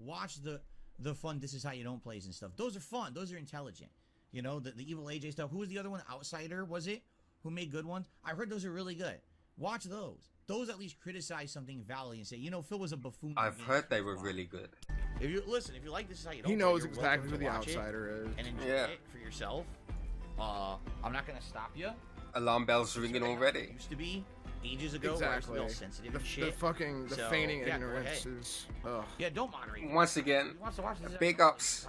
watch the fun This Is How You Don't Plays and stuff. Those are fun. Those are intelligent. You know, the evil AJ stuff. Who was the other one? Outsider, was it? Who made good ones? I heard those are really good. Watch those. Those at least criticize something validly and say, you know, Phil was a buffoon. I've heard they were really good. If you listen, if you like This Is How You Don't He Play, knows you're exactly who welcome the to watch Outsider is. and enjoy it for yourself. I'm not gonna stop you. Alarm bells ringing already. It used to be ages ago where I was real sensitive and shit. The feigning ignorance is. Ugh. Yeah, don't moderate. Once again, big ups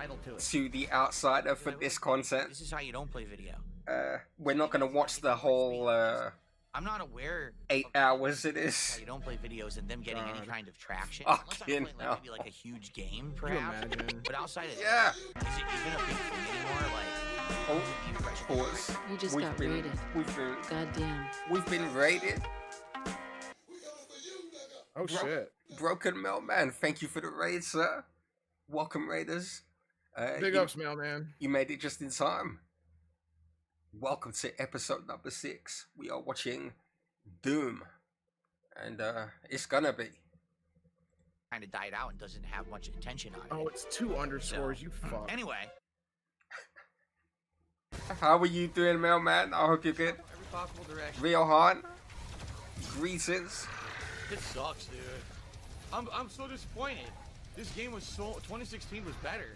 to the Outsider for this content. This is how you don't play video. We're not gonna watch the whole I'm not aware 8 hours it is. How you don't play videos and them getting any kind of traction. Unless I'm playing maybe like a huge game, perhaps. But outside of that, is it even a big thing anymore? Like, pause. You just got raided. Goddamn. We've been raided. Oh shit. Broken Mailman, thank you for the raid, sir. Welcome, Raiders. Big ups, Mailman. You made it just in time. Welcome to episode number 6. We are watching Doom. And it's gonna be. Kind of died out and doesn't have much attention on it. Oh, it's 2 underscores, so, you fuck. Anyway. How are you doing, Mailman? I hope you're good. Every possible direction. Real hard. Greetings. It sucks, dude. I'm so disappointed. This game was 2016 was better.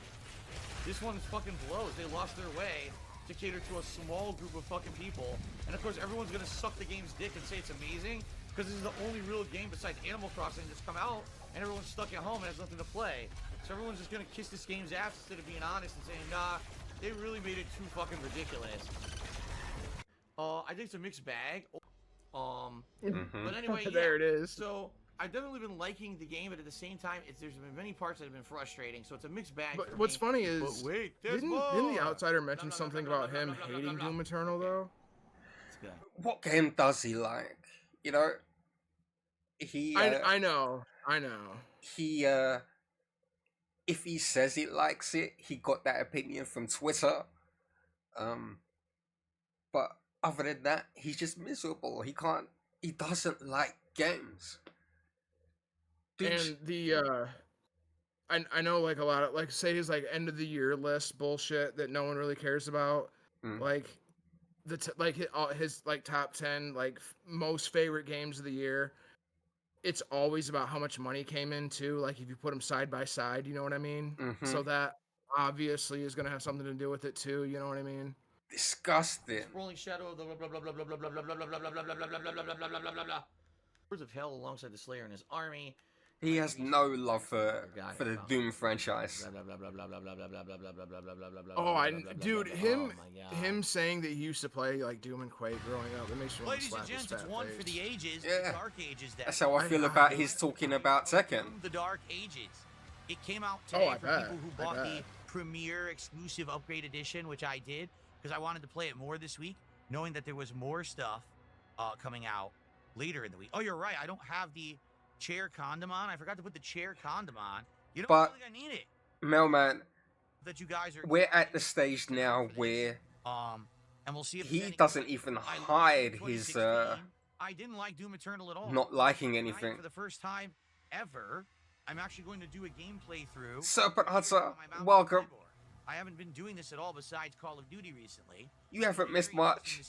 This one fucking blows. They lost their way to cater to a small group of fucking people. And of course, everyone's gonna suck the game's dick and say it's amazing because this is the only real game besides Animal Crossing that's come out, and everyone's stuck at home and has nothing to play. So everyone's just gonna kiss this game's ass instead of being honest and saying, nah, they really made it too fucking ridiculous. I think it's a mixed bag. But anyway, there it is. So I've definitely been liking the game, but at the same time, there's been many parts that have been frustrating. So it's a mixed bag. But what's funny is, didn't the Outsider mention something about him hating Doom Eternal though? What game does he like? You know, he. I know. He. If he says he likes it, he got that opinion from Twitter. But other than that, he's just miserable. He doesn't like games. Dude. And the I know like a lot of like say his like end of the year list bullshit that no one really cares about. Like his like top 10 like most favorite games of the year. It's always about how much money came in too. Like if you put them side by side, you know what I mean? So that obviously is gonna have something to do with it too. You know what I mean? Disgusting. Rolling shadow of the blah blah blah blah blah blah blah blah blah blah blah blah blah blah blah blah blah blah blah. Birds of Hell alongside the Slayer and his army. He has no love for the Doom franchise. Oh, dude, him saying that he used to play like Doom and Quake growing up, it makes me want to slap his fat face. Ladies and gents, it's one for the ages, the Dark Ages. That's how I feel about his talking about Tekken. The Dark Ages. It came out today for people who bought the Premier Exclusive Upgrade Edition, which I did, because I wanted to play it more this week, knowing that there was more stuff coming out later in the week. Oh, you're right. I don't have the chair condom on. I forgot to put the chair condom on. You don't think I need it. Mailman, that you guys are we're at the stage now where and we'll see if he doesn't even hide his I didn't like Doom Eternal at all. Not liking anything. For the first time ever, I'm actually going to do a game playthrough. Serpent Hunter, welcome. I haven't been doing this at all besides Call of Duty recently. You haven't missed much.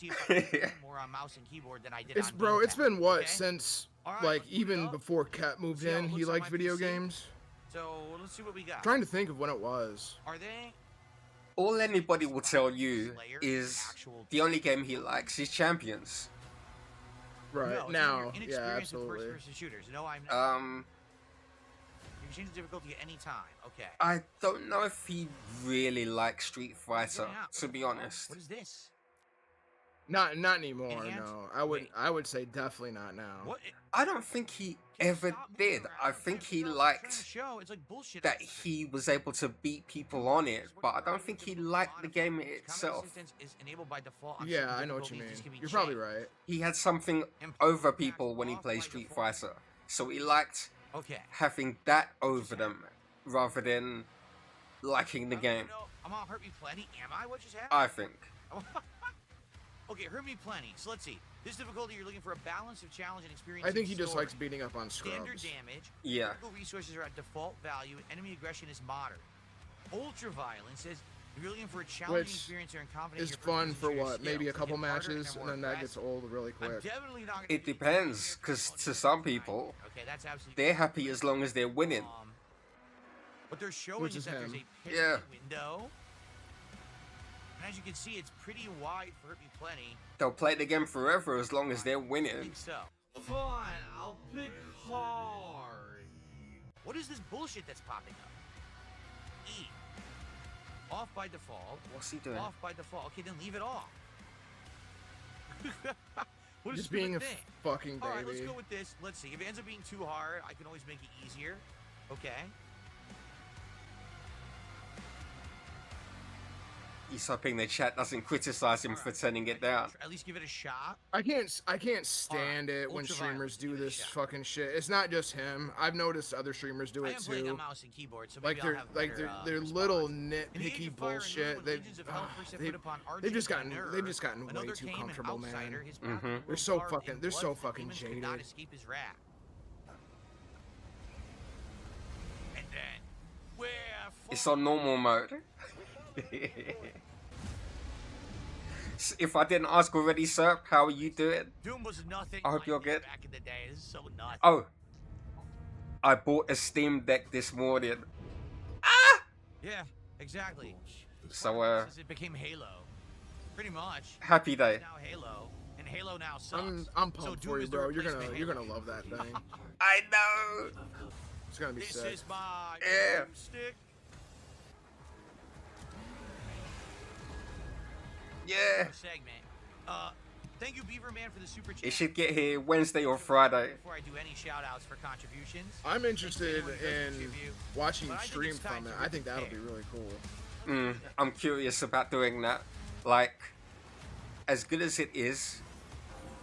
More on mouse and keyboard than I did it's on bro, it's been what, okay? Since right, like even before Kat moved in, he liked video games. So let's see what we got. I'm trying to think of when it was. Are they? All anybody will tell you is the only game he likes is Champions. Right, no, now, so yeah, absolutely. First-person shooters. No, I'm not. You can change the difficulty at any time. Okay. I don't know if he really likes Street Fighter, to be honest. What is this? Not anymore. No, I would say definitely not now. What? I don't think he ever did. I think he liked that he was able to beat people on it, but I don't think he liked the game itself. Yeah, I know what you mean. You're probably right. He had something over people when he played Street Fighter, so he liked having that over them rather than liking the game. I'm gonna hurt me plenty. Am I? What just happened? I think. Okay, hurt me plenty. So let's see. This difficulty, you're looking for a balance of challenge and experience. I think he story. just likes beating up on scrubs. Standard damage. Yeah. Critical resources are at default value. Enemy aggression is moderate. Ultra violence is if you're looking for a challenging Which experience or confident. is fun for what? Maybe a couple matches, and then that gets old really I'm quick. definitely not gonna It depends, because to some people, Okay, that's absolutely. they're happy as long as they're winning. What they're showing Which is is that there's him. a Yeah. pivot window. And as you can see, it's pretty wide for Hurt Me Plenty. They'll play the game forever as long as they're I winning. think so. Fine, I'll pick hard. What is this bullshit that's popping up? E. Off by default. What's he doing? Off by default. Okay, then leave it off. What is Just this being a thing? fucking All right, let's baby. go with this. Let's see. If it ends up being too hard, I can always make it easier. Okay. He's hoping the chat doesn't criticize him for turning it down. At least give it a shot. I can't stand it when ultra streamers violence, do give it a this shot. fucking shit. It's not just him. I've noticed other streamers do I it am playing too. on mouse and keyboard, so Like maybe I'll they're have like better, they're response. little In the age nitpicky of fire and bullshit. when They've Legions of Hell first set they've foot upon they've just Argent gotten and they've just gotten way another too came an comfortable, man. outsider, his path Mhm. was They're so carved fucking- in they're so blood, fucking demons could not jaded. escape his wrath. And then, where It's on normal mode. If I didn't ask already, sir, how are you doing? Doom was nothing. I hope like you're this good. Back in the day, this is so nuts. Oh, I bought a Steam Deck this morning. Yeah, exactly. So, Since it became Halo, pretty much. happy day. Now Halo, and Halo now sucks. I'm So pumped Doom for you, is the bro. replacement You're Halo. gonna love that thing. I know. It's gonna be This sick. is my Yeah. stick. Yeah. Segment. Thank you, Beaver Man, for the super chat. It should get here Wednesday or Friday. Before I do any shout outs for contributions, I'm interested Thanks to anyone who does in contribute. watching But you I think stream it's time from it. to I think that'll be repair. really cool. I'm curious about doing that. Like, as good as it is,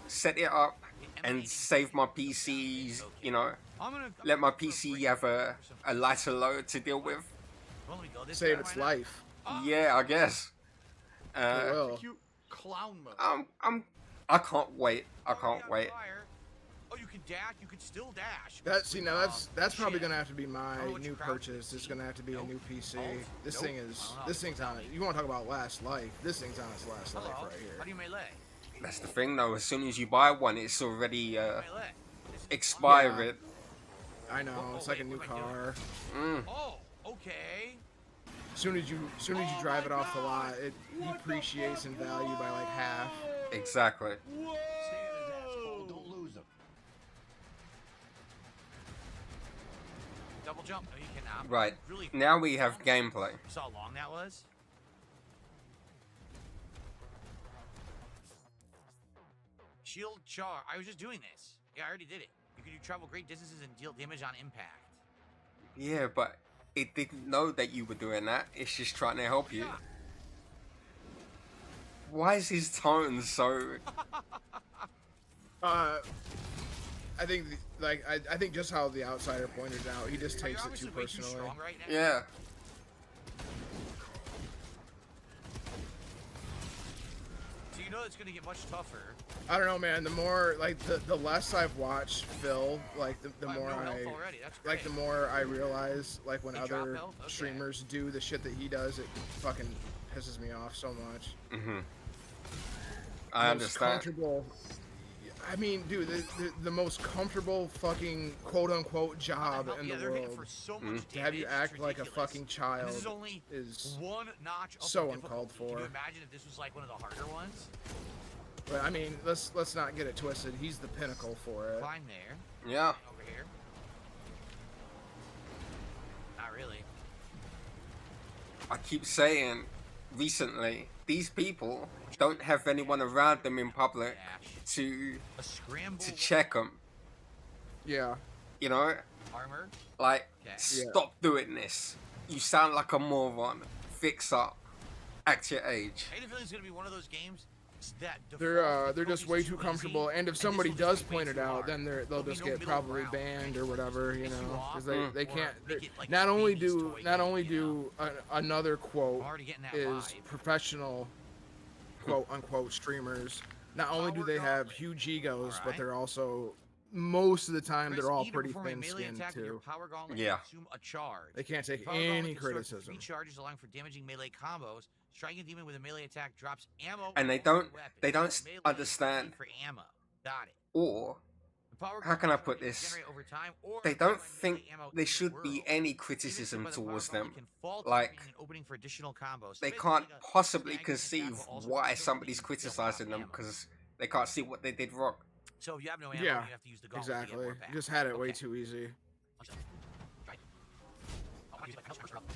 set it up and save my PCs, you know, I'm let my gonna go for PC break have a for some- lighter load to deal with. Well, let me go this Save way. its Why not? life. Yeah, I guess. It will. Cute clown mode. I can't wait. I Oh, can't yeah, wait. fire. Oh, you can dash. You can still dash. That's probably Shit. gonna have to be my I don't know what new your crowd purchase. It's is. gonna have to be a Nope. new PC. Alt? This Nope. thing I is don't know. this thing's on it. You want to talk about last life? This thing's on its last life Hello. right here. How do you melee? That's the thing though, as soon as you buy one, it's already Melee. expired. I know. It's like a new what am I doing? car. Oh, okay. As soon as you drive it off the lot, it depreciates in value by like half. Exactly. Don't lose him. Double jump? No, you cannot. Right. Really? Now we have gameplay. You saw how long that was? Shield char. I was just doing this. Yeah, I already did it. You can travel great distances and deal damage on impact. Yeah, but it didn't know that you were doing that. It's just trying to help you. Yeah. Why is his tone so... I think I think just how the outsider pointed out, he just You're takes it obviously too way too personally. strong right now. Yeah. So you know it's gonna get much tougher. I don't know, man. The more like the less I've watched Phil, like the I have more no health I already. That's like the great. more I realize like when They drop other health? Okay. streamers do the shit that he does, it fucking pisses me off so much. Mm-hmm. I Most understand. Comfortable. I mean, dude, the most comfortable fucking quote unquote job in yeah, the they're hitting world for so much to have you damage, act it's like a ridiculous. fucking child And this is only is one notch up so in uncalled difficulty. Can for. you imagine if this was like one of the harder ones? But I mean, let's not get it twisted. He's the pinnacle for it. Climb there. Yeah. Over here. Not really. I keep saying recently, these people don't have anyone around them in public Dash. to A scramble. check them. Yeah. You know, Armor. like Okay. stop doing this. You sound like a moron. Fix up. Act your age. I had a feeling it's gonna be one of those games that They're just way too comfortable, and if somebody does point it out, then they'll There'll be just no get middle probably ground. banned or whatever, you Piss you know, off, because they or can't. make it like Not a only baby's do toy not game, only you know? do another quote I'm already getting that is vibe. professional quote unquote streamers. Not only do they have huge egos, but Alright. they're also most of the time Press they're all E to pretty perform a melee thin-skinned attack with your too. power gauntlet Yeah. and consume a charge. They can't take Your power gauntlet any can store criticism. 3 charges, allowing for damaging melee combos. Striking a demon with a melee attack drops ammo. And they on don't- weapon. they don't Melee understand. is for ammo. Got it. Or The power how can I gauntlet put can this? generate over time, or They if don't melee think ammo there is the should be world. any Even criticism by the power towards gauntlet them. can fall to Like, being an opening for additional combos. they Basically, can't like a possibly snagging attack conceive will also why kill somebody's enemies criticizing them ammo. because they can't see what they did wrong. So if you have no ammo, Yeah, you have to use the gauntlet to get exactly. more back. You just had it way Okay. too easy.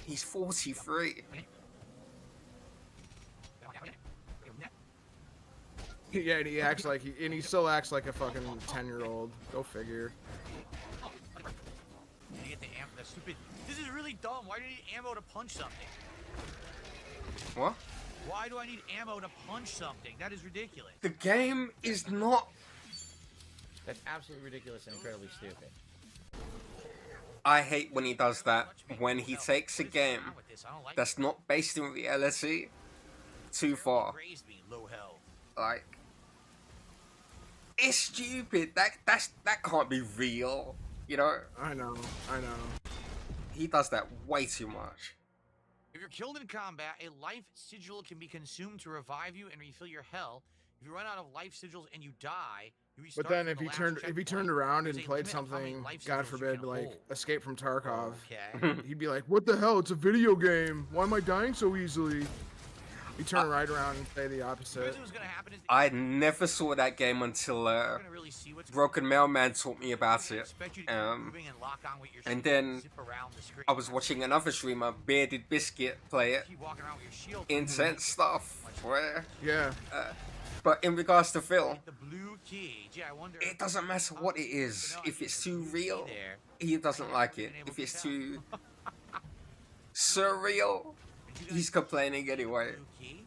He's 43. Yeah, and he still acts like a fucking 10-year-old. Go figure. You get the ammo. The stupid. This is really dumb. Why do you need ammo to punch something? What? Why do I need ammo to punch something? That is ridiculous. The game is not. That's absolutely ridiculous and incredibly stupid. I hate when he does that. When he takes a game that's not based in reality too far. Raised me low health. Like, it's stupid. That can't be real. You know, I know. he does that way too much. If you're killed in combat, a life sigil can be consumed to revive you and refill your health. If you run out of life sigils and you die, you restart But then from if the he last turned checkpoint. around There's and a played limit of how many something, life God sigils you forbid, can like hold. Escape from Tarkov, Okay. he'd be like, "What the hell? It's a video game. Why am I dying so easily?" You turn right around and say the opposite. Here's what's gonna happen is I never saw that game until you're gonna really see what's Broken Mailman taught me about I it. expect you to keep moving and lock on with your And shield then zip around the screen. I was watching another streamer, Bearded Biscuit, play it. Keep walking around with your shield. Intense stuff. Where, Yeah, but in regards to Phil, Like the blue key. Gee, I wonder. it doesn't matter what it is. If it's too real, There. he doesn't like it. If it's too surreal, he's complaining anyway. Blue key?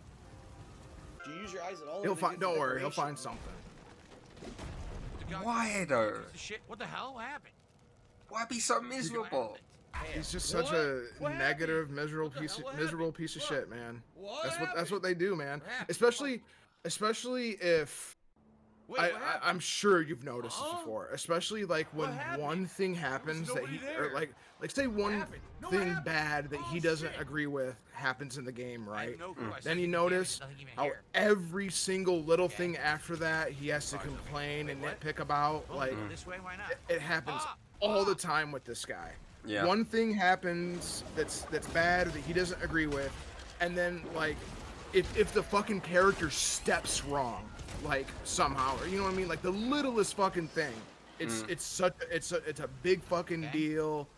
Do you use your eyes at all? he'll find. Don't worry, he'll find something. The guy- Why though? Piece of shit. What the hell? What happened? Why be so miserable? He's just such a negative, miserable piece of shit, man. That's what they do, man. Especially if Wait, what happened? I'm sure you've noticed this Huh? before. Especially like when What happened? one thing happens that nobody he there. or like say one happened? No, thing what happened? bad that he Oh, doesn't shit. agree with happens in the game, I have right? no clue. I Then started you getting damage, notice nothing even how here. every single little Okay. thing after that he has to complain and What? nitpick about. Well, Like go this way, why not? it happens Ah, all the ah. time with this guy. Yeah. One thing happens that's bad or that he doesn't agree with, and then like if the fucking character steps wrong, like somehow, or you know what I mean, like the littlest fucking thing, it's a big fucking Okay. deal.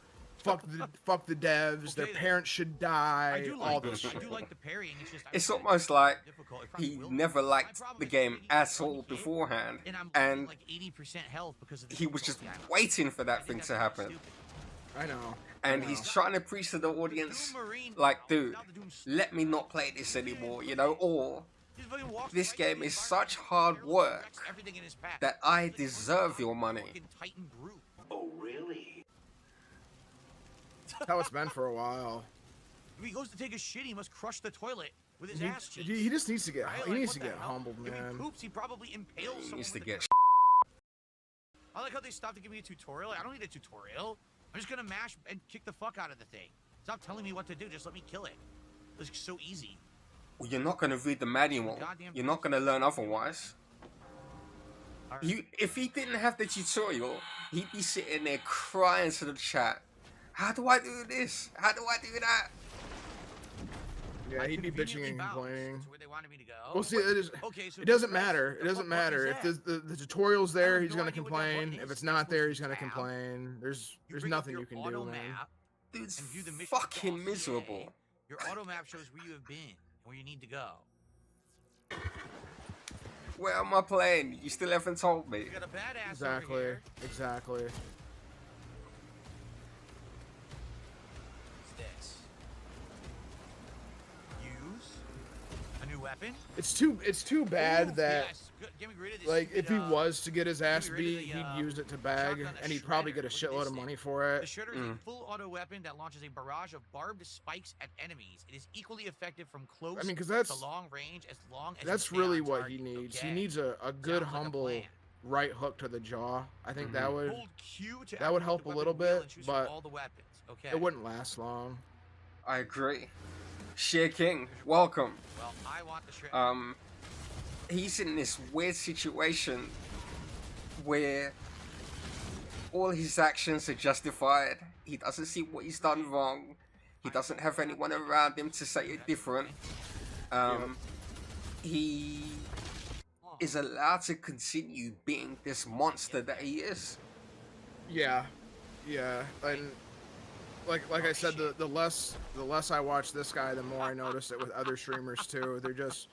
Fuck the devs. Their Okay, then. parents should I die. do all like this this. I shit. do like the parrying. It's just It's I find it almost like difficult. It probably he will. never My liked problem the is game maybe at he's all one kid, beforehand, and I'm and like 80% health because of the he was just difficulty. waiting for I that think thing that's to kinda happen. stupid. I know. And I he's know. trying to preach to the audience, Doom Marine, like, no, dude, not the Doom let me not play this anymore, you know, or He fucking walks this right game through is the such environment, hard barely work wrecks everything in his path. that I He's like, deserve your money. fucking Titan Groot. That's how it's been for a while. If he goes to take a shit, he must crush the toilet with his He, ass cheeks. he just needs to get right? he Like, needs what to the get hell? humbled, If man. he poops, he probably impales He someone needs to with a get gun. I like how they stopped to give me a tutorial. I don't need a tutorial. I'm just gonna mash and kick the fuck out of the thing. Stop telling me what to do. Just let me kill it. It's so easy. Well, you're not going to read the manual. You're not going to learn otherwise. All right. If he didn't have the tutorial, he'd be sitting there crying to the chat. How do I do this? How do I do that? Yeah, he'd be bitching Conveniently and bounced. complaining. That's where they wanted me to go. Well, see, it is. Okay, so It doesn't if you press matter. the It doesn't what button matter. is If that? the tutorial's there, have he's no gonna idea what that button complain. is. If it's You're not supposed there, to he's gonna tab. complain. There's You bring nothing up you your can do, auto man. map Dude's and view the mission fucking dossier. miserable. Your auto map shows where you have been and where you need to go. Where am I playing? You still haven't told me. You got a badass over Exactly. here. Exactly. What's this? Use a new weapon. It's too bad Ooh, that yes. Get me rid of this like if he stupid, was to get his ass get me rid of beat, the, he'd use it to bag, shotgun, the and he'd probably get a shredder. Look at shitload this of thing. money for The it. shredder is a full auto weapon that launches a barrage of barbed spikes at enemies. It is equally effective from close I mean, because that's to long range as long as that's you stay really on what target. he needs. Okay? He needs a good, Sounds like a humble plan. right hook to the jaw. I think that would Hold Q to that would activate help the a little weapon wheel bit, and choose from but all the weapons. Okay. it wouldn't last long. I agree. Sheer King, welcome. Well, I want the shrimp. He's in this weird situation where all his actions are justified. He doesn't see what he's done wrong. He doesn't have anyone around him to say it different. He is allowed to continue being this monster that he is. Yeah, and like I said, the less I watch this guy, the more I notice it with other streamers too. They're just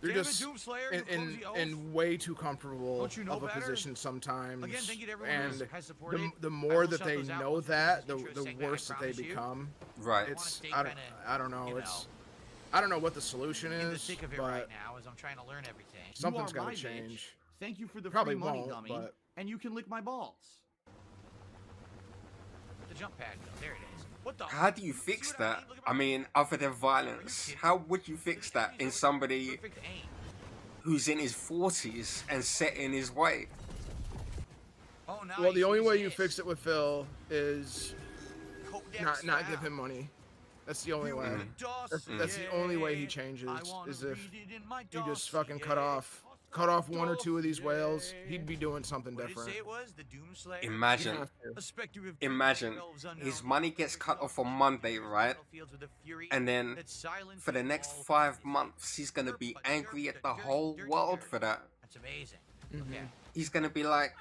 in way too comfortable Don't you know of a better? position sometimes. Again, thank you to everyone and who has supported. the I more will that shout they those out know once we that, finish this the segment, I worse that they promise you. become. Right. It's I wanna stay I don't know. you It's I don't know what the solution in the is, thick of it but right now as I'm trying to learn everything. something's You are got my to bitch. change. Thank you for the Probably free money, won't, dummy. but- And you can lick my balls. The jump pad go. There it is. What the? How do you fix See what I that? mean? Look at I my- mean, other than violence, how would you fix that in somebody Perfect aim. who's in his 40s and set in his way? Oh, nice. Well, the only way you This. fix it with Phil is Codex not give style. him money. That's the only way. Dossier. That's the only way he changes, I wanna is if read it in my you just fucking cut dossier. off one or two of these whales, he'd be doing something What did it different. say it was? The Doomslayer? Imagine, A specter of imagine, elves unknown. his money gets cut off on Monday, right? Battlefields with a fury And then that silences for the next all 5 voices. months, he's gonna be angry at the whole world for that. That's amazing. Mm-hmm. Okay. He's gonna be like,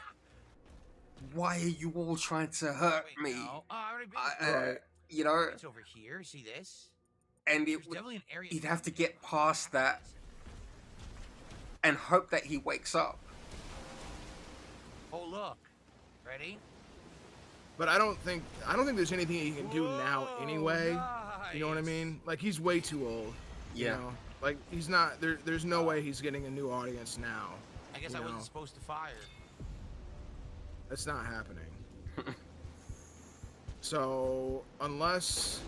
why are you all trying to hurt Wait, me? no. Oh, I already been Right. You know, It's over here. See this? and There's it would, definitely an area. he'd have to get past that and hope that he wakes up. Oh, look. Ready? But I don't think there's anything he can do now anyway. You know what I nice. mean? Like, he's way too old. Yeah. You know? Like, he's not there's no way he's getting a new audience now. I guess You I wasn't know. supposed to fire. That's not happening. So unless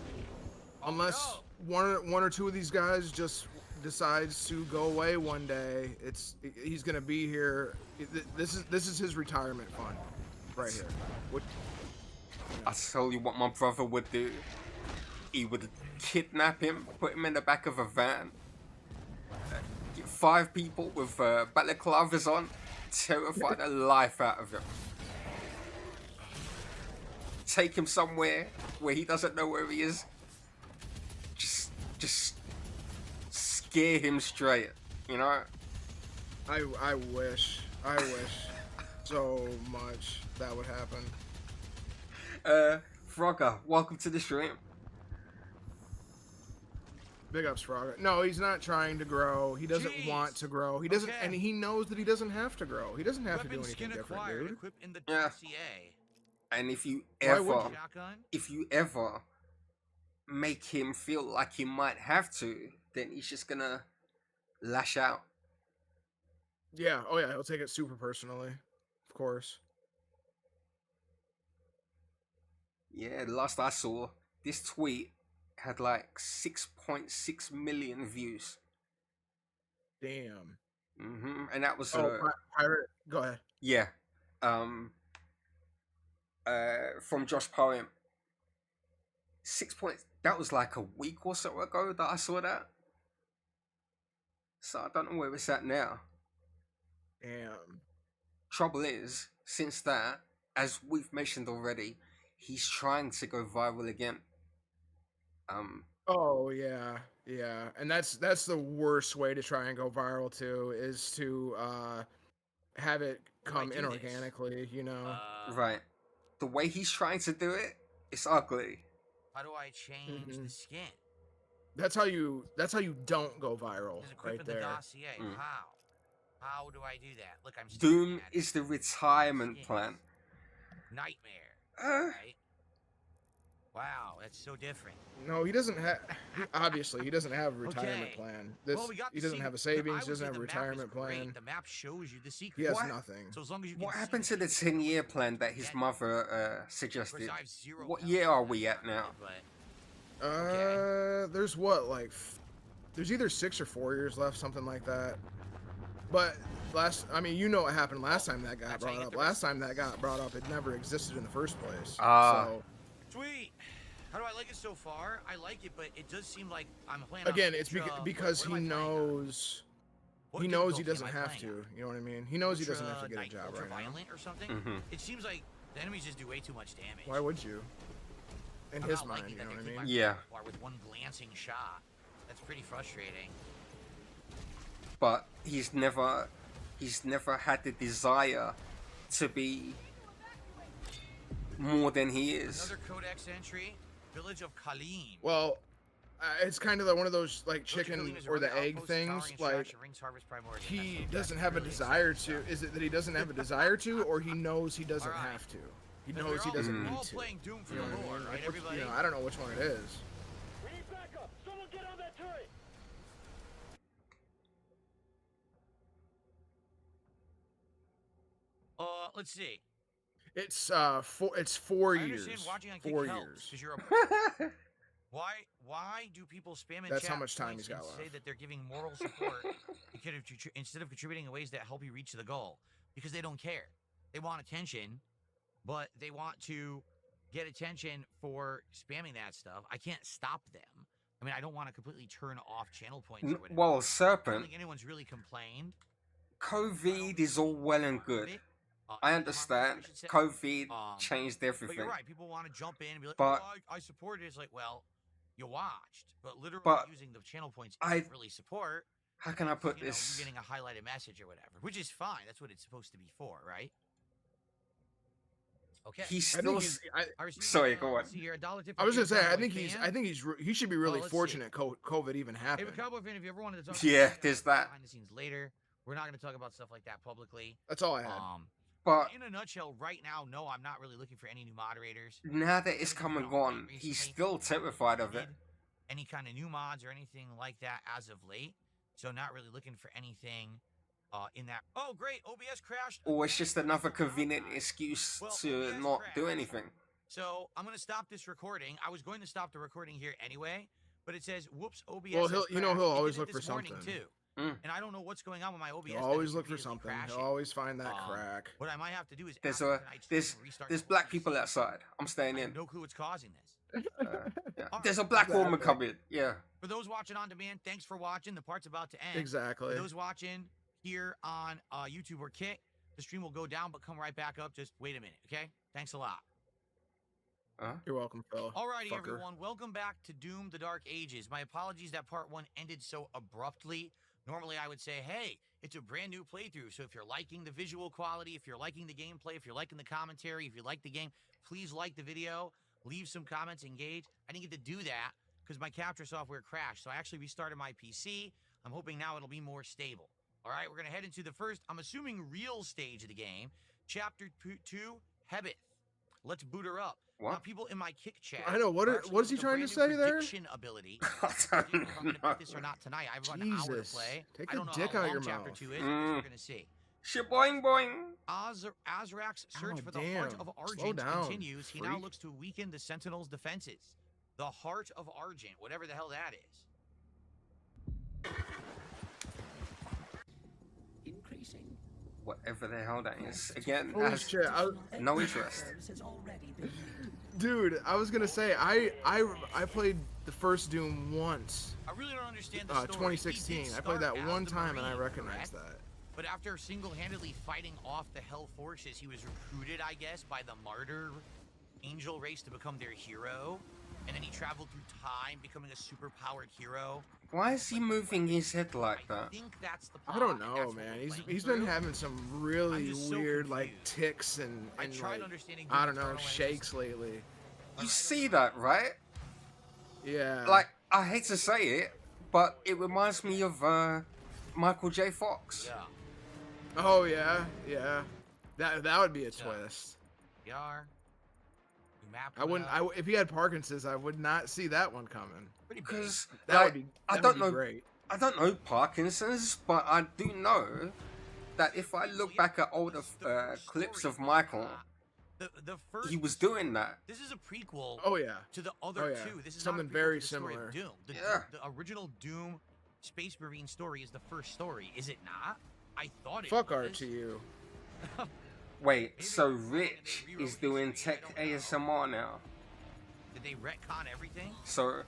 no. one or two of these guys just decides to go away one day, he's gonna be here. This is his retirement fund, right here. What, I tell you what my brother would do. He would kidnap him, put him in the back of a van, get 5 people with balaclavas on, terrify the life out of him. Take him somewhere where he doesn't know where he is. Just scare him straight, you know? I wish so much that would happen. Frogger, welcome to the stream. Big ups, Frog. No, he's not trying to grow. He doesn't Jeez. want to grow. He doesn't, Okay. and he knows that he doesn't have to grow. He doesn't have to do Weapon anything skin different, acquired. dude. Equip in the Yeah. dossier. And if you Why would ever, you? Shotgun. if you ever make him feel like he might have to, then he's just gonna lash out. Yeah. Oh yeah. He'll take it super personally, of course. Yeah, the last I saw, this tweet had like 6.6 million views. Damn. And that was Pirate. Go ahead. yeah, from Josh Poem. That was like a week or so ago that I saw that. So I don't know where it's at now. Damn. Trouble is, since that, as we've mentioned already, he's trying to go viral again. Oh yeah, yeah, and that's the worst way to try and go viral too, is to have it How do I come do in this? organically. You know. Right. The way he's trying to do it, it's ugly. How do I change Mhm. the skin? That's how you don't go viral, Just equip right in the there. dossier. Mm. How? How do I do that? Look, I'm Doom staring at is it. the retirement Skins. plan. Nightmare. Uh, Right? Wow, that's so different. No, he doesn't have. Obviously, he doesn't have a retirement Okay. plan. Well, we got He to doesn't see- have a I savings. would Doesn't say have a the map is retirement great. plan. The map shows you the He secret. has What? nothing. So as long as you can What see happened the to the secret, 10-year plan that his get it. mother Of course, suggested? I have zero What knowledge year on are that we part at of now? it, but There's what there's either 6 or 4 years left, something like that. But you know what happened last time that got That's how you brought get up. the Last time that got brought up, it never existed in the first place. Ah. So sweet. How do I like it so far? I like it, but it does seem like I'm playing. again, on it's ultra, because what he am I playing on? knows. What He knows he difficulty doesn't am I have playing to. on? You know what I mean? He knows he doesn't have to Ultra get a job ultra right now. violent or something. Mhm. It seems like the enemies just do way too much damage. Why would you? In I'm his not mind, liking you that know they what I keep mean? my Yeah. bar with one glancing shot. That's pretty frustrating. But he's never had the desire to be more than he is. Another codex entry, Village of Kalim. Well, it's kind of one of those like Village of chicken Kalim is a or the rugged egg outpost things. towering Like extraction, rings harvest primordial he metals. doesn't That's have a really desire exciting to. stuff. Is it that he doesn't have a desire to, or he knows he doesn't Alright. have to? He And knows he we're doesn't all, need we're all to. playing Doom for You know the what I lore, mean? right, Like, everybody? you know, I don't know which one it is. We need backup. Someone get on that turret. Let's see. It's 4 I years. understand watching on Kick 4 helps, years. 'cause you're a Why do people spam in That's chat how much time points he's got and say left. that they're giving moral support instead of contributing in ways that help you reach the goal? Because they don't care. They want attention, but they want to get attention for spamming that stuff. I can't stop them. I mean, I don't want to completely turn off channel points or whatever. Well, I don't Serpent, think anyone's really complained. COVID is all well and good. I understand. should say. COVID changed But everything. you're right. People want to jump in and be like, But- "Oh, I support it." It's like, well, you watched, but literally But using the channel points I- isn't really support. How can I put You know, this? you're getting a highlighted message or whatever, which is fine. That's what it's supposed to be for, right? Okay. He's I still. think I received, Sorry, go on. let's see here, $1.50 I was gonna say, I Cowboy think he should be really let's see. fortunate COVID even Hey, happened. but Cowboy fan, if you ever wanted to talk Yeah, about there's that. behind the scenes later, we're not going to talk about stuff like that publicly. That's all I had. But In a nutshell, right now, no, I'm not really looking for any new moderators. now that it's come and gone, he's still terrified of it. Any kind of new mods or anything like that as of late. So not really looking for anything in that. Oh, great. OBS crashed. Or it's again. just another That's so convenient bad. excuse Well, to OBS not do crashed. anything. So I'm going to stop this recording. I was going to stop the recording here anyway, but it says, whoops, OBS Well, has he'll crashed. It always did it look for this morning, something. Too. Mm. And I don't know what's going on with my OBS. He'll that always is look for repeatedly something. He'll crashing. always find that crack. What I might have to do is There's after tonight's stream, restart there's the black PC. people outside. I'm staying I have in. no clue what's causing this. Yeah. Alright. There's a black woman Exactly. coming. Yeah. For those watching on demand, thanks for watching. The part's about to end. Exactly. For those watching here on YouTube or Kick, the stream will go down, but come right back up. Just wait a minute, okay? Thanks a lot. You're welcome, Phil. Alrighty, Fucker. everyone. Welcome back to Doom: The Dark Ages. My apologies that part 1 ended so abruptly. Normally, I would say, hey, it's a brand new playthrough. So if you're liking the visual quality, if you're liking the gameplay, if you're liking the commentary, if you like the game, please like the video, leave some comments, engage. I didn't get to do that because my capture software crashed. So I actually restarted my PC. I'm hoping now it'll be more stable. All right, we're going to head into the first, I'm assuming, real stage of the game. Chapter 2, Hebeth. Let's boot her up. What? Now, people in my Kick chat. I know, what are is- actually what is he looking trying to for brand say new there? prediction ability. I I don't know if I'm going to don't beat this or know. not tonight. I have about an hour to Jesus. play. Take I the don't know dick how out of long your chapter mouth. 2 is, but Mm. we're going to see. Shit, boing boing. Azrak's search Oh, for the heart damn. of Slow Argent down, continues. He now freak. looks to weaken the Sentinel's defenses. The heart of Argent, whatever the hell that is. Increasing. Whatever the hell that is. Again, Holy has shit. no interest. Has already been Dude, I was gonna say I played the first Doom once. I really don't understand the story. 2016. He did I played start that as one the time and I Marine, recognized correct? that. But after single-handedly fighting off the Hell forces, he was recruited, I guess, by the Martyr Angel race to become their hero. And then he traveled through time, becoming a super-powered hero. Why is he moving his head like I that? think that's the plot. I don't and know, that's what man. we're He's playing been through. having some really I'm just so weird like confused. ticks and I tried like understanding I Doom don't know Eternal and it shakes just- lately. You see that, right? Yeah. Like, I hate to say it, but it reminds me of Michael J. Fox. Yeah. Oh yeah, yeah. That would be a So- twist. Yar. map. I wouldn't. If he had Parkinson's, I would not see that one coming. Pretty big. Because That would be. I That don't would be know. Great. I don't know Parkinson's, but I do know that if I look back at older clips of Michael, the first, he was doing that. This is a prequel. Oh yeah. To the other Oh, yeah. two. This is Something not a prequel very to the story similar. of Doom. Yeah. The original Doom Space Marine story is the first story, is it not? I thought it Fuck was. RTU. Wait, so Rich is doing tech ASMR now. Did they retcon everything? So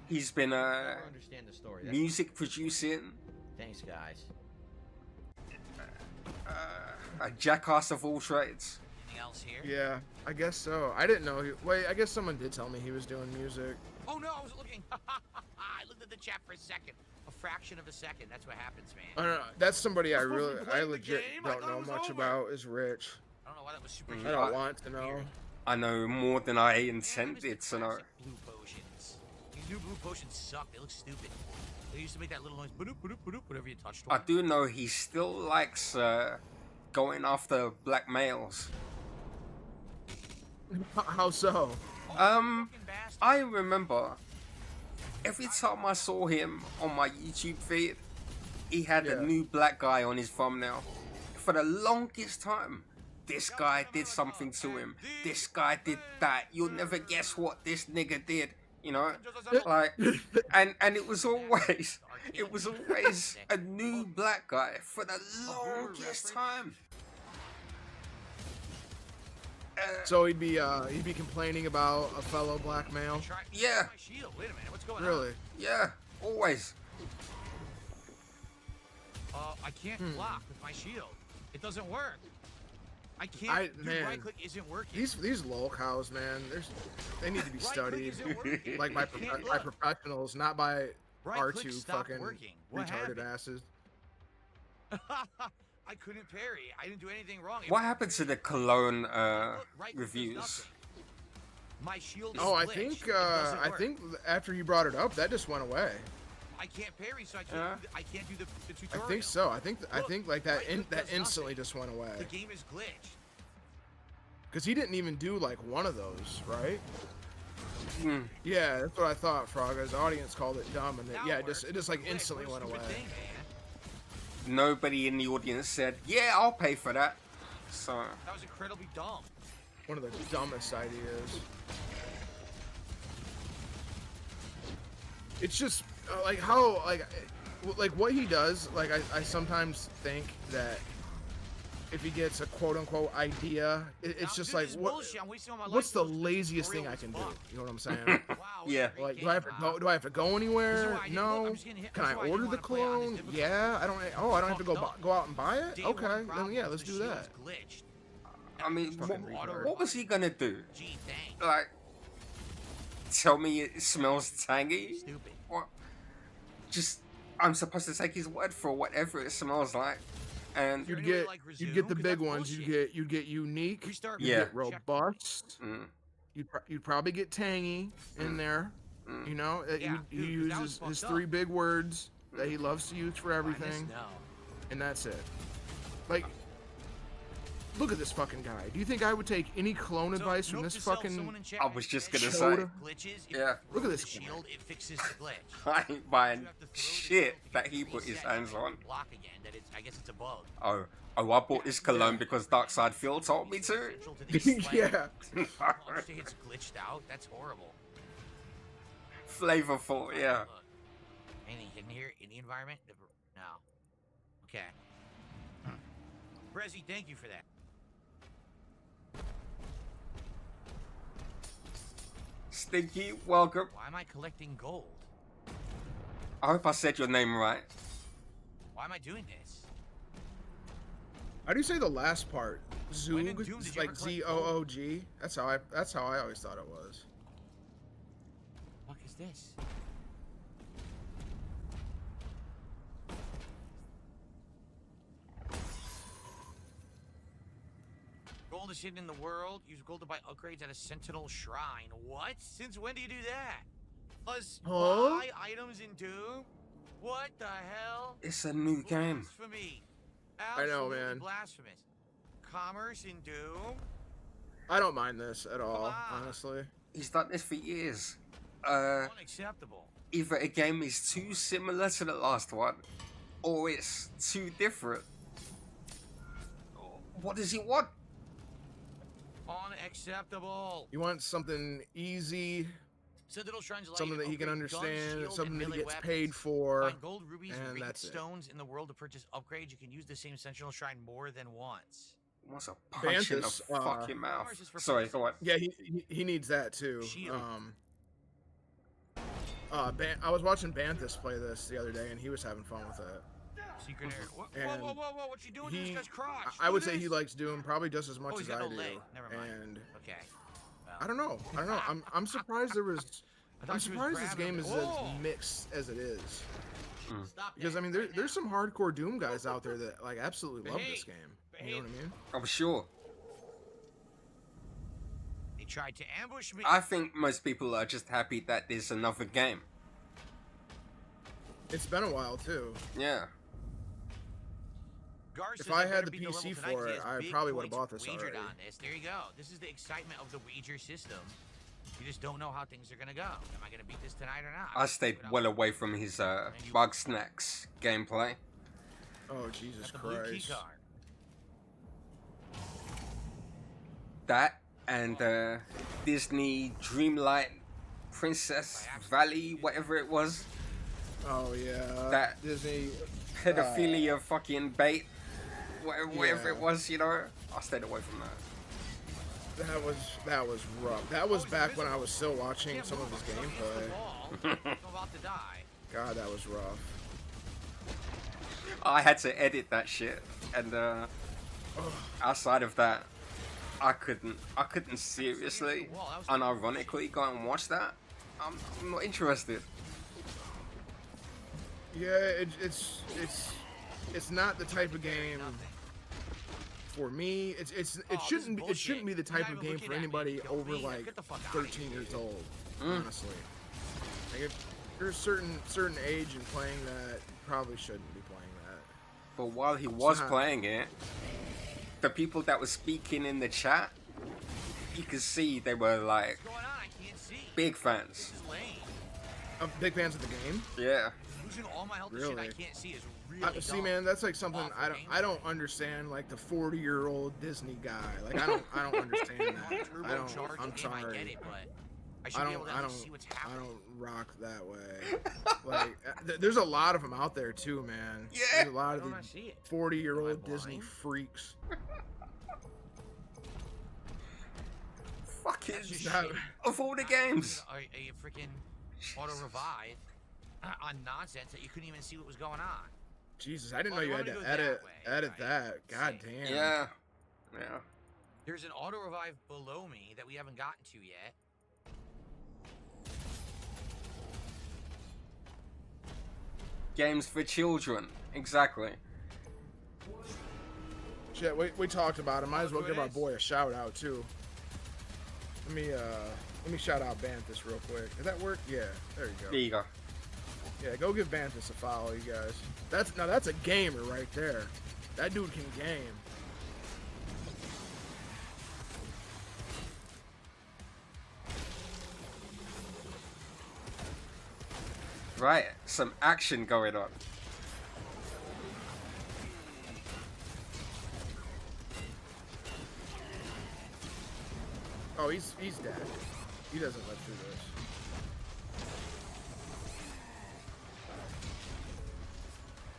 he's been I don't understand the story. music producing, Thanks, guys. a jackass of all trades. Anything else here? Yeah, I guess so. I didn't know. Wait, I guess someone did tell me he was doing music. Oh no, I was looking. I looked at the chat for a second. A fraction of a second. That's what happens, man. I don't know. That's somebody I supposed to really, be playing the legit game? I don't thought it know was much over. about. Is Rich. I don't know why that was super. I don't want to know. I know more than I Man, I miss intended the to know. classic blue potions. These new blue potions suck. They look stupid. They used to make that little noise. Ba-doop, ba-doop, ba-doop, whenever you touched I one. do know he still likes going after black males. How so? Um, Fucking bastard. I remember every time I saw him on my YouTube feed, he had Yeah. a new black guy on his thumbnail. For the longest time, this guy did something to him. This guy did that. You'll never guess what this nigga did. You know, like, and it was always a new black guy for the longest time. So he'd be complaining about a fellow black male. Yeah. My shield. Wait a minute. What's going on? Really? Yeah, always. I can't block with my shield. It doesn't work. I can't. Dude, Man. right click isn't working. These lol cows, man. They need to be Right click studied, isn't working. like by I can't by look. professionals, not by Right R2 click stopped fucking working. What retarded happened? asses. I couldn't parry. I didn't do anything wrong. What happened to the cologne Look, right click does reviews? nothing. My shield is Oh, I glitched. think It doesn't work. after you brought it up, that just went away. I can't parry, so Yeah. I can't do the I tutorial. think so. I Look, think like that right click that does instantly nothing. just went away. The game is glitched. Because he didn't even do like one of those, right? Hmm. Yeah, that's what I thought, Frog. His audience called it dumb, and Now yeah, it works. just like Glitch. instantly What a went away. stupid thing, man. Nobody in the audience said, "Yeah, I'll pay for that." So That was incredibly dumb. One of the dumbest ideas. It's just like how like what he does. Like I sometimes think that if he gets a quote unquote idea, it's Now, just dude, like this is what bullshit. I'm wasting all my what's life the doing this laziest thing tutorial I as can do? fuck. You know what I'm saying? Wow, Yeah. what a Like great do I have to game, go? huh? Do I have to go This is anywhere? why I didn't- look, No. I'm just getting hit- Can this I is why I order didn't the wanna play on this clone? difficult. Yeah. I don't. Oh, I don't have to go Fucked up. go out and buy it. Day Okay. one Then problem yeah, was let's the do shield's that. glitched. I mean, Fucking what, retard. what was he gonna do? Gee, thanks. Like, tell me it smells tangy? Stupid. What? Just, I'm supposed to take his word for whatever it smells like, and You'd Anyway, get like, you'd get the resume, 'cause big that's ones. bullshit. You'd get unique. Restart. You'd Yeah. get robust. mm, You'd probably get tangy in there. mm. You know, Yeah, he dude, 'cause that was uses his fucked three up. big words that he loves to use for everything, No. and that's it. Like, look at this fucking guy. Do you think I would take any clone advice from note this to self, fucking? someone in chat I was just said gonna say. glitches. If Look you at throw this the guy. shield, it fixes the glitch. I ain't buying shit that he put his hands on. Block again. That it's. I guess it's a bug. Oh, I bought this cologne because Darkside Phil told me to. Essential to the gameplay. Yeah. Once it's glitched out. That's horrible. Flavorful, yeah. Look. Anything hidden here in the environment? No. Okay. Brezzy, thank you for that. Stinky, welcome. Why am I collecting gold? I hope I said your name right. Why am I doing this? How do you say the last part? When in Zoog, Doom did It's you like ever collect ZOOG. That's how I always thought it was. What is this? Gold is hidden in the world. Use gold to buy upgrades at a Sentinel Shrine. What? Since when do you do that? Us Huh? buy items in Doom? What the hell? It's a new game. Blasphemy. I know, Absolutely man. Blasphemous. Commerce in Doom? I don't mind this at all, on. honestly. He's done this for years. Unacceptable. Either a game is too similar to the last one, or it's too different. What does he want? Unacceptable. You want something easy, Citadel Shrines allow something you to that he can upgrade guns, understand, shields, something and that he melee gets weapons. paid for, Find gold, rubies, and and that's it. stones in the world to purchase upgrades. You can use the same Sentinel Shrine more than once. He wants a punch in the Banthus, fucking mouth. Ours is for Sorry, go on. Yeah, he needs that too. Shield. I was watching Banthus play this the other day, and he was having fun with it. Secret area. Whoa, And whoa, whoa, whoa! What you doing to this guy's crotch? I would Look at say he this. likes doing probably just as much Oh, he's as got I no do. leg. Never mind. And Okay. Well, I don't know. I'm surprised there was. I thought I'm she was surprised this grabbing game him. is Whoa! as mixed as it is. Stop Because that I mean, right there's now. some hardcore Doom guys out there that like absolutely love this Behave. game. You know what I mean? I'm sure. They tried to ambush me. I think most people are just happy that there's another game. It's been a while too. Yeah. Gar If says I better had the beat level PC tonight 'cause for he it, has I big probably would've points bought this wagered already. on this. There you go. This is the excitement of the wager system. You just don't know how things are gonna go. Am I gonna beat this tonight or not? I stayed well away from his Bug Snacks gameplay. Oh Jesus Got the blue key Christ! card. That and Disney Dreamlight Princess Valley, whatever it was. Oh yeah. That- Disney. Pedophilia fucking bait. Whatever it Yeah. was, you know. I stayed away from that. That was rough. That was he's back when I invisible. was still watching Can't some of move his him, so against the gameplay. wall. I'm about to die. God, that was rough. I had to edit that shit, and outside of that, I couldn't seriously, unironically go and watch that. I'm not interested. Yeah, it's not the type of game for me. It Oh, this shouldn't is it shouldn't be the bullshit. type You're of not game even for looking at me. anybody Kill over me. like Get the fuck outta 13 here. years old. Honestly, like there's certain age in playing that you probably shouldn't be playing that. But while he was not- playing it, the people that were speaking in the chat, you could see they were like What's going on? I can't see. big fans. This is lame. I'm big fans of the game. Yeah. Losing all my health to shit I Really? can't see is really See, dumb. man, that's like something Awful I don't understand. Like the 40-year-old Disney guy. Like I don't understand that. I don't. Turbocharged I'm game, I get sorry. it, but I should I be don't. able to I at don't. least see what's I happening. don't rock that way. Like, there's a lot of them out there too, man. Yeah. There's a lot Why of don't I these see it? 40-year-old Am I Disney blind? freaks. Fucking That's just not- shit. of all the games. A freaking auto revive on nonsense that you couldn't even see what was going on. Jesus, I didn't Oh, know you you had wanted to to go edit that way, right. that. God Sick. damn. Yeah. Yeah. There's an auto revive below me that we haven't gotten to yet. Games for children. Exactly. Shit, we talked about it. Might as well Who give it our is? boy a shout out too. Let me shout out Banthus real quick. Did that work? Yeah, there you go. There you go. Yeah, go give Banthus a follow, you guys. That's a gamer right there. That dude can game. Right. Some action going on. Oh, he's dead. He doesn't live through this.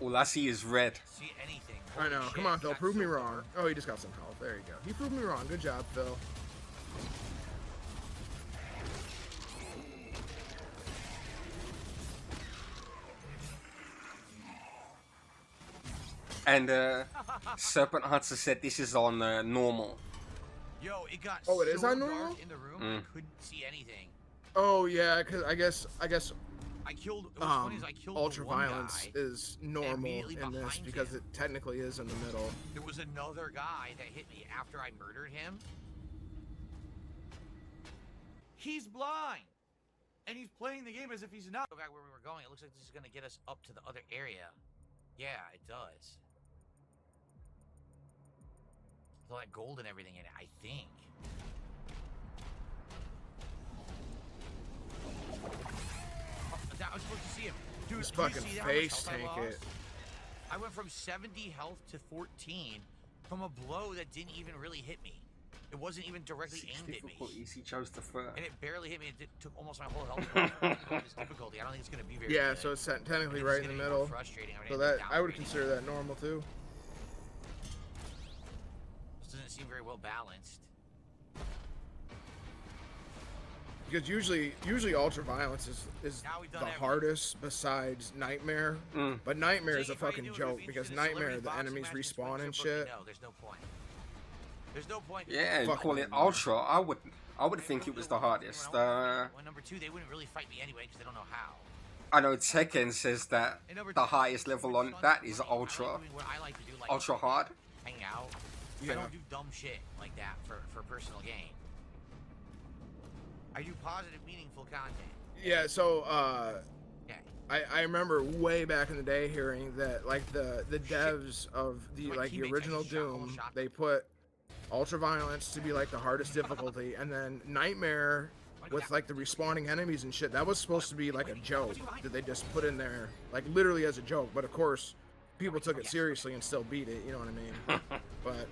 All I see is red. See anything. I know. Holy Come shit, on, Phil. that's Prove me so wrong. dark. Oh, he just got some health. There you go. He proved me wrong. Good job, Phil. And Serpent Hunter said this is on normal. Yo, it got Oh, it is so on dark normal? in the room, Mm. I couldn't see anything. Oh yeah, because I guess I killed. What's funny is I killed ultra the one violence guy. is normal immediately in this behind because him. it technically is in the middle. There was another guy that hit me after I murdered him. He's blind, and he's playing the game as if he's not. Go back where we were going. It looks like this is gonna get us up to the other area. Yeah, it does. With all that gold and everything in it, I think. Dude, Just do you fucking see how much face health I tank lost? it. I went from 70 health to 14 from a blow that didn't even really hit me. It wasn't even directly aimed at me. Difficulties, he chose the third. And it barely hit me. It took almost my whole health off. This difficulty. I don't think it's going to be very Yeah, good. so it's technically It's right in gonna the be more middle. frustrating. So that I would consider that normal too. This doesn't seem very well balanced. Because usually ultra violence is Now we've done the everything. hardest besides Nightmare. But Nightmare is a fucking joke because Nightmare the enemies respawn and shit. No, there's no point. There's no point. Yeah, and Fuck call it Nightmare. Ultra. I would think it was the hardest. Well, number 2, they wouldn't really fight me anyway because they don't know how. I know Tekken says that And number the 2, highest level on that is I like Ultra. doing what I like to do, like Ultra hard. hang out. I Yeah. don't do dumb shit like that for personal gain. I do positive, meaningful content. Yeah, so Okay. I remember way back in the day hearing that like the devs of the My like the teammates original actually shot, almost Doom, shot they put ultra violence to be like the hardest difficulty, and then Nightmare with like the respawning enemies and shit, that was supposed to be like a joke that they just put in there, like literally as a joke. But of course, people took it seriously and still beat it. You know what I mean? But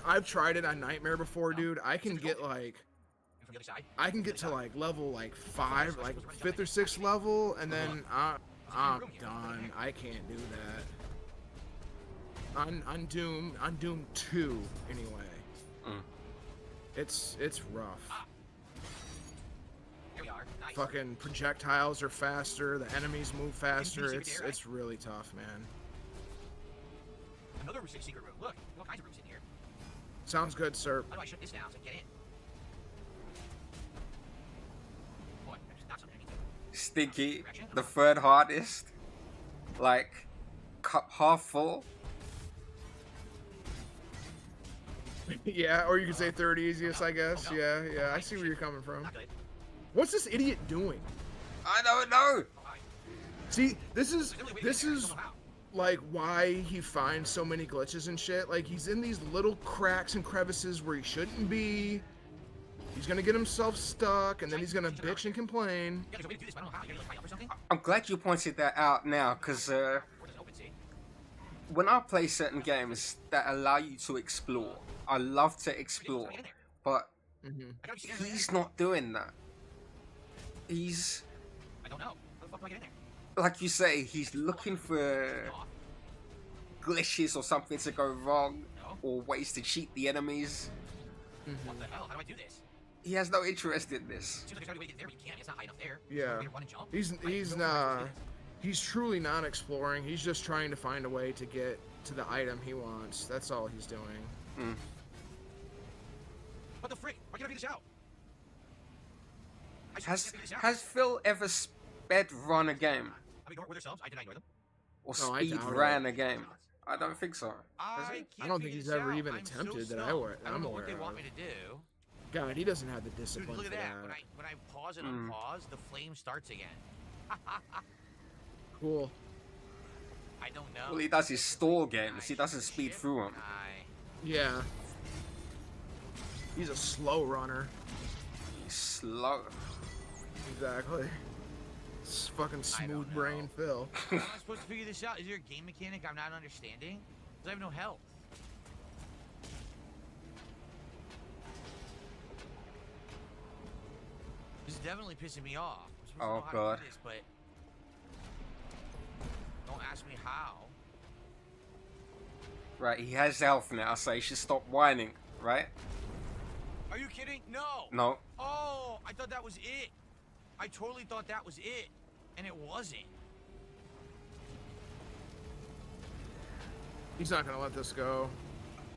I've tried it on Nightmare before, dude. I can get like. And from the other side. I can get to like level like 5, like 5th or 6th level, and then I'm done. I can't do that. On Doom 2 anyway. It's rough. There we are. Nice. Fucking projectiles are faster. The enemies move faster. It's really tough, man. Another secret room. Look, all kinds of rooms in here. Sounds good, sir. How do I shut this down so I can get in? Boy, I just knocked something underneath it. Stinky, the third hardest. Like, cup half full. Yeah, or you could say third easiest, I guess. Yeah, I see where you're coming from. Not good. What's this idiot doing? I don't know. See, this is like why he finds so many glitches and shit. Like he's in these little cracks and crevices where he shouldn't be. He's gonna get himself stuck, and then he's gonna bitch and complain. Yeah, there's a way to do this, but I don't know how. You gotta like fight up or something? I'm glad you pointed that out now, because Or does it open, see? when I play certain games that allow you to explore, I love to explore, but I gotta be scared. he's not doing that. He's, I don't know. How the fuck do I get in there? like you say, he's looking for Off. glitches or something to go wrong, No. or ways to cheat the enemies. What the hell? How do I do this? He has no interest in this. Seems like there's gotta be a way to get there, but you can't. It's not high enough there. Yeah. Is there a way to run and jump? He's truly not exploring. He's just trying to find a way to get to the item he wants. That's all he's doing. What the frick? Why can't I figure this out? I should Has figure this out. has Phil ever sped run a game Have we were there selves? Did I ignore them? or No, I speed doubt ran a game? I don't think so. Has he? can't I don't think figure he's this ever out. even I'm so attempted that stumped. I don't I'm know what they aware want of. me to do. God, he doesn't have the Dude, discipline look for at that. that. When I pause and unpause, the flame starts again. Cool. I don't know. Well, he does his stall games. He doesn't speed through them. Yeah. He's a slow runner. He's slow. Exactly. It's fucking smooth brain Phil. How am I supposed to figure this out? Is there a game mechanic I'm not understanding? Because I have no health. This is definitely pissing me off. I'm supposed to Oh, know how God. to do this, but don't ask me how. Right, he has health now, so he should stop whining, right? Are you kidding? No. No. Oh, I thought that was it. I totally thought that was it, and it wasn't. He's not gonna let this go.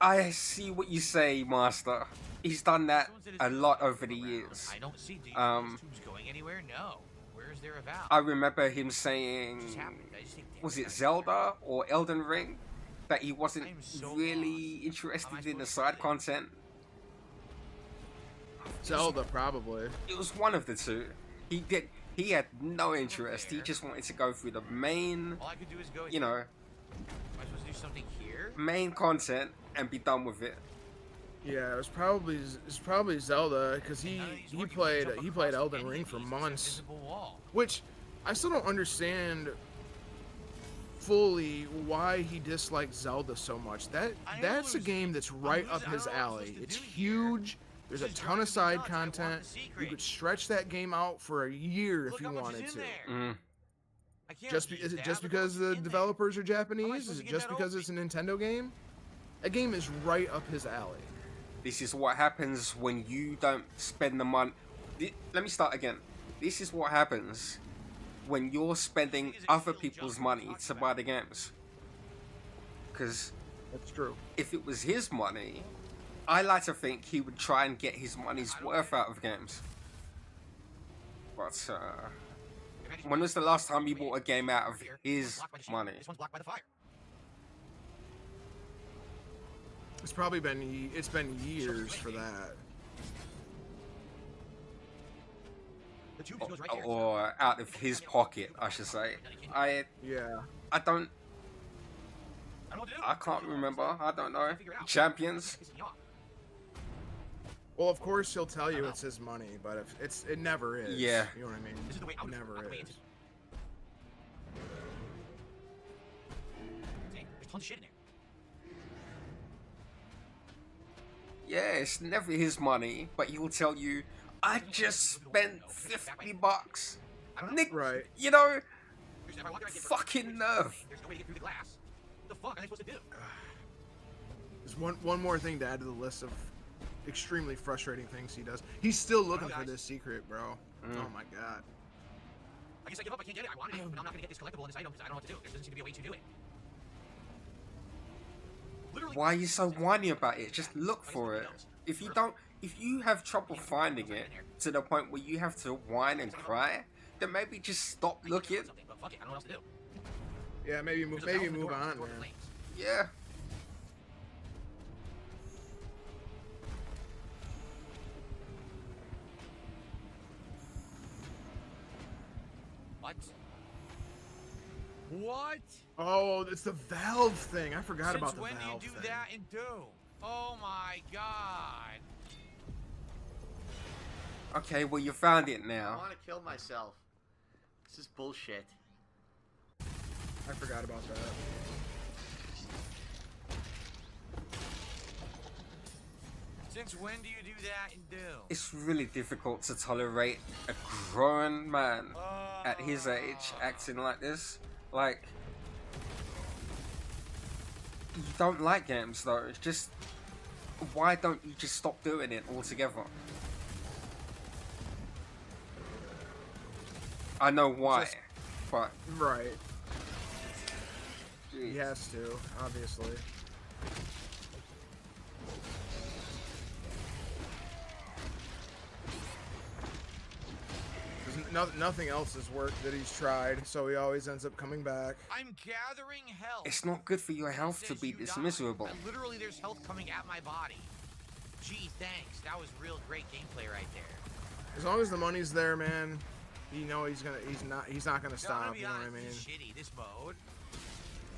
I see what you say, Master. He's done that Someone said it's a been lot around. over the years. I don't see. Do you see these tubes going anywhere? No. Where is there a valve? I remember him It saying, just happened. I just think, damn, was I it gotta Zelda or Elden Ring, that he wasn't I am so really lost. interested How am I in the supposed to side do it? content? Zelda, probably. It was one of the two. He had no interest. He just wanted to go through the main, All I could do is go. you know, Am I supposed to do something here? main content and be done with it. Yeah, it was probably Zelda because he None of these he work. You played can't jump he across played Elden any Ring of for these. It's an months, invisible wall. which I still don't understand fully why he dislikes Zelda so much. That's a game that's right up his alley. It's huge. There's a ton of side content. You could stretch that game out for a year if you wanted to. Is it just because the developers are Japanese? Is it just because it's a Nintendo game? That game is right up his alley. This is what happens when you don't spend the money. Let me start again. This is what happens when you're spending other people's money to buy the games. Because that's true. If it was his money, I like to think he would try and get his money's worth out of games. But when was the last time you bought a game out of his money? It's probably been years for that. Or out of his pocket, I should say. I can't remember. I don't know. Champions. Well, of course he'll tell you it's his money, but it never is. Yeah. You know what I mean? It never is. There's tons of shit in there. Yeah, it's never his money, but he'll tell you, I just spent $50. Nick, right. You know, fucking nerve. There's no way to get through the glass. What the fuck are they supposed to do? There's one more thing to add to the list of extremely frustrating things he does. He's still looking for this secret, bro. Oh my god. I guess I give up. I can't get it. I wanted it, but I'm not gonna get this collectible in this item because I don't know what to do. There doesn't seem to be a way to do it. Why are you so whiny about it? Just look for it. If you have trouble finding it to the point where you have to whine and cry, then maybe just stop looking. Yeah, maybe move on, man. Yeah. What? Oh, it's the Valve thing. I forgot about the Valve thing. Since when do you do that in Doom? Oh my god. Okay, well you found it now. I want to kill myself. This is bullshit. I forgot about that. Since when do you do that in Doom? It's really difficult to tolerate a grown man at his age acting like this. Like, you don't like games though. It's just, why don't you just stop doing it altogether? I know why, but right. Geez. He has to, obviously. Nothing else has worked that he's tried, so he always ends up coming back. I'm gathering health. It's not good for your health to be this miserable. Literally, there's health coming at my body. Gee, thanks. That was real great gameplay right there. As long as the money's there, man, you know he's not gonna stop. You know what I mean? It's shitty. This mode,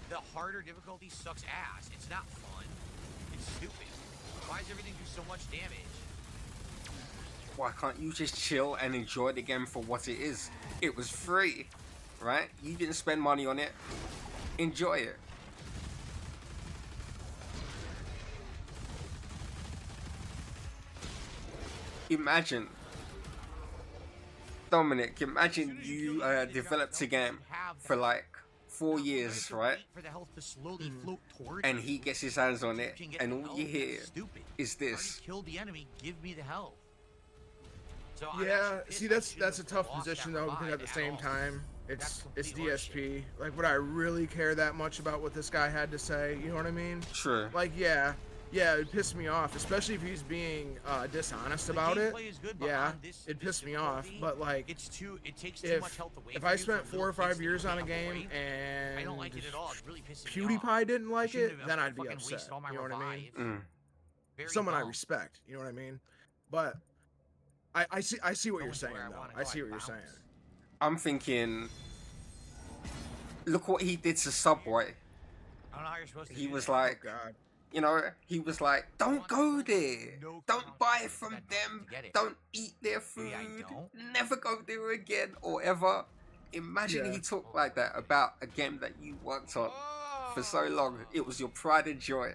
the harder difficulty sucks ass. It's not fun. It's stupid. Why does everything do so much damage? Why can't you just chill and enjoy the game for what it is? It was free, right? You didn't spend money on it. Enjoy it. Imagine, Dominic, imagine you developed a game for like 4 years, right? And he gets his hands on it, and all you hear is this. Kill the enemy, give me the health. So yeah, see, that's a tough position though, because at the same time, it's DSP. Like, would I really care that much about what this guy had to say? You know what I mean? Sure. Like, yeah, it'd piss me off, especially if he's being dishonest about it. Yeah, it'd piss me off. But like, it takes too much health away. If I spent 4 or 5 years on a game and PewDiePie didn't like it, then I'd be upset. You know what I mean? Someone I respect. You know what I mean? But I see what you're saying though. I see what you're saying. I'm thinking, look what he did to Subway. I don't know how you're supposed to. He was like, oh, God. You know, he was like, don't go there. Don't buy from them. Don't eat their food. Never go there again or ever. Imagine he talked like that about a game that you worked on for so long. It was your pride and joy.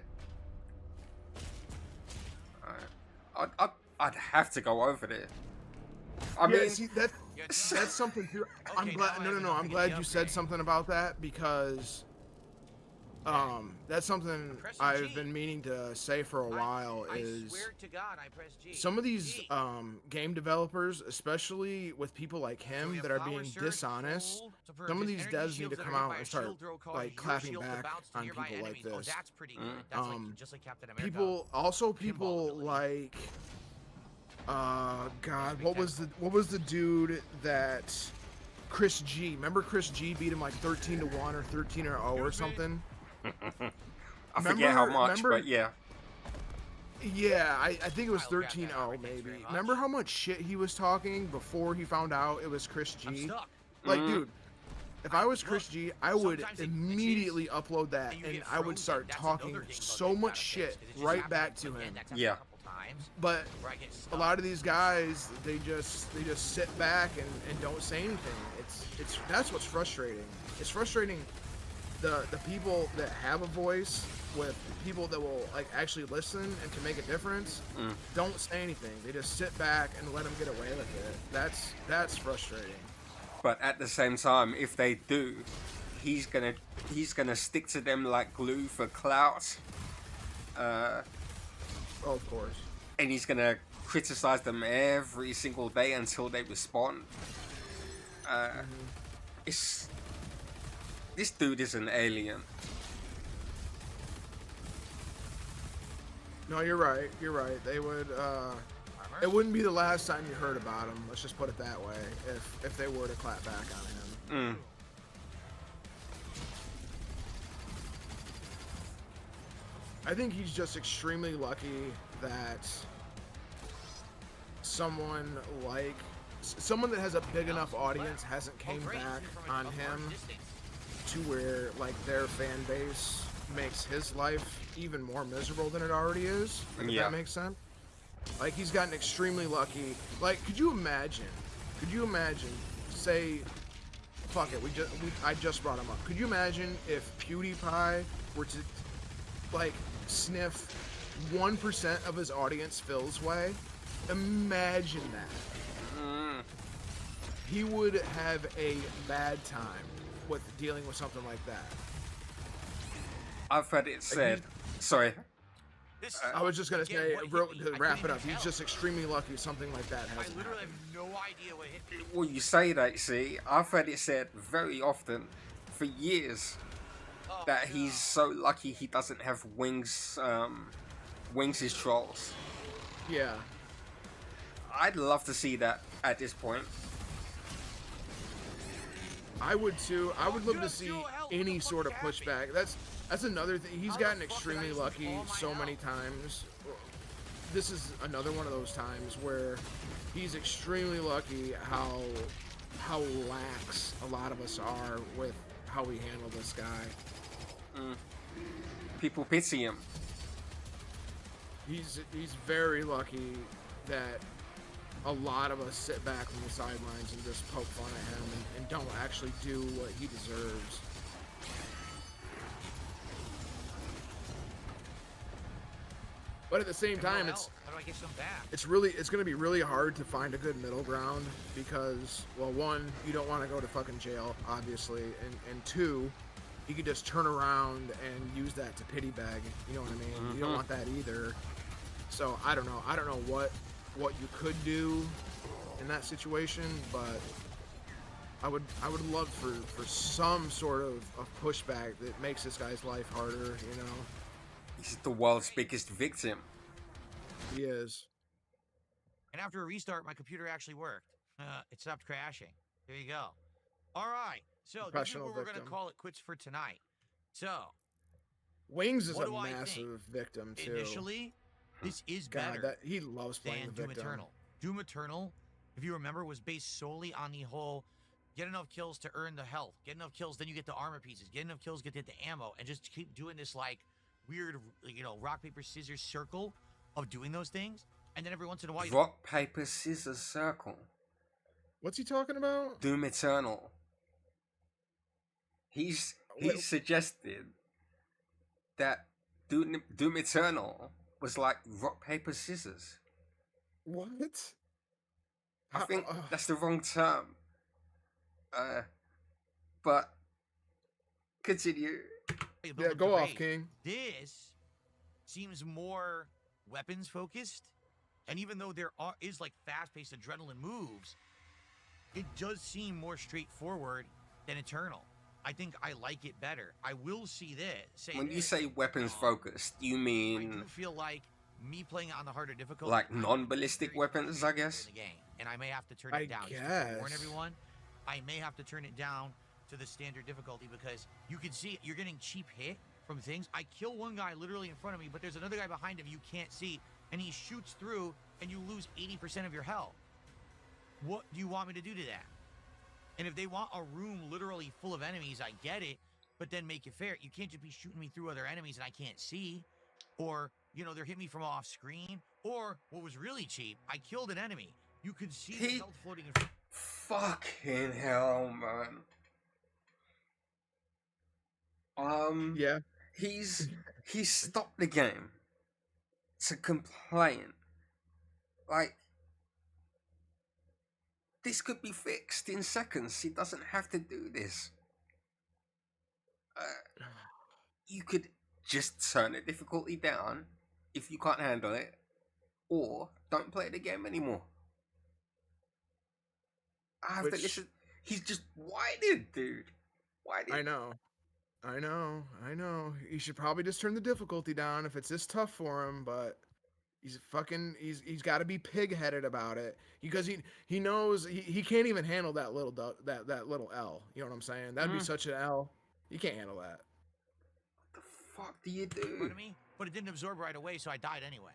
I'd have to go over there. I mean, see, that's something too. I'm glad. No. I'm glad you said something about that because, that's something I've been meaning to say for a while. Is some of these game developers, especially with people like him that are being dishonest, some of these devs need to come out and start like clapping back on people like this. People like. God, what was the dude that Chris G? Remember Chris G beat him like 13-1 or 13-0 or something? I forget how much, but yeah. Yeah, I think it was 13-0 maybe. Remember how much shit he was talking before he found out it was Chris G? Like, dude, if I was Chris G, I would immediately upload that and I would start talking so much shit right back to him. Yeah. But a lot of these guys, they just sit back and don't say anything. It's that's what's frustrating. It's frustrating the people that have a voice with people that will like actually listen and can make a difference. Don't say anything. They just sit back and let them get away with it. That's frustrating. But at the same time, if they do, he's gonna stick to them like glue for clout. Of course. And he's gonna criticize them every single day until they respond. This dude is an alien. No, you're right. They would. It wouldn't be the last time you heard about him. Let's just put it that way. If they were to clap back on him. I think he's just extremely lucky that someone that has a big enough audience hasn't came back on him to where like their fan base makes his life even more miserable than it already is. If that makes sense. Like he's gotten extremely lucky. Like, could you imagine? Say, fuck it. I just brought him up. Could you imagine if PewDiePie were to like sniff 1% of his audience Phil's way? Imagine that. He would have a bad time with dealing with something like that. I've heard it said. Sorry. I was just gonna say, to wrap it up, he's just extremely lucky something like that has. I literally have no idea what hit me. Well, you say that, see, I've heard it said very often, for years, that he's so lucky he doesn't have wings, his trolls. Yeah. I'd love to see that at this point. I would too. I would love to see any sort of pushback. That's another thing. He's gotten extremely lucky so many times. This is another one of those times where he's extremely lucky how lax a lot of us are with how we handle this guy. People pity him. He's very lucky that a lot of us sit back from the sidelines and just poke fun at him and don't actually do what he deserves. But at the same time, it's going to be really hard to find a good middle ground because, well, one, you don't want to go to fucking jail, obviously, and two, you could just turn around and use that to pity beg. You know what I mean? You don't want that either. So I don't know. I don't know what you could do in that situation, but I would love for some sort of pushback that makes this guy's life harder, you know? He's the world's biggest victim. He is. And after a restart, my computer actually worked. It stopped crashing. There you go. All right. So this is where we're going to call it quits for tonight. So Wings is a massive victim too. Initially, this is better. He loves playing the victim. Doom Eternal. Doom Eternal, if you remember, was based solely on the whole get enough kills to earn the health. Get enough kills, then you get the armor pieces. Get enough kills, get the ammo, and just keep doing this like weird, rock paper scissors circle of doing those things. And then every once in a while, rock paper scissors circle. What's he talking about? Doom Eternal. He's suggested that Doom Eternal was like rock, paper, scissors. What? I think that's the wrong term. But continue. Yeah, go off, King. This seems more weapons focused, and even though there is like fast-paced adrenaline moves, it does seem more straightforward than Eternal. I think I like it better. I will see this. When you say weapons focused, you mean I do feel like me playing it on the harder difficulty, like non-ballistic weapons, I guess. In the game, and I may have to turn it down. Just to warn everyone, I may have to turn it down to the standard difficulty because you can see you're getting cheap hit from things. I kill one guy literally in front of me, but there's another guy behind him you can't see, and he shoots through, and you lose 80% of your health. What do you want me to do to that? And if they want a room literally full of enemies, I get it, but then make it fair. You can't just be shooting me through other enemies and I can't see, or, you know, they're hitting me from off screen, or what was really cheap, I killed an enemy. You could see the health floating in front. Fucking hell, man. Yeah. He's stopped the game to complain. Like, this could be fixed in seconds. He doesn't have to do this. You could just turn the difficulty down if you can't handle it, or don't play the game anymore. I have to listen. He's just whining, dude. Whining. I know. You should probably just turn the difficulty down if it's this tough for him, but he's got to be pig-headed about it because he knows he can't even handle that little that little L. You know what I'm saying? That'd be such an L. You can't handle that. What the fuck do you do? Pardon me? But it didn't absorb right away, so I died anyway.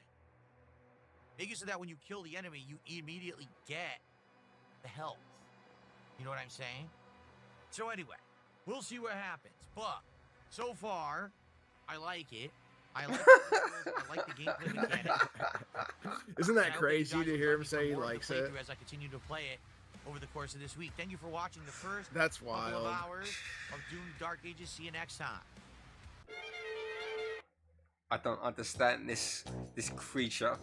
Make it so that when you kill the enemy, you immediately get the health. You know what I'm saying? So anyway, we'll see what happens. But so far, I like it. I like the gameplay mechanic. Isn't that crazy to hear him say he likes it? As I continue to play it over the course of this week. Thank you for watching the first couple of hours of Doom Dark Ages. See you next time. I don't understand this creature.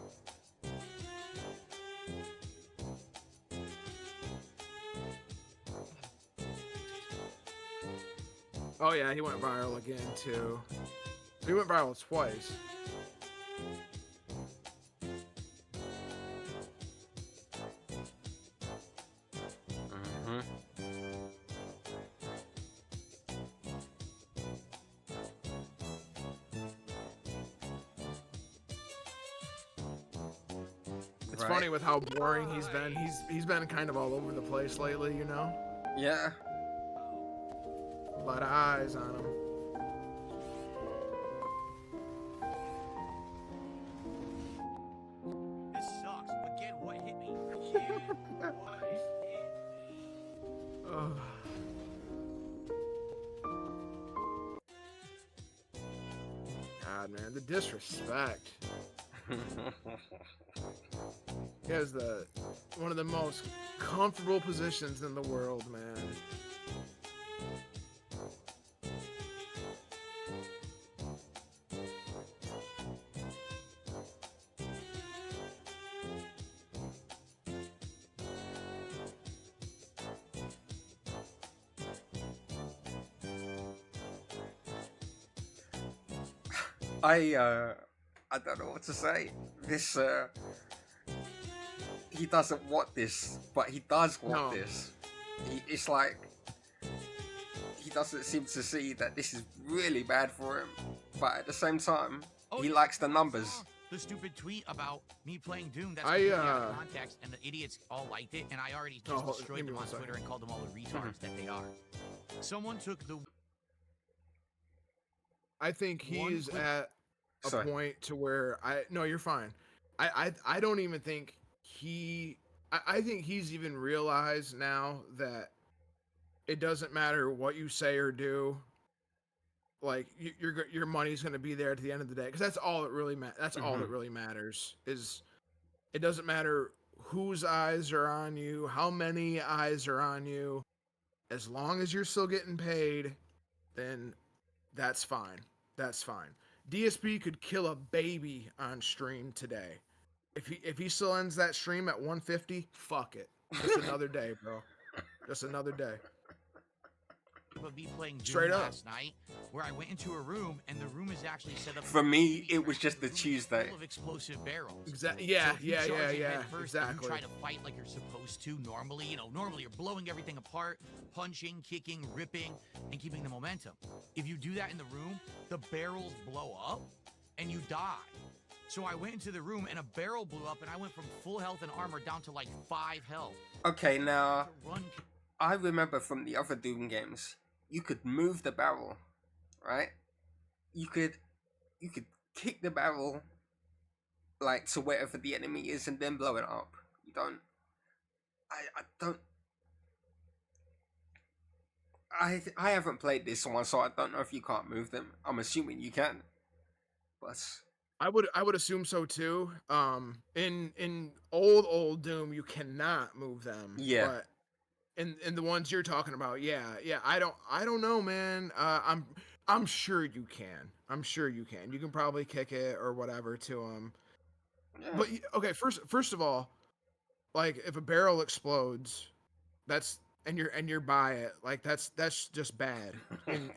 Oh yeah, he went viral again too. So he went viral twice. It's funny with how boring he's been. He's been kind of all over the place lately, you know? Yeah. A lot of eyes on him. This sucks, but get what hit me. What hit me. God, man, the disrespect. He has one of the most comfortable positions in the world, man. I don't know what to say. This he doesn't want this, but he does want this. It's like he doesn't seem to see that this is really bad for him, but at the same time, he likes the numbers. The stupid tweet about me playing Doom, that's completely out of context, and the idiots all liked it, and I already just destroyed them on Twitter and called them all the retards that they are. Someone took the... I think he's at a point to where no, you're fine. I don't even think I think he's even realized now that it doesn't matter what you say or do. Like your money's going to be there at the end of the day, because that's all that really all that really matters. Is it doesn't matter whose eyes are on you, how many eyes are on you, as long as you're still getting paid, then that's fine. That's fine. DSP could kill a baby on stream today. If he still ends that stream at 150, fuck it. Just another day, bro. Just another day. Of me playing Doom Straight up. last night, where I went into a room and the room is actually set up. For me, it was just the Tuesday. Full of explosive barrels. Exactly. Yeah, So if you charge in head first and exactly. You try to fight like you're supposed to normally. Normally you're blowing everything apart, punching, kicking, ripping, and keeping the momentum. If you do that in the room, the barrels blow up and you die. So I went into the room and a barrel blew up and I went from full health and armor down to like 5 health. Okay, now To run. I remember from the other Doom games, you could move the barrel, right? You could kick the barrel like to wherever the enemy is and then blow it up. You don't. I haven't played this one, so I don't know if you can't move them. I'm assuming you can, but I would assume so too. In old Doom, you cannot move them. Yeah. But in the ones you're talking about, yeah. I don't know, man. I'm sure you can. I'm sure you can. You can probably kick it or whatever to them. yeah. But okay, first of all, like if a barrel explodes, and you're by it, like that's just bad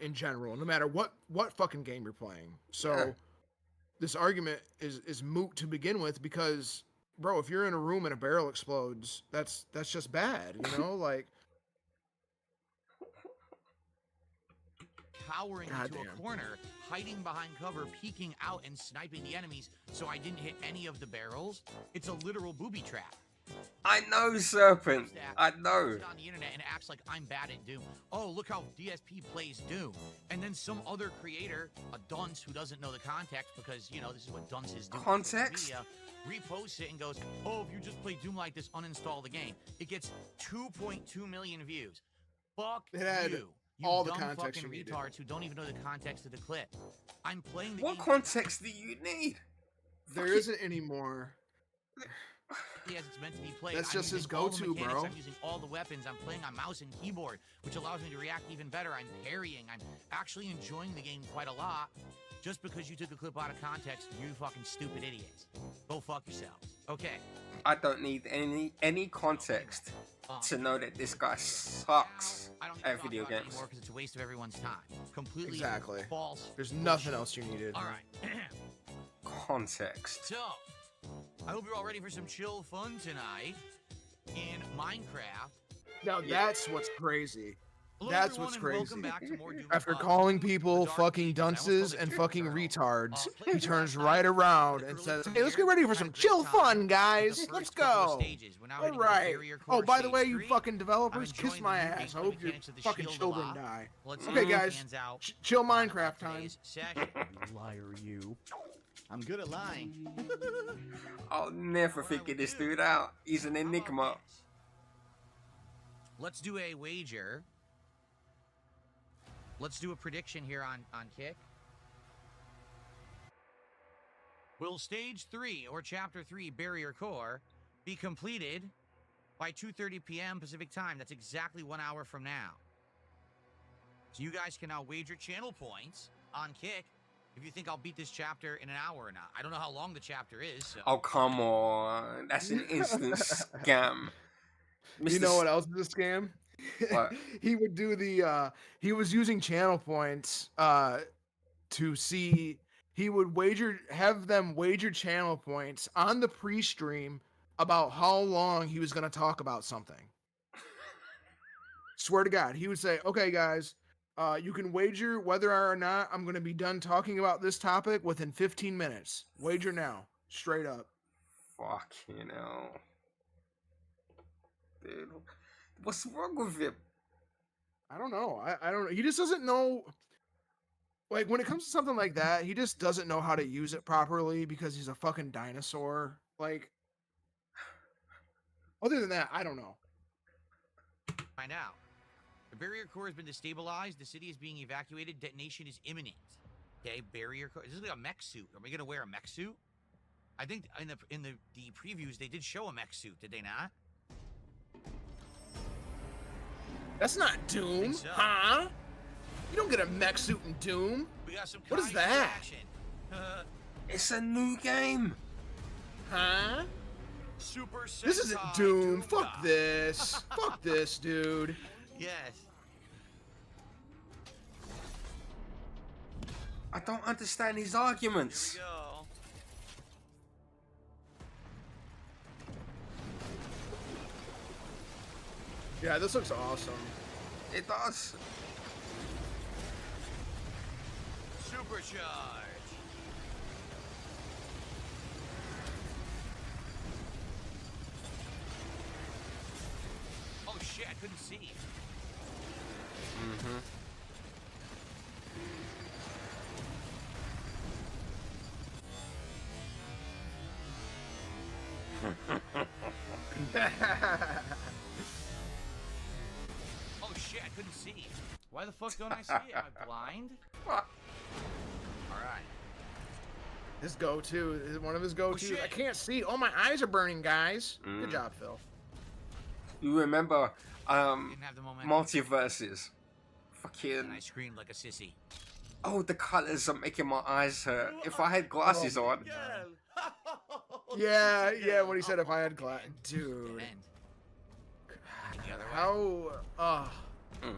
in general, no matter what fucking game you're playing. So Yeah. this argument is moot to begin with because, bro, if you're in a room and a barrel explodes, that's just bad, like. Cowering into Goddamn. a corner, hiding behind cover, peeking out and sniping the enemies so I didn't hit any of the barrels. It's a literal booby trap. I know, Serpent. I know. Posts it on the internet and acts like I'm bad at Doom. Oh, look how DSP plays Doom. And then some other creator, a dunce who doesn't know the context because, this is what dunces do. on social Context? media, reposts it and goes, oh, if you just play Doom like this, uninstall the game. It gets 2.2 million views. Fuck It had you. You all the dumb context fucking you needed. retards who don't even know the context of the clip. I'm playing the What game context do you need? There Fuck it. isn't anymore. as it's meant to be played. That's I'm just his using all the go-to, mechanics, bro. I'm using all the weapons. I'm playing on mouse and keyboard, which allows me to react even better. I'm parrying. I'm actually enjoying the game quite a lot. Just because you took a clip out of context, you fucking stupid idiots. Go fuck yourselves. Okay. I don't need any context to know that this guy sucks I don't need at to video talk about it games. anymore because it's a waste of everyone's time. Completely Exactly. false. There's nothing else you needed. All right. Context. So, I hope you're all ready for some chill fun tonight in Minecraft. Now that's what's crazy. Hello, That's everyone, what's and crazy. welcome back to more Doom After Pod. calling people The Dark fucking Ages. I almost dunces called it and Doom fucking Eternal. retards, Played he it turns last right night. around The and early says, fun "Hey, let's get here. ready for Had some a great chill time fun, with the guys. first Let's couple of go." stages. We're now All heading to the right. barrier Oh, core by the stage way, you 3. fucking I'm developers, enjoying kiss my the ass. I gameplay hope your mechanics of the fucking shield a children lot. die. Let's Okay, see who guys, stands out chill on Minecraft time. today's session. Liar, you. I'm good at lying. I'll never figure this dude out. He's an How about enigma. this? Let's do a wager. Let's do a prediction here on Kick. Will Stage 3 or Chapter 3 Barrier Core be completed by 2:30 p.m. Pacific Time? That's exactly 1 hour from now. So you guys can now wager channel points on Kick if you think I'll beat this chapter in an hour or not. I don't know how long the chapter is. So. Oh, come on. That's an instant scam. You know what else is a scam? What? He would do he was using channel points to see. He would have them wager channel points on the pre-stream about how long he was going to talk about something. Swear to God, he would say, "Okay, guys, you can wager whether or not I'm going to be done talking about this topic within 15 minutes. Wager now, straight up." Fuck, Dude, what's wrong with him? I don't know. I don't know. He just doesn't know. Like, when it comes to something like that, he just doesn't know how to use it properly because he's a fucking dinosaur. Like, other than that, I don't know. Find out. The barrier core has been destabilized. The city is being evacuated. Detonation is imminent. Okay, barrier core. This is like a mech suit. Are we gonna wear a mech suit? I think in the previews they did show a mech suit. Did they not? That's not Doom, so. huh? You don't get a mech suit in Doom. We got some What is kaiju that? action. It's a new game. Huh? Super Sentai This isn't Doom. Fuck Doomba. this. Fuck this, dude. Yes. I don't understand these Here arguments. we go. Yeah, this looks awesome. It does. Supercharge. Oh shit, I couldn't see. Mm-hmm. Oh shit, I couldn't see. Why the fuck don't I see it? Am I blind? Alright. His go-to is one of his go-to. shit. I can't see. Oh, my eyes are burning, guys. Mm. Good job, Phil. You remember Didn't have the momentum. multiverses? And Fucking. I screamed like a sissy. Oh, the colors are making my eyes hurt. If I had glasses on. Yeah, yeah. What he said, if I had glass, dude. Dead end. And the other way. How? Mm.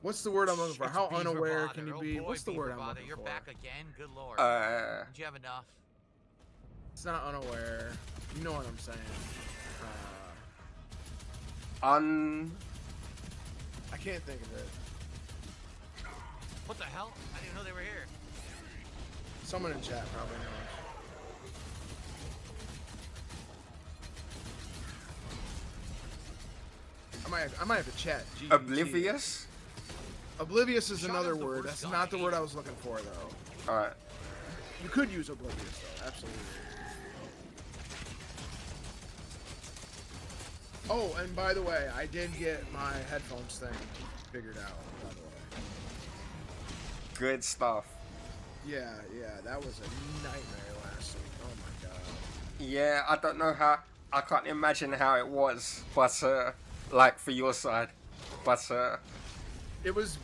What's the word I'm looking for? It's How beaver unaware bother. can you Oh be? boy, What's the beaver word I'm bother. looking You're for? back again. Good lord. Did you have enough? It's not unaware. You know what I'm saying. I can't think of it. What the hell? I didn't know they were here. Someone in chat probably knows. I might have to chat. GGT. Oblivious? Oblivious is Shot another is the word. worst That's not the gun. word I was looking for, though. Alright. You could use oblivious, though. Absolutely. Oh, and by the way, I did get my headphones thing figured out, by the way. Good stuff. Yeah, that was a nightmare last week. Oh my god. Yeah, I don't know how. I can't imagine how it was, but like for your side, but It was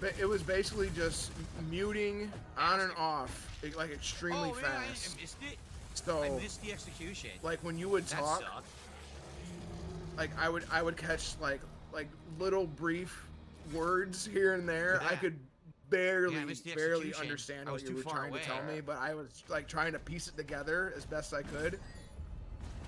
basically just muting on and off, like extremely Oh, man, fast. I missed it. So, I missed the execution. like when you would That talk, sucked. like I would catch like little brief words here and there. I Yeah. could barely Yeah, I missed the barely execution. understand I what was you too were far trying away. to tell me, but I was like trying to piece it together as best I could.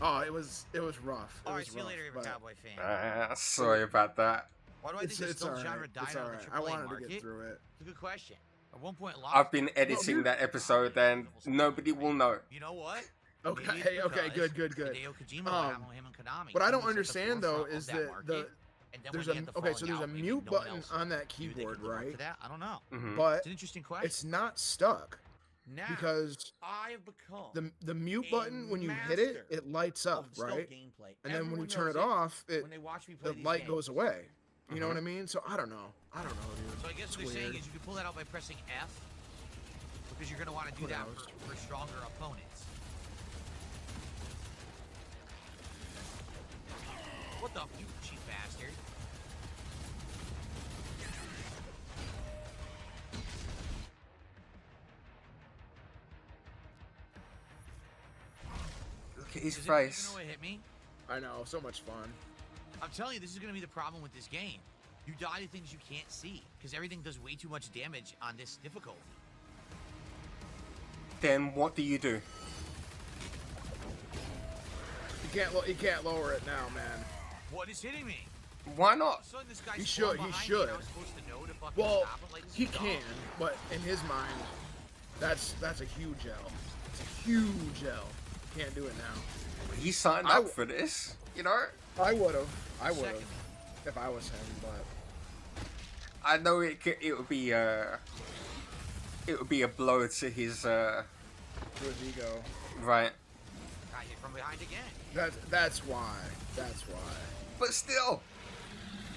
Oh, it was rough. It All was right, see you rough, later, you're a but Cowboy fan. sorry about that. Why do I think there's still alright. genre dying It's on alright. the I AAA wanted market? to get through it. It's a good question. At one point, I've been editing that episode and nobody will know. You know what? Okay, Maybe it's okay, because good. Hideo Kojima would have him and Konami. What I He don't was at the understand though forefront of is that that market, and then there's when a they had the okay, so falling there's a out, maybe mute no one button else on that knew they keyboard, could live up to right? that. I don't know. Mhm. But It's an interesting question. it's not stuck Now, because I have become the mute a button when you hit it, master it lights up, of stealth right? gameplay. And then when you Everyone turn knows it off, it when they watch me play the these light games. goes away. You know what I mean? So I don't know, dude. So I guess It's what they're saying weird. is you can pull that out by pressing F, because you're going to want to do Who that knows? for stronger opponents. What the you cheap bastard? Look at his Does face. You know what hit me? I know, so much fun. I'm telling you, this is going to be the problem with this game. You die to things you can't see, because everything does way too much damage on this difficulty. Then what do you do? You can't lower it now, man. What is hitting me? Why All not? of a sudden, this guy's He should, behind he me, and should. I was supposed to know to fucking Well, stop him. Like, this he is dumb. can, but in his mind, that's a huge L. It's a huge L. Can't do it now. He signed I up for this, you know? I would have Second. if I was him, but I know it would be a blow to his to his ego. right. Got hit from behind again. That's why. That's why. But still,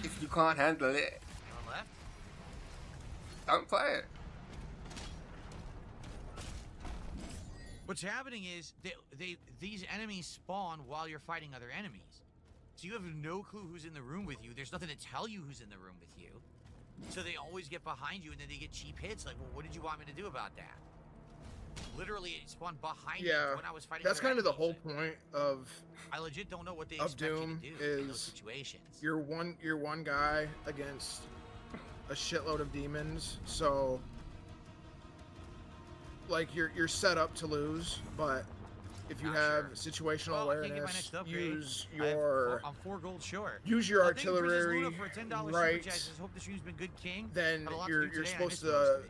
if you can't handle it, On left. don't play it. What's happening is these enemies spawn while you're fighting other enemies. So you have no clue who's in the room with you. There's nothing to tell you who's in the room with you. So they always get behind you, and then they get cheap hits. Like, well, what did you want me to do about that? Literally, it spawned behind me when I was fighting. That's kind of the whole point of. I legit don't know what they expect Doom you to do in is those situations. You're one guy against a shitload of demons, so like you're set up to lose, but if you have situational awareness, use your I'm 4 gold short. Use your artillery right. Hope the stream's been good, King. Then you're supposed to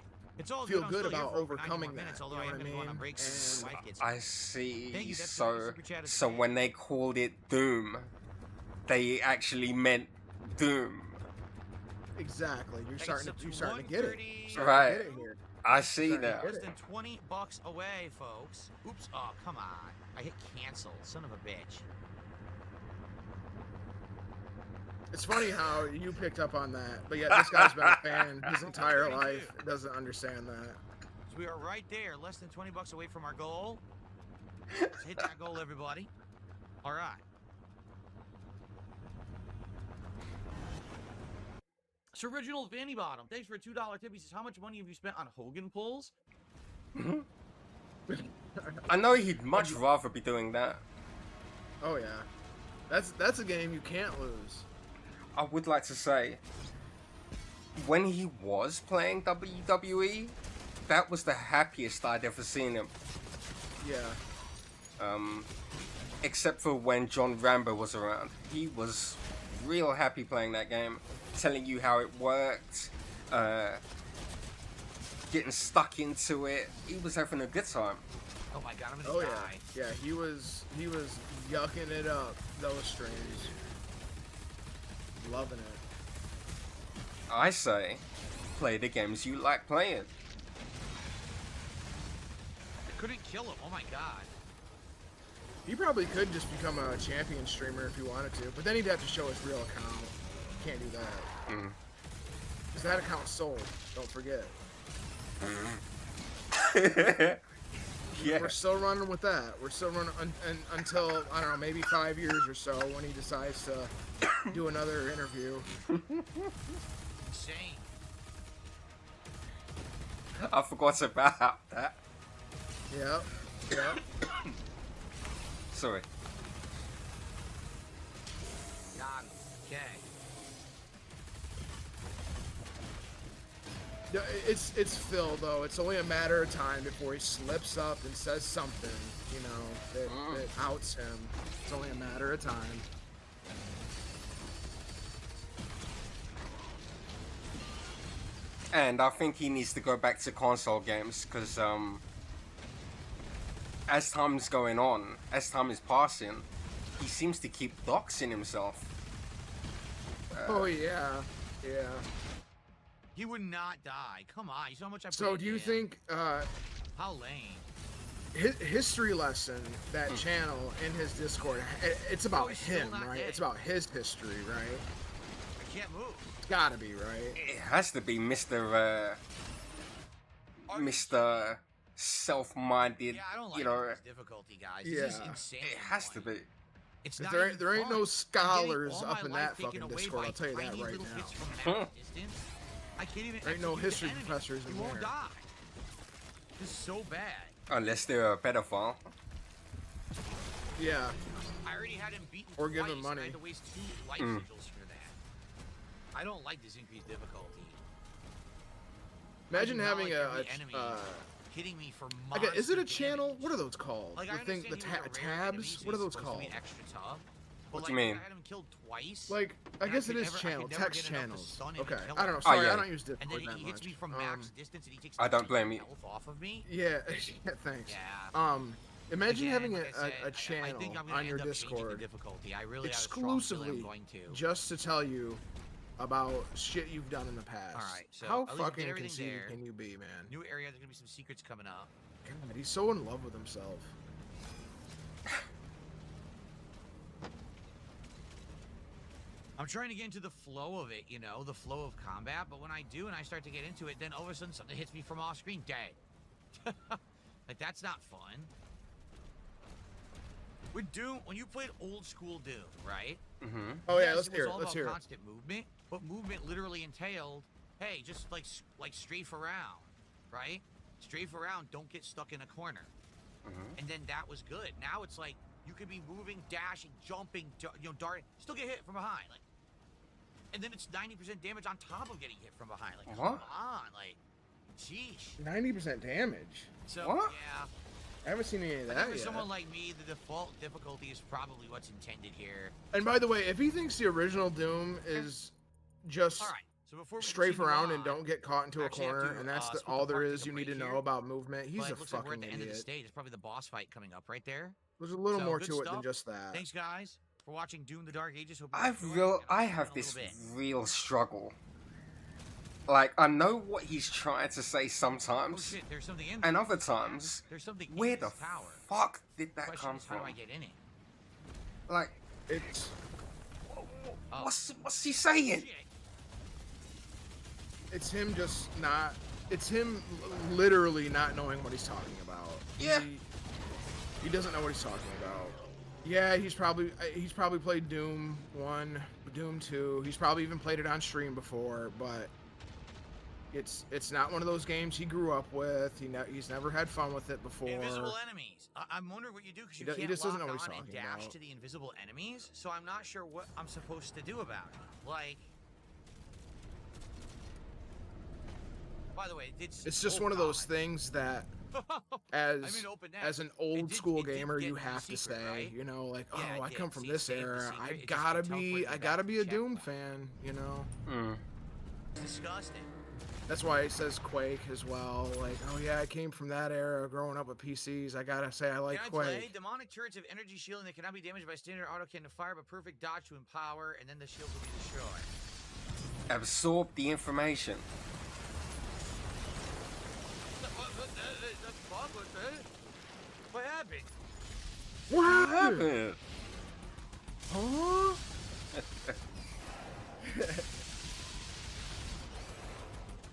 feel good about overcoming that. You know what I mean? I see. So when they called it Doom, they actually meant Doom. Exactly. You're starting to get it. Right. I see that. Less than $20 away, folks. Oops. Oh, come on. I hit cancel. Son of a bitch. It's funny how you picked up on that, but yet this guy's been a fan his entire life. Doesn't understand that. So we are right there, less than $20 away from our goal. Let's hit that goal, everybody. All right. So Original Fanny Bottom, thanks for a $2 tip. He says, how much money have you spent on Hogan pulls? I know he'd much rather be doing that. Oh yeah, that's a game you can't lose. I would like to say, when he was playing WWE, that was the happiest I'd ever seen him. Yeah. Except for when John Rambo was around. He was real happy playing that game, telling you how it worked, getting stuck into it. He was having a good time. Oh my god, I'm gonna die. Yeah, he was yucking it up those streams. Loving it. I say, play the games you like playing. I couldn't kill him, oh my god. He probably could just become a champion streamer if he wanted to, but then he'd have to show his real account. Can't do that. Because that account's sold, don't forget. Yeah. We're still running with that. We're still running until, I don't know, maybe 5 years or so when he decides to do another interview. Insane. I forgot about that. Yep. Sorry. Got him. Okay. Yeah, it's Phil though. It's only a matter of time before he slips up and says something, you know, that outs him. It's only a matter of time. And I think he needs to go back to console games, because as time's going on, as time is passing, he seems to keep doxing himself. Oh yeah. He would not die. Come on, you saw how much I put So do you think how lame? History lesson, that channel in his Discord, it's about him, right? It's about his history, right? I can't move. It's gotta be, right? It has to be Mr. Self-minded, Yeah, I don't like you know. this difficulty, guys. Yeah. This is insane. It has to be. It's 'Cause not there ain't fun. no scholars I'm up getting in all that my life taken fucking away Discord, by I'll tell you that tiny right little now. hits from max distance. I can't even. There ain't no execute history the enemy. professors in You won't there. die. This is so bad. Unless they're a pedophile. Yeah. I already had him beaten Or give him twice, and money. I had to waste 2 life sigils for that. I don't like this increased difficulty. Imagine I do not having like a every enemy hitting me for okay, is it a monster channel? damage. What are those called? Like, The I thing, understand the he was a rare tabs? enemy, so What are he's those supposed to called? be extra tough. But What do like, you mean? I had him killed twice. Like, I and guess it could is never- I channel, could never text get enough to channels. stun him and Okay, kill I don't him. know. Sorry, yeah. I don't use And Discord then that he hits much. me from max distance, and he takes I don't blame you. health off of me. Yeah, yeah, thanks. Yeah. Imagine Again, having like I said, a I channel think I'm gonna on your end up changing the Discord difficulty. I really have a strong feeling I'm exclusively going to. just to tell you about shit you've done in the past. Alright, so how at least we did fucking everything conceited there. can you be, man? New area, there's gonna be some secrets coming up. God, he's so in love with himself. I'm trying to get into the flow of it, you know, the flow of combat, but when I do and I start to get into it, then all of a sudden something hits me from off screen, dead. Like, that's not fun. With Doom, when you played old school Doom, right? Mm-hmm. Oh yeah, Yes, let's it was hear it. all Let's about hear it. constant movement, but movement literally entailed hey, just like strafe around, right? Strafe around, don't get stuck in a corner. And then that was good. Now it's like you could be moving, dashing, jumping, darting, still get hit from behind, like, and then it's 90% damage on top of getting hit from behind. Like, come on, like, sheesh. 90% damage. So What? yeah. I haven't seen any of I that think for yet. someone like me, the default difficulty is probably what's intended here. And by the way, if he thinks the original Doom is just All right. So before we strafe continue around on, and don't get caught into a actually have corner, to, and that's split all the there parts is of you the need to break know here. about movement, he's But a it looks like we're at fucking the end of the idiot. stage. It's probably the boss fight coming up right there. There's a little So, more good to it than stuff. just that. Thanks, guys, for watching Doom: The Dark Ages. Hope you I enjoyed. real We're gonna I see you have in a this little bit. real struggle. Like, I know what he's trying to say Oh sometimes, shit! There's something in and there. other times, There's something where in the this tower. fuck did that Question come is, how from? do I get in it? Like, It's Oh. what's he saying? Shit. it's him just not. It's him literally not knowing what he's talking about. Yeah. He doesn't know what he's talking about. Yeah, he's probably played Doom 1, Doom 2. He's probably even played it on stream before, but it's not one of those games he grew up with. He's never had fun with it before. Invisible enemies. I'm wondering what you do because you He can't just doesn't lock know what he's on and talking dash about. to the invisible enemies. So I'm not sure what I'm supposed to do about it. Like, by the way, It's just one of those things that as open net. as an old school it did gamer get you me have to secret, say, right? you know, like, Yeah, oh, it I did. come from See, this saved the era. secret. I It just gotta tough putting be it I back gotta in be a check. Doom fan, you know. Disgusting. That's why it says Quake as well. Like, oh yeah, I came from that era, growing up with PCs. I gotta say I like Can I play? Quake. Demonic turrets have energy shielding that cannot be damaged by standard auto cannon fire, but perfect dodge to empower, and then the shields will be destroyed. Absorb the information. What happened? What What happened? Huh?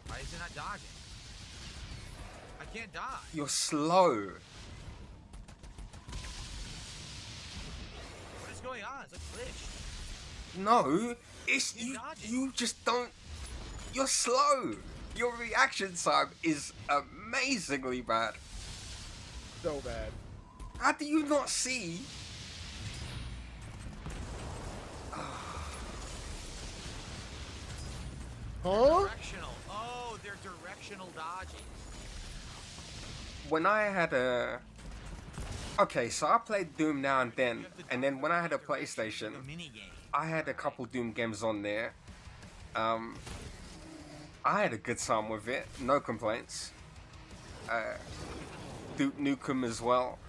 Why is it not dodging? I can't dodge. You're slow. What is going on? It's like glitched. No, it's Keep you. dodging. You just don't. You're slow. Your reaction time is amazingly bad. So bad. How do you not see? Huh? Directional. Oh, they're directional dodging. When I had a. Okay, so I played Doom now and then, and then when I had a PlayStation, A mini game. I had a couple Doom games on there. I had a good time with it, no complaints. Duke Nukem as well.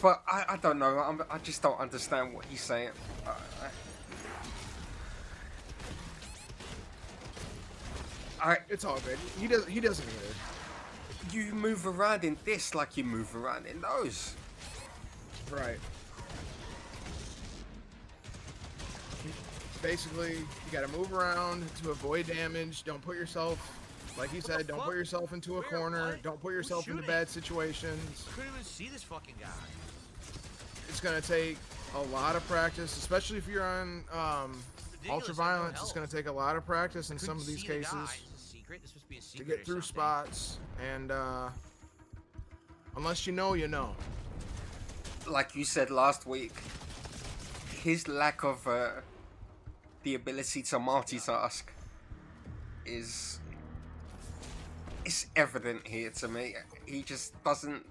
But I don't know. I just don't understand what he's saying. It's all good. He doesn't either. You move around in this like you move around in those. Right. Basically, you gotta move around to avoid damage. Don't put yourself, like he said, don't put yourself into a Where? corner. What? Don't put yourself into shooting? bad situations. Couldn't even see this fucking guy. It's gonna take a lot of practice, especially if you're on Ridiculous, ultra I have no violence. It's health. gonna take a lot of practice in Couldn't some of these see the cases guy. It's a secret. This must be a to secret get or through something. spots. And unless you know, you know. Like you said last week, his lack of the ability to multitask is evident here to me. He just doesn't.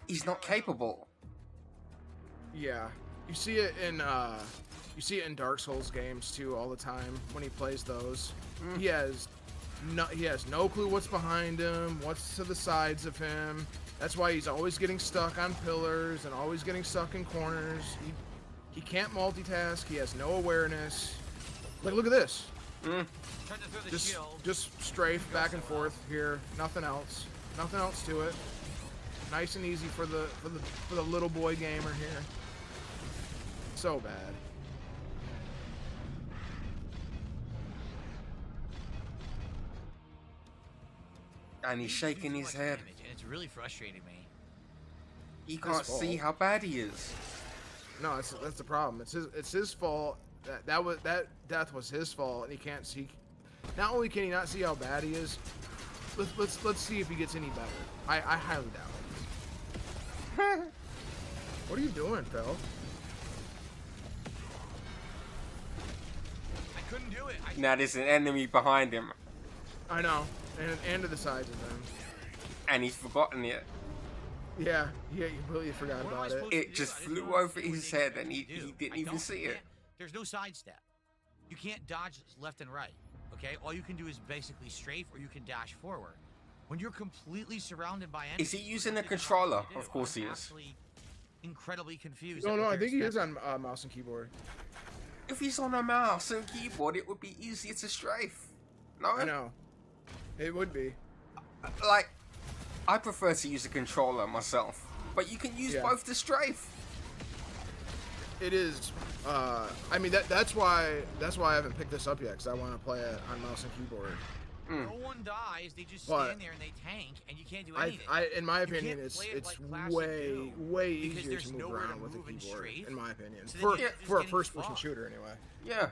He's not capable. Yeah, you see it in Dark Souls games too all the time when he plays those. He has no clue what's behind him, what's to the sides of him. That's why he's always getting stuck on pillars and always getting stuck in corners. He can't multitask. He has no awareness. Like, look at this. Tried to throw the shield. Just strafe back and forth here. Nothing else. Nothing else to it. Nice and easy for the little boy gamer here. So bad. And he's shaking Too his much head. damage, and it's really frustrating me. He can't fault. see how bad he is. No, that's the problem. It's his fault. That death was his fault, and he can't see. Not only can he not see how bad he is, let's see if he gets any better. I highly doubt it. What are you doing, Phil? I couldn't do it. Now there's an enemy behind him, I know, and to the sides of him. and he's forgotten it. Yeah, you completely forgot What am I about supposed it. to It do? just I flew don't know over what his they head, expect and me he to do. didn't I even don't- see you it. can't- There's no sidestep. You can't dodge left and right. Okay, all you can do is basically strafe, or you can dash forward. When you're completely surrounded by enemies, Is he using what a the fuck controller? do you do? Of course I'm he is. absolutely incredibly confused. No, at no, what I they're think he is expecting. on mouse and keyboard. If he's on a mouse and keyboard, it would be easier to strafe. No? I know. It would be. Like, I prefer to use a controller myself, but you can use Yeah. both to strafe. It is. I mean that's why I haven't picked this up yet, because I want to play it on mouse and keyboard. No one dies. They just But- stand there and they tank, and you can't do I, anything. in my You opinion, can't it's play it it's like classic way Doom, way because easier there's to move nowhere to around with a move and keyboard, strafe. in my opinion. So then For you're just for a getting first-person fucked. shooter, anyway. Yeah.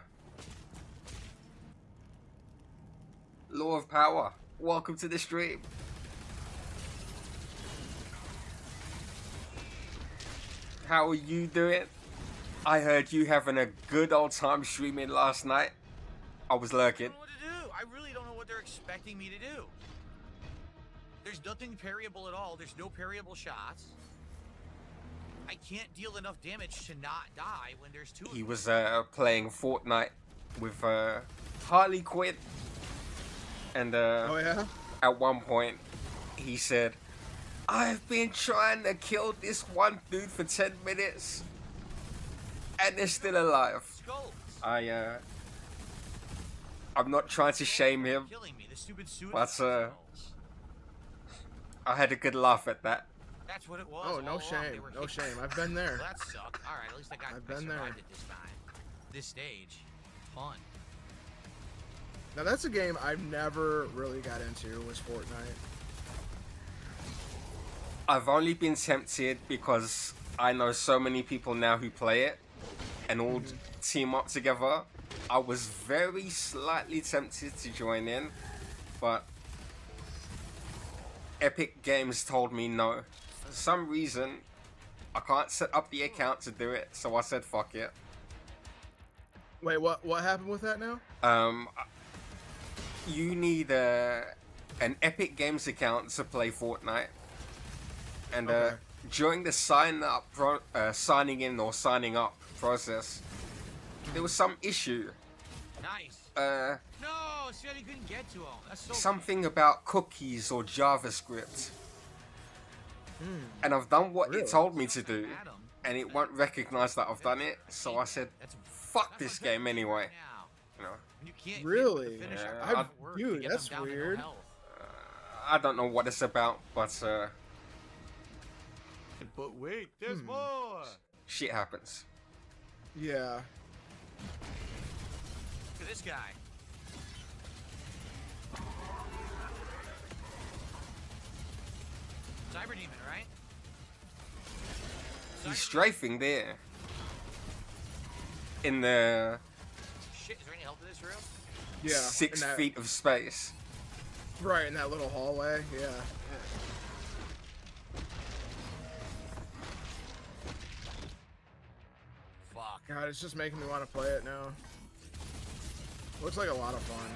Law of power. Welcome to the stream. How are you doing? I heard you having a good old time streaming last night. I was I lurking. don't know what to do. I really don't know what they're expecting me to do. There's nothing parryable at all. There's no parryable shots. I can't deal enough damage to not die when there's two of He them. was playing Fortnite with Harley Quinn, and Oh yeah. at one point he said, "I've been trying to kill this one dude for 10 minutes, and they're still alive." Skulls. I'm not trying to shame him. Killing me. The stupid suicide But, skulls. I had a good laugh at that. That's what it was. Oh, all no along. shame, They were no hitting shame. me. I've been there. Well, that sucked. All right, at least I I've I been there. survived it this time. This stage, fun. Now that's a game I've never really got into, was Fortnite. I've only been tempted because I know so many people now who play it and all team up together. I was very slightly tempted to join in, but Epic Games told me no. For some reason, I can't set up the account to do it, so I said fuck it. Wait, what happened with that now? You need an Epic Games account to play Fortnite, and Okay. during the signing in or signing up process, there was some issue. Nice. Uh, No, see, you couldn't get to him. That's so. something about cookies or JavaScript, and I've done what Really? it told me to do, Adam. and it won't recognize that I've done it. So I said, That's "Fuck that's this what I'm game anyway." now. You know, When you can't hit Really? with the finish, Yeah. I have I've- to work dude, to get that's them down to no weird. health. I don't know what it's about, but But wait, there's more. shit happens. Yeah. Look at this guy. Cyber Demon, right? He's strafing there. In the Shit, is there any help in this room? Yeah. 6 in that- feet of space. Right, in that little hallway. Yeah. Fuck. God, it's just making me want to play it now. Looks like a lot of fun.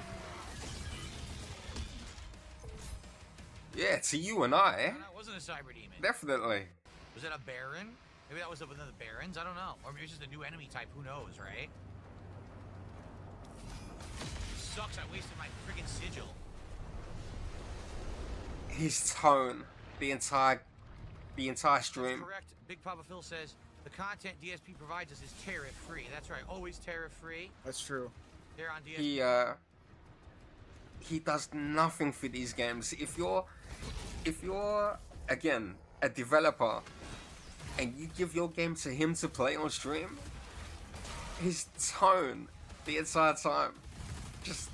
Yeah, to you and I, No, that wasn't a Cyber Demon. definitely. Was it a Baron? Maybe that was one of the Barons? I don't know. Or maybe it's just a new enemy type. Who knows, right? Sucks, I wasted my freaking sigil. His tone, the entire That's stream. correct. Big Papa Phil says, the content DSP provides us is tariff-free. That's right, always tariff-free. That's true. Here on DSP. He does nothing for these games. If you're again a developer and you give your game to him to play on stream, his tone the entire time, just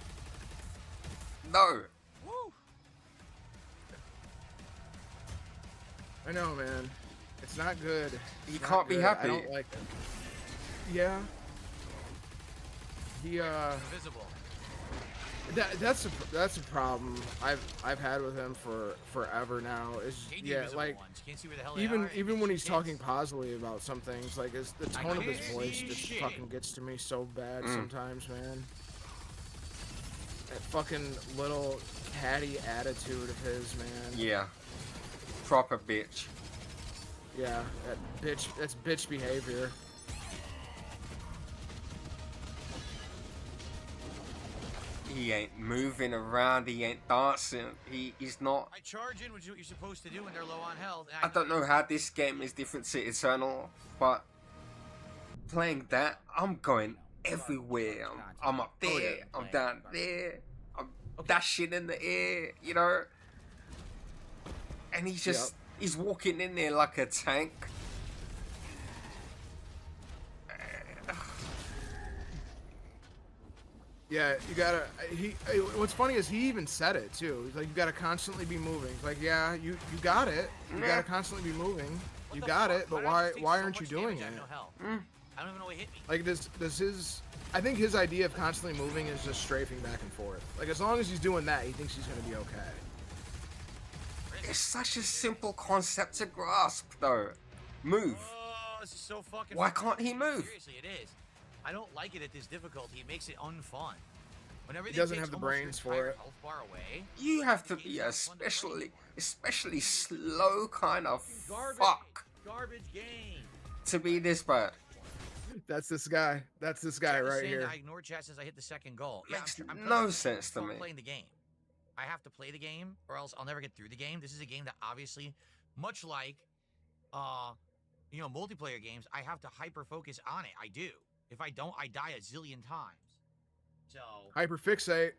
no. Woo! I know, man. It's not good. You It's can't not be good. happy. I don't like it. Yeah. He Invisible. that's a problem I've had with him for forever now. Is Hate the yeah, invisible like ones. Can't see where the hell they are, and even it when he's hits. talking positively about some things, like the tone of his can't voice see just shit. fucking gets to me so bad sometimes, man. That fucking little catty attitude of his, man. Yeah. Proper bitch. Yeah, that's bitch behavior. He ain't moving around, he ain't dancing, he's not... I charge in, which is what you're supposed to do when they're low on health. I don't know how this game is different to Eternal, but playing that, I'm going everywhere. I'm up there, I'm down there, I'm dashing in the air, you know? And he's just, he's walking in there like a tank. Yeah, you gotta. What's funny is he even said it too. He's like, you gotta constantly be moving. He's like, yeah, you got it. You gotta constantly be moving. You got it, but why aren't you doing it? I don't even know what hit me. Like does his? I think his idea of constantly moving is just strafing back and forth. Like as long as he's doing that, he thinks he's gonna be okay. It's such a simple concept to grasp, though. Move. Oh, this is so fucking. Why can't he move? Seriously, it is. I don't like it at this difficulty. It makes it unfun. Whenever He doesn't have the brains for it. Health bar away, You have to be especially slow kind of fuck garbage game. to be this bad. That's this guy. That's this guy Chat is right saying here. that I ignored chat since I hit the second goal. Yeah, Makes I'm no sense to still me. playing the game. I have to play the game, or else I'll never get through the game. This is a game that obviously, much like, multiplayer games, I have to hyper focus on it. I do. If I don't, I die a zillion times. So Hyperfixate.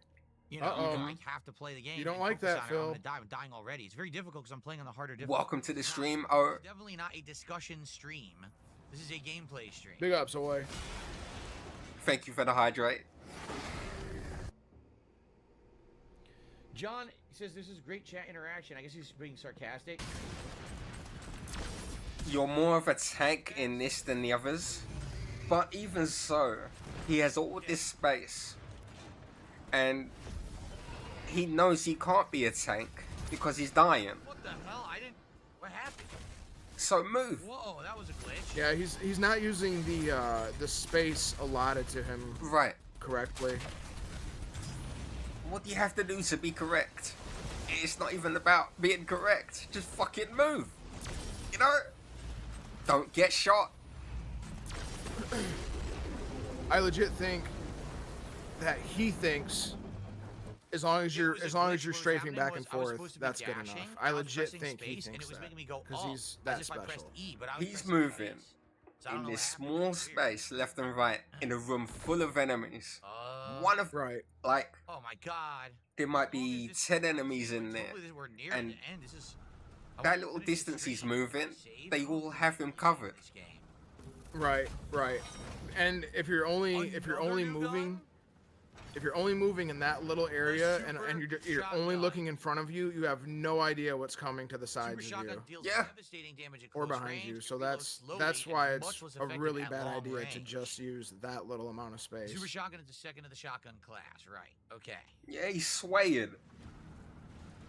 I have to play the game. You don't and like focus that, on it. Phil. I'm gonna die. I'm dying already. It's very difficult because I'm playing on the harder difficulty. Welcome to the It's not- stream. It's definitely not a discussion stream. This is a gameplay stream. Big ups away. Thank you for the hydrate. John says this is great chat interaction. I guess he's being sarcastic. You're more of a tank in this than the others, but even so, he has all this space, and he knows he can't be a tank because he's dying. What the hell? What happened? So move. Whoa, that was a glitch. Yeah, he's not using the space allotted to him Right. correctly. What do you have to do to be correct? It's not even about being correct. Just fucking move. You know? Don't get shot. I legit think that he thinks as long as you're strafing back and forth, that's good enough. I legit think he thinks that because he's that special. He's moving in this small space, left and right, in a room full of enemies. One of Right. like Oh my god. there might be 10 enemies in there, and that little distance he's moving, they all have him covered. Right. And if you're only moving in that little area and you're only looking in front of you, you have no idea what's coming to the sides of you Yeah. or behind you. So that's why it's a really bad idea to just use that little amount of space. Super shotgun is the second of the shotgun class, right? Okay. Yeah, he's swaying.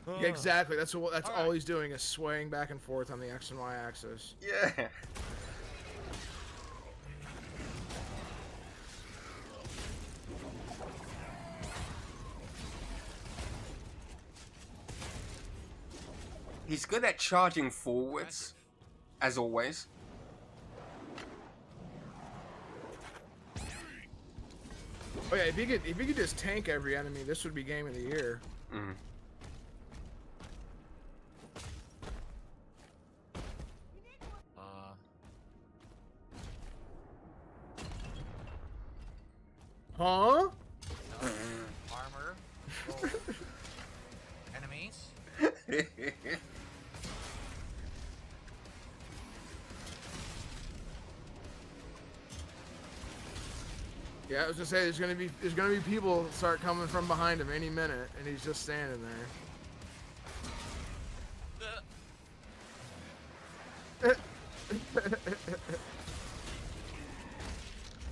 Yeah, exactly. That's all he's doing is swaying back and forth on the X and Y axis. Yeah. He's good at charging forwards, as always. Oh yeah, if he could just tank every enemy, this would be game of the year. Mm. Huh? Armor. Enemies. Yeah, I was gonna say there's gonna be people start coming from behind him any minute, and he's just standing there.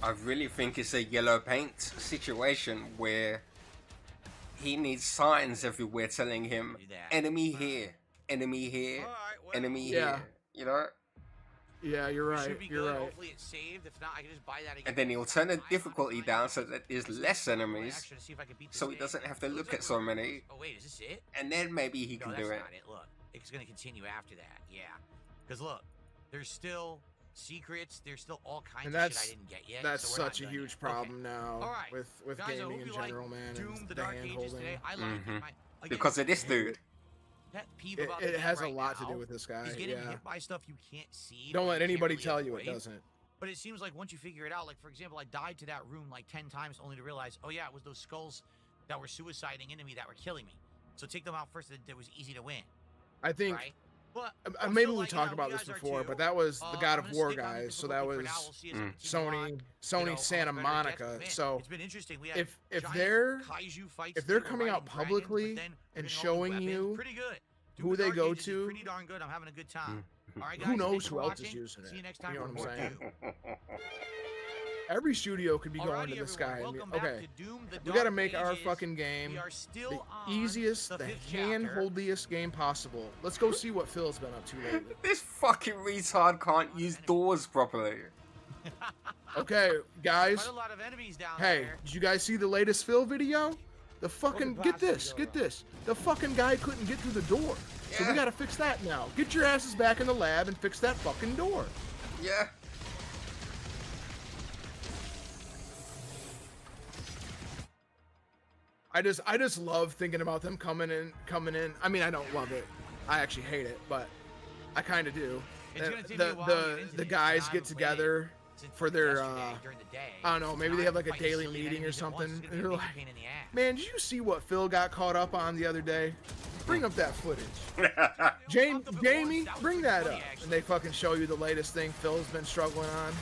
I really think it's a yellow paint situation where he needs signs everywhere telling him enemy here, enemy here, enemy here. You know? Yeah, you're right. You're right. Hopefully it's saved. If not, I can just buy that again. And then he'll turn the difficulty down so that there's less enemies, so he doesn't have to look at so many. Oh wait, is this it? And then maybe he can do it. Not it. Look, it's gonna continue after that. Yeah, because look, there's still secrets. There's still all kinds of shit I didn't get yet. That's so such a huge problem now with Guys, gaming in general, man. Doom, and the the Dark hand Ages holding. today. I like Because of this dude. Pet peeve about the It game has a right lot now to do with this guy. is getting Yeah. hit by stuff you can't see. Don't but let you can't anybody really tell you it avoid. doesn't. But it seems like once you figure it out, like for example, I died to that room like 10 times only to realize, oh yeah, it was those skulls that were suiciding into me that were killing me. So take them out first. It was easy to win. I think. Right? But Maybe we talked about this before, but that was the God of War guys. So that was Sony Santa Monica. So it's been interesting. We if they're coming out publicly and showing you who they go to, pretty darn good. I'm having a good time. All right, guys, who knows thanks who for else watching. is using it? See you next time You know for what I'm more saying? Doom. Every studio could be going to this guy. Okay, we gotta make our fucking game the easiest, the hand-holdiest game possible. Let's go see what Phil's been up to lately. This fucking retard can't use doors properly. Okay, guys. Quite a lot of enemies down Hey, there. did you guys see the latest Phil video? The fucking get this. The fucking guy couldn't get through the door. So we gotta fix that now. Get your asses back in the lab and fix that fucking door. Yeah. I just love thinking about them coming in. I mean, I don't love it. I actually hate it, but I kind of do. The guys get together for their I don't know, maybe they have like a daily meeting or something, and they're like, man, did you see what Phil got caught up on the other day? Bring up that footage. Jamie, bring that up. And they fucking show you the latest thing Phil's been struggling on.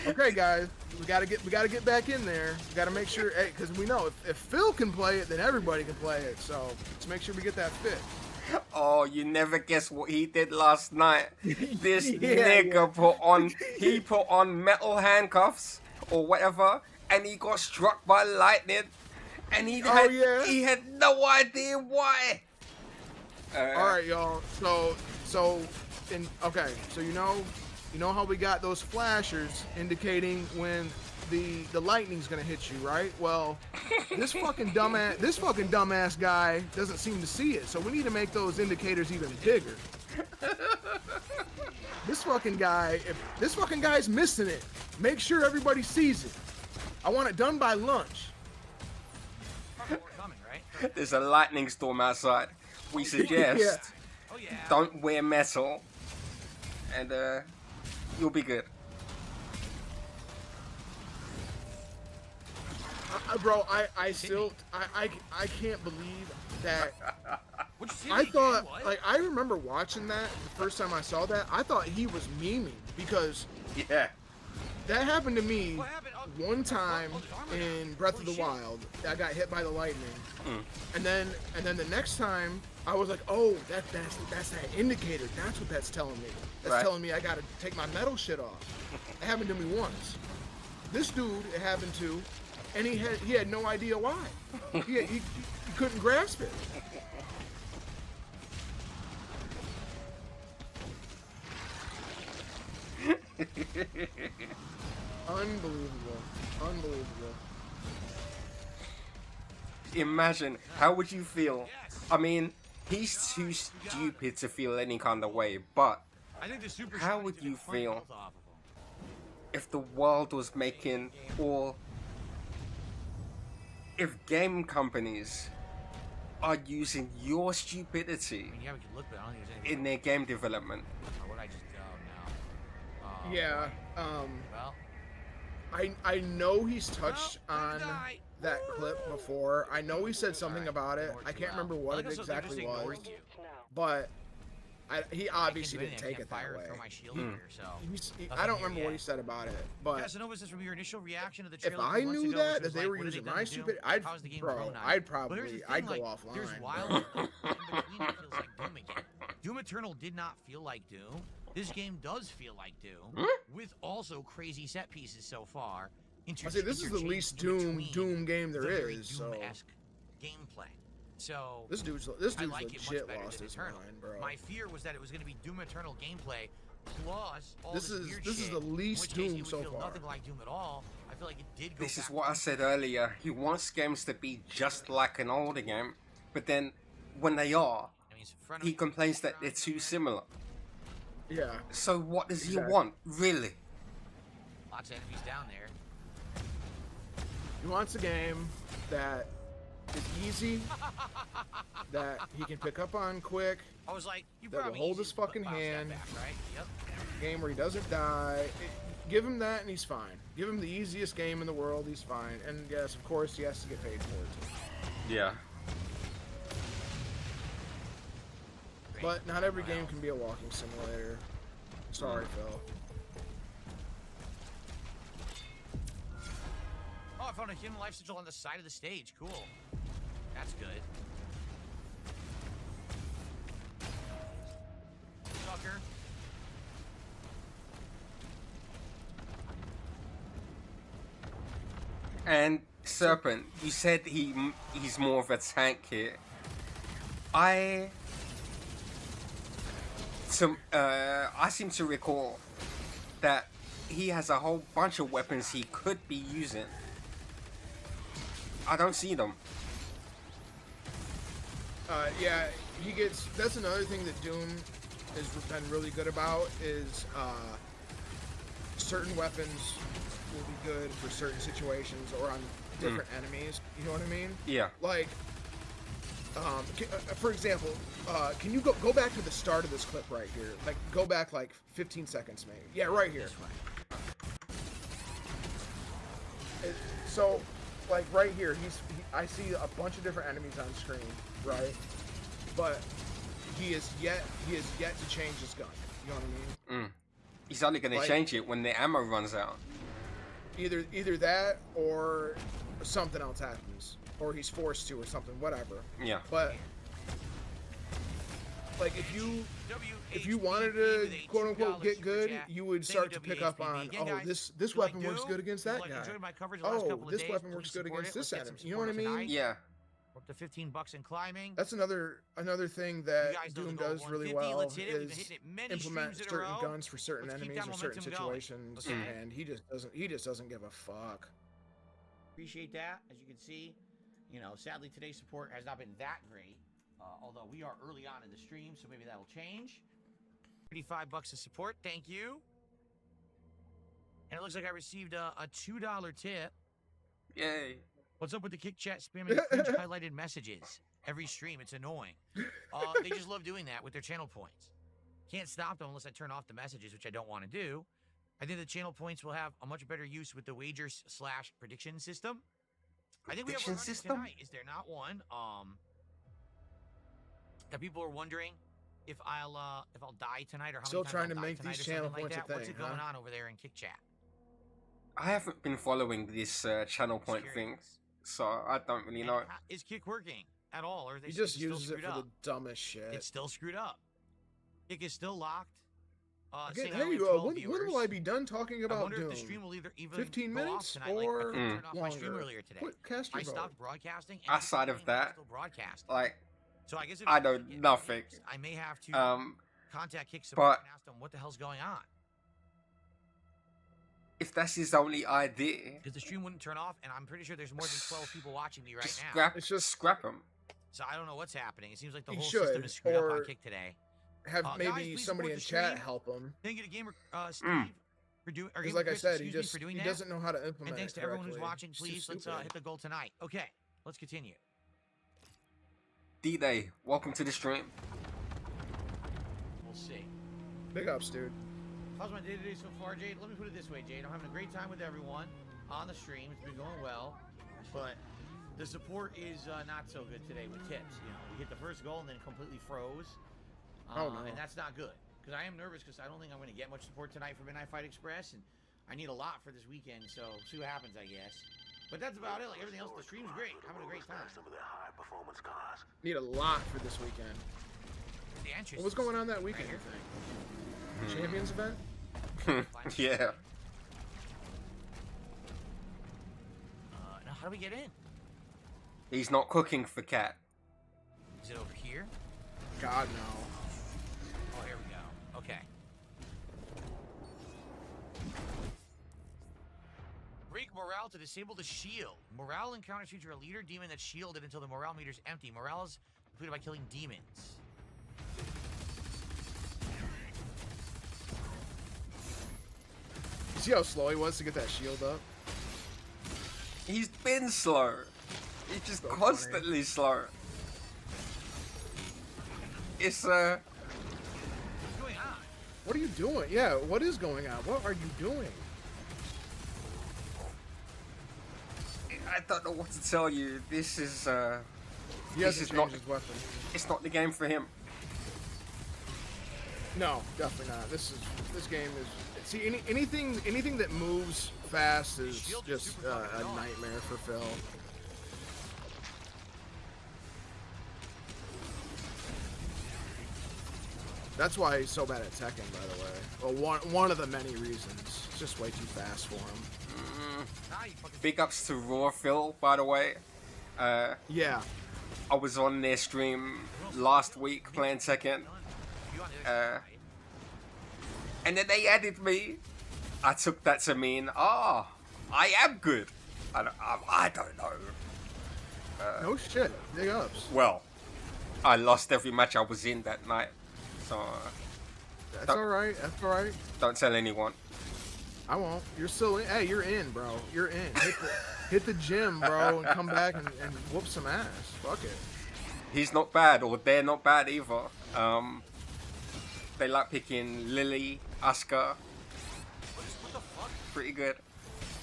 Okay, guys, we gotta get back in there. We gotta make sure, because we know if Phil can play it, then everybody can play it. So let's make sure we get that fit. Oh, you never guess what he did last night. This nigga put on metal handcuffs or whatever, and he got struck by lightning, and he had no idea why. All right, y'all. So you know how we got those flashers indicating when the lightning's gonna hit you, right? Well, this fucking dumbass guy doesn't seem to see it, so we need to make those indicators even bigger. This fucking guy, if this fucking guy's missing it, make sure everybody sees it. I want it done by lunch. There's a lightning storm outside. We suggest don't wear metal, and you'll be good. Bro, I still can't believe that. I thought, like, I remember watching that the first time I saw that. I thought he was memeing because that happened to me one time in Breath of the Wild. I got hit by the lightning, and then the next time I was like, oh, that's that indicator. That's what that's telling me. That's telling me I gotta take my metal shit off. It happened to me once. This dude, it happened to. And he had no idea why. He couldn't grasp it. Unbelievable. Imagine, how would you feel? I mean, he's too stupid to feel any kind of way, but how would you feel if the world was making if game companies are using your stupidity in their game development? Yeah, I know he's touched on that clip before. I know he said something about it. I can't remember what it exactly was, but he obviously didn't take it that way. I don't remember what he said about it, but if I knew that they were using my stupid, I'd go offline. Doom Eternal did not feel like Doom. this game does feel like Doom, with also crazy set pieces so far. I say this is the least Doom game there is. So Doom-esque gameplay. So this dude's I like it legit much better lost than his Eternal. mind, bro. My fear was that it was going to be Doom Eternal gameplay plus all This is weird the shit, least in which case Doom it would so feel far. Nothing like Doom at all. I feel like it did go This is back what to I said earlier. He wants games to be just like an older game, but then when they are, I mean, it's in front of he me. complains that they're too similar. Yeah. So what does he Exactly. want, really? Lots of enemies down there. He wants a game that is easy, that he can pick up on quick, I was like, you that will probably hold easy his to put fucking bounce that hand. back, right? Yep. game where he doesn't die. Give him that and he's fine. Give him the easiest game in the world, he's fine. And yes, of course, he has to get paid for it too. Yeah. But not every game can be a walking simulator. Sorry, Phil. Oh, I found a human life sigil on the side of the stage. Cool. That's good. Sucker. And Serpent, you said he's more of a tank here. I seem to recall that he has a whole bunch of weapons he could be using. I don't see them. Yeah, he gets. That's another thing that Doom has been really good about is certain weapons will be good for certain situations or on different enemies. You know what I mean? Yeah. Like, for example, can you go back to the start of this clip right here? Like, go back like 15 seconds, maybe. Yeah, right here. So, like right here, I see a bunch of different enemies on screen, right? But he is yet to change his gun. You know what I mean? He's only gonna change it when the ammo runs out. Either that or something else happens, or he's forced to, or something, whatever. Yeah. But like if you wanted to quote unquote get good, you would start to pick up on, oh, this weapon works good against that guy. Oh, this weapon works good against this enemy. You know what I mean? Yeah. We're up to $15 and climbing. That's another thing that Doom does really well Let's hit it. We've been is hitting it many implement streams in a certain row. guns for certain Let's keep enemies that or certain momentum going. situations, Okay. and he just doesn't give a fuck. Appreciate that. As you can see, sadly today's support has not been that great. Although we are early on in the stream, so maybe that'll change. $35 of support, thank you. And it looks like I received a $2 tip. Yay. What's up with the Kick Chat spamming cringe highlighted messages? Every stream, it's annoying. They just love doing that with their channel points. Can't stop them unless I turn off the messages, which I don't want to do. I think the channel points will have a much better use with the wagers/prediction system. I think we have one running tonight. Is there not one? That people are wondering if I'll die tonight or how Still many times trying I'll to die make tonight these or channel something like points a that. What's thing, it going huh? on over there in Kick Chat? I haven't been following this channel point thing, so I don't really know. Is Kick working at all, or are they He just still uses it screwed for up? the dumbest shit. It's still screwed up. Kick is still locked. Again, saying I only hey, have 12 when viewers. will I be done talking I about wonder Doom? if the stream will either 15 go off minutes tonight. Like, I or couldn't turn off my stream longer? earlier today. Cast your I vote. stopped broadcasting. And Outside of that, still broadcast. like, So I guess if I it know doesn't get nothing. fixed, I may have to contact Kick but support and ask them what the hell's going on. if that's his only idea, Because the stream wouldn't turn off, and I'm pretty sure there's more than 12 people watching me right just now. scrap him. So I don't know what's happening. It seems like the He whole should, system is screwed up on or Kick today. Have Guys, maybe please somebody support in the chat stream. help him. Thank you to Gamer Steve for doing. Or Because Gamer like I Chris, said, he excuse me, for doing that. doesn't know how to implement And thanks it to everyone who's correctly. watching. It's Please, just let's stupid. hit the goal tonight. Okay, let's continue. D-Day, welcome to the stream. We'll see. Big ups, dude. How's my day today so far, Jade? Let me put it this way, Jade. I'm having a great time with everyone on the stream. It's been going well, but the support is not so good today with tips. We hit the first goal and then completely froze. Oh, no. And that's not good. Because I am nervous because I don't think I'm going to get much support tonight for Midnight Fight Express, and I need a lot for this weekend, so see what happens, I guess. But that's about it. Like everything else, the stream's great. Having a great time. Need a lot for this weekend. The entrance. What was going on that weekend, you think? Champions event? Yeah. Now how do we get in? He's not cooking for Cat. Is it over here? God, no. Oh, here we go. Okay. Break morale to disable the shield. Morale encounters feature a leader demon that's shielded until the morale meter is empty. Morale is completed by killing demons. See how slow he was to get that shield up? He's been slow. He's just So constantly slow. It's What's going on? What are you doing? Yeah, what is going on? What are you doing? I don't know what to tell you. This is He this hasn't is not. changed his weapon. It's not the game for him. No, definitely not. This game is. See, anything that moves fast is just a nightmare for Phil. That's why he's so bad at Tekken, by the way. Well, one of the many reasons. It's just way too fast for him. Big ups to Raw Phil, by the way. Yeah. I was on their stream last week playing Tekken. And then they added me. I took that to mean, I am good. I don't know. No shit. Big ups. Well, I lost every match I was in that night. So, That's alright. That's alright. don't tell anyone. I won't. You're still in. Hey, you're in, bro. You're in. Hit the gym, bro, and come back and whoop some ass. Fuck it. He's not bad, or they're not bad either. They like picking Lily, Asuka. What the fuck? Pretty good.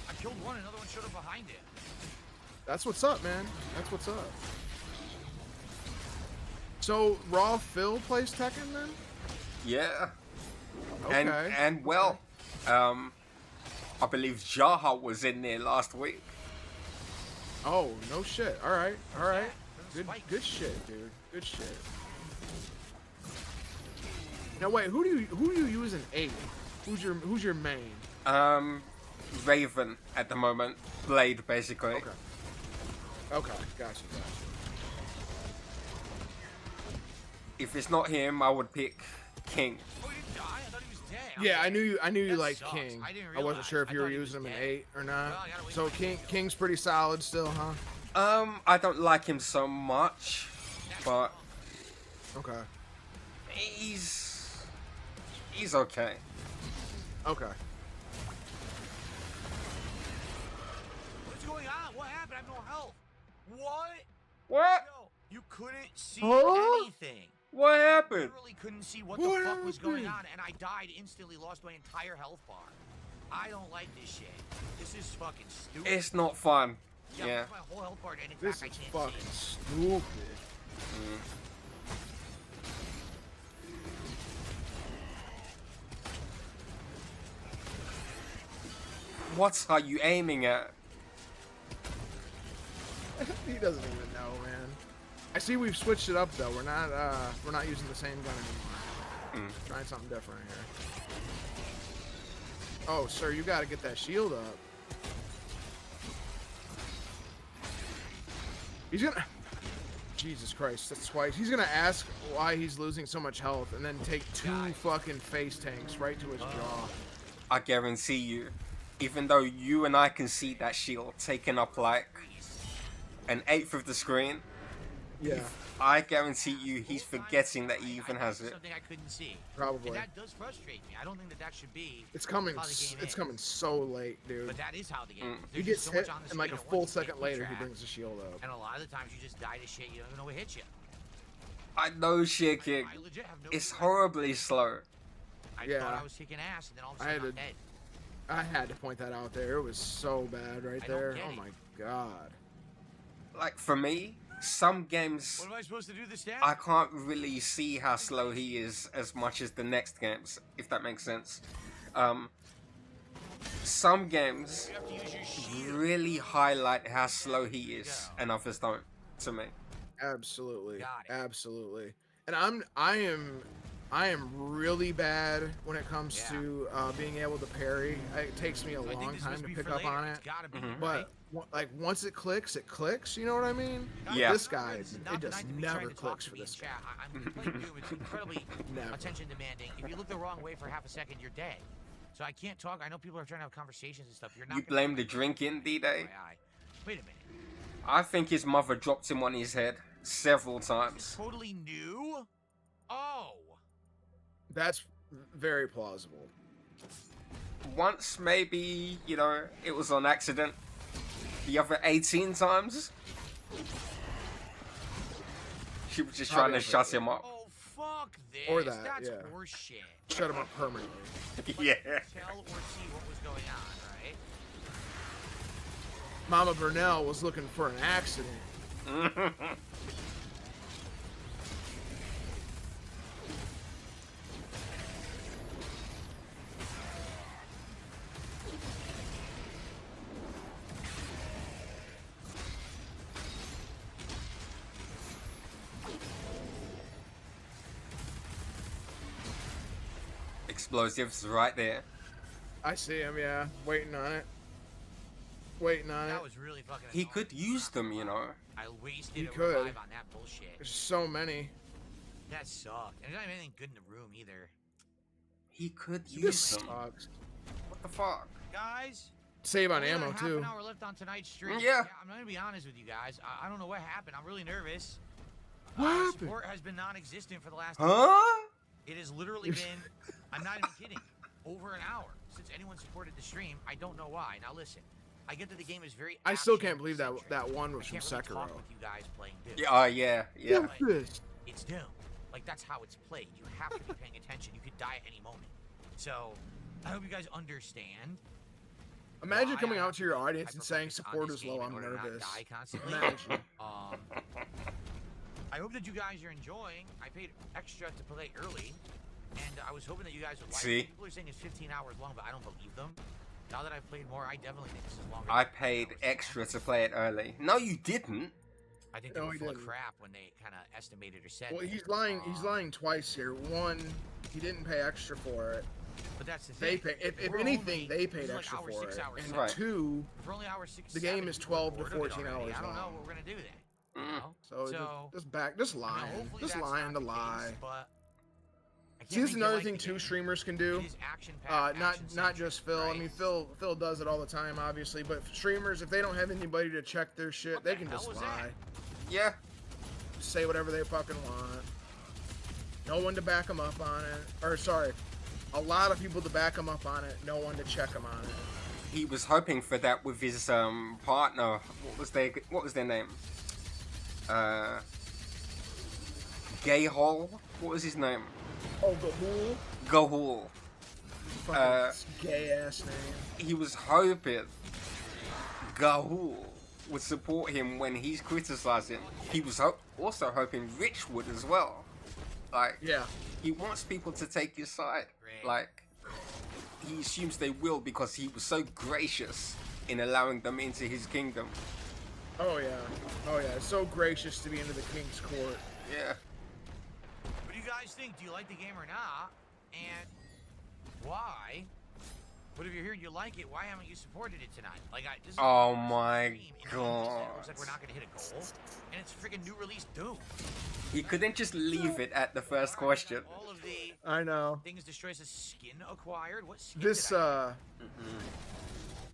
I killed one, another one showed up behind it. That's what's up, man. That's what's up. So, Raw Phil plays Tekken then? Yeah. Okay. And well, I believe Jaha was in there last week. Oh, no shit. Alright, alright. There's Good, a spike. good shit, dude. Good shit. Now wait, who do you use in 8? Who's your main? Raven at the moment. Blade, basically. Okay. Okay, gotcha. If it's not him, I would pick King. Oh, he didn't die? I thought he was dead. Yeah, I knew you That liked sucks. King. I didn't I wasn't realize. sure if I you were thought he was using him in dead. 8 or not. Well, I gotta wait So for him. King's pretty solid still, huh? I don't like him so much, but Okay. he's okay. Okay. What's going on? What happened? I have no health. What? What? No, you couldn't see Huh? anything. What I happened? literally couldn't see what What the fuck was going happened? on, and I died instantly, lost my entire health bar. I don't like this shit. This is fucking stupid. It's not fun. Yeah, Yeah. my whole health bar, and in This fact, is I can't fucking see it. stupid. What are you aiming at? He doesn't even know, man. I see we've switched it up though. We're not using the same gun anymore. Trying something different here. Oh, sir, you gotta get that shield up. He's gonna. Jesus Christ, that's twice. He's gonna ask why he's losing so much health and then take 2 fucking face tanks right to his jaw. I guarantee you, even though you and I can see that shield taking up like an eighth of the screen, Yeah, I guarantee you he's forgetting that he even has it. Something I couldn't see. probably. And that does frustrate me. I don't think that should be. It's coming. how the game It's is. coming so late, dude. But that is how the game is. He There's gets just so hit, much on the and like a screen at full once, you can't second keep later, he track. brings the shield up. And a lot of the times you just die to shit. You don't even know what hit you. I know, Shaking. I legit have no. It's horribly slow. I Yeah. thought I was kicking ass, and then all of a I sudden had I'm to- dead. I had to point that out there. It was so bad right I don't there. get Oh it. my god. Like for me, some games What am I supposed to do this day? I can't really see how slow he is as much as the next games, if that makes sense. Some games You have to use your shield. really highlight how slow he is, and others don't, to me. Absolutely. Got it. Absolutely. And I am I am really bad when it comes to being able to parry. It takes me a long time to pick up on it. But like once it clicks, it clicks. You know what I mean? Yeah. This guy, it just never clicks for this guy. I'm playing Doom. It's incredibly attention demanding. If you look the wrong way for half a second, you're dead. So I can't talk. I know people are trying to have conversations and stuff. You're not. You blame the drinking, D-Day? Wait a minute. I think his mother dropped him on his head several times. Totally new? Oh. That's very plausible. Once, maybe, you know, it was on accident. The other 18 times, she was just trying to shut him up. Oh, fuck this. Or that, That's yeah. horseshit. Shut him up permanently. Yeah. Tell or see what was going on, right? Mama Burnell was looking for an accident. Explosives right there. I see him, yeah. Waiting on it. Waiting on That it. was really fucking He annoying. could use them, you know. I wasted He a could. revive on that bullshit. There's so many. That sucked. And there's not even anything good in the room either. He could use This them. sucks. What the fuck? Guys, Save on we got ammo, half too. an hour left on tonight's stream. Yeah. I'm gonna be honest with you guys. I don't know what happened. I'm really nervous. What happened? Support has been non-existent for the last. Huh? It has literally been. I'm not even kidding. Over an hour since anyone supported the stream. I don't know why. Now listen, I get that the game is very. I still can't believe that action-centric. that one was I from can't really talk Sekiro. with you guys playing Doom. Yeah, yeah. Like, This. it's Doom. Like that's how it's played. You have to be paying attention. You could die at any moment. So I hope you guys understand. Imagine why coming I out have to your be audience and saying focused on support this is game low. in I'm order to not nervous. die constantly. Imagine. I hope that you guys are enjoying. I paid extra to play early, and I was hoping that you guys would like See? it. People are saying it's 15 hours long, but I don't believe them. Now that I've played more, I definitely think this is longer. I than 15 paid hours. extra to play it early. No, you didn't. I think they No, were he full of didn't. crap when they kind of estimated or said. Well, that. he's lying. He's lying twice here. One, he didn't pay extra for it. But that's the They thing. pay. If We're anything, only- they this paid is like extra hour for 6 it. hours And in. Right. two, If we're only hour 6, the game 7, is people are 12 to bored of it 14 already. hours I don't know long. what we're gonna do then. You Mm. know? so just I mean, lying, hopefully just that's lying not to the lie. case, but I can't See, this is make you another like thing the two game. streamers can do. It is action-packed, Not action-centric, just Phil. right? I mean, Phil does it all the time, obviously. But streamers, if they don't have anybody to check their shit, What they the can hell just was lie. that? Yeah. Just say whatever they fucking want. No one to back them up on it. Or sorry, a lot of people to back them up on it. No one to check them on it. He was hoping for that with his partner. What was their name? Gay Hole? What was his name? Oh, Gahul. Gahul. Fucking gay ass name. He was hoping Gahul would support him when he's criticizing. He was also hoping Rich would as well. Like, Yeah. he wants people to take his side. Right. Like, he assumes they will because he was so gracious in allowing them into his kingdom. Oh yeah. Oh yeah. It's so gracious to be into the king's court. Yeah. What do you guys think? Do you like the game or not? And why? But if you're here and you like it, why haven't you supported it tonight? Like, this is Oh the first my stream in ages that It looks like God. we're not gonna hit a goal, and it's freaking new release Doom. He couldn't just leave it at the first question. All of the I know. things destroys a skin acquired. What skin? This did I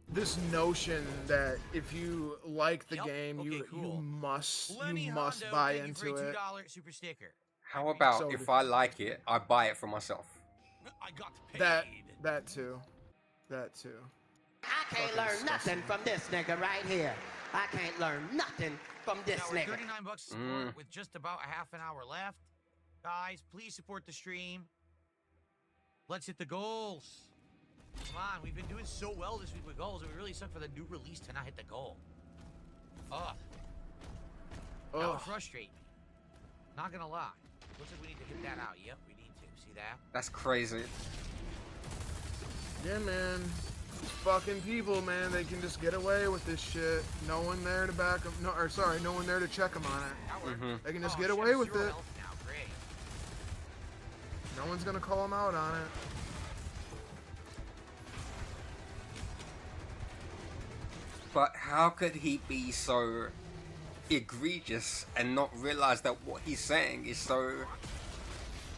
this notion that if you like the Yep. game, Okay, you cool. must Lenny buy Hondo, thank you into for a it. $2 super sticker. How about So if I like it, I buy it for myself? I got paid. That too. That too. I can't Fucking learn disgusting. nothing from this nigga right here. I can't learn nothing from this Now we're nigga. 39 bucks to support with just about a half an hour left. Guys, please support the stream. Let's hit the goals. Come on, we've been doing so well this week with goals, and we really suck for the new release to not hit the goal. Ugh. That would Ugh. frustrate me. Not gonna lie. Looks like we need to hit that out. Yep, we need to. See that? That's crazy. Yeah, man. These fucking people, man, they can just get away with this shit. No one there to back them. No, or sorry, no one there to check them on it. That worked. Mhm. They can just Oh, get shit, away with 0 it. health now. Great. No one's gonna call him out on it. But how could he be so egregious and not realize that what he's saying is so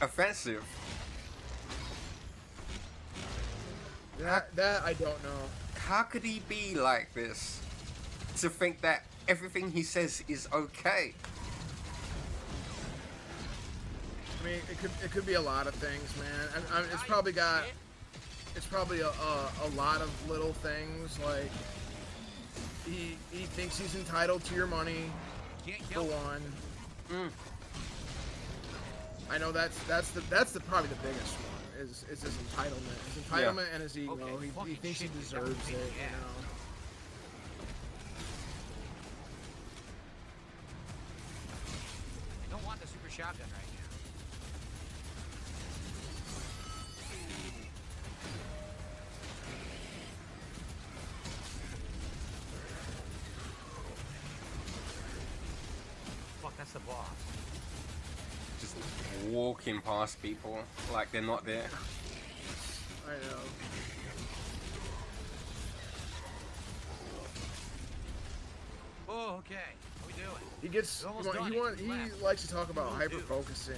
offensive? That I don't know. How could he be like this? To think that everything he says is okay. I mean, it could be a lot of things, man. I mean, it's probably a lot of little things, like he thinks he's entitled to your money, for one. I know that's probably the biggest one is his entitlement, and his ego. He thinks he deserves it, you know. I don't want the super shotgun right now. Fuck, that's the boss. Just walking past people like they're not there. I know. Oh, okay. What are we doing? He gets he likes to talk about hyper focusing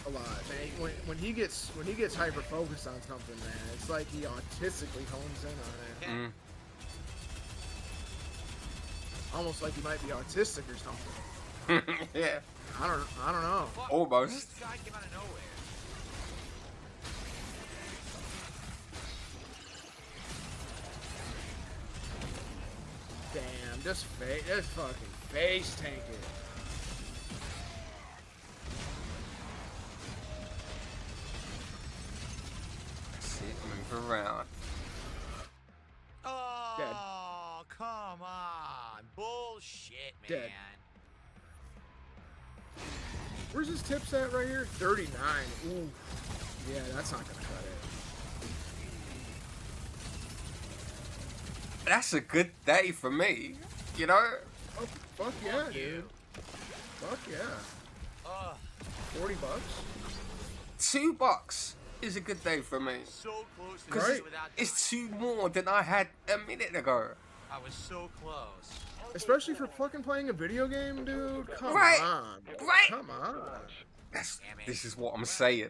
a lot, man. When he gets hyper focused on something, man, it's like he autistically hones in on it. Almost like he might be autistic or something. Yeah. I don't know. Almost. This guy came out of nowhere. Damn, just fucking face tank it. See it move around. Oh, Dead. come on. Bullshit, man. Dead. Where's his tips at right here? 39. Ooh. Yeah, that's not gonna cut it. That's a good day for me, you know? Oh, fuck yeah, Fuck dude. you. Fuck yeah. 40 bucks? $2 is a good day for me. So close to Because this without it's 2 more than I had a minute ago. I was so close. Especially for fucking playing a video game, dude. Come Right. on. Right. Come on. This is what I'm saying.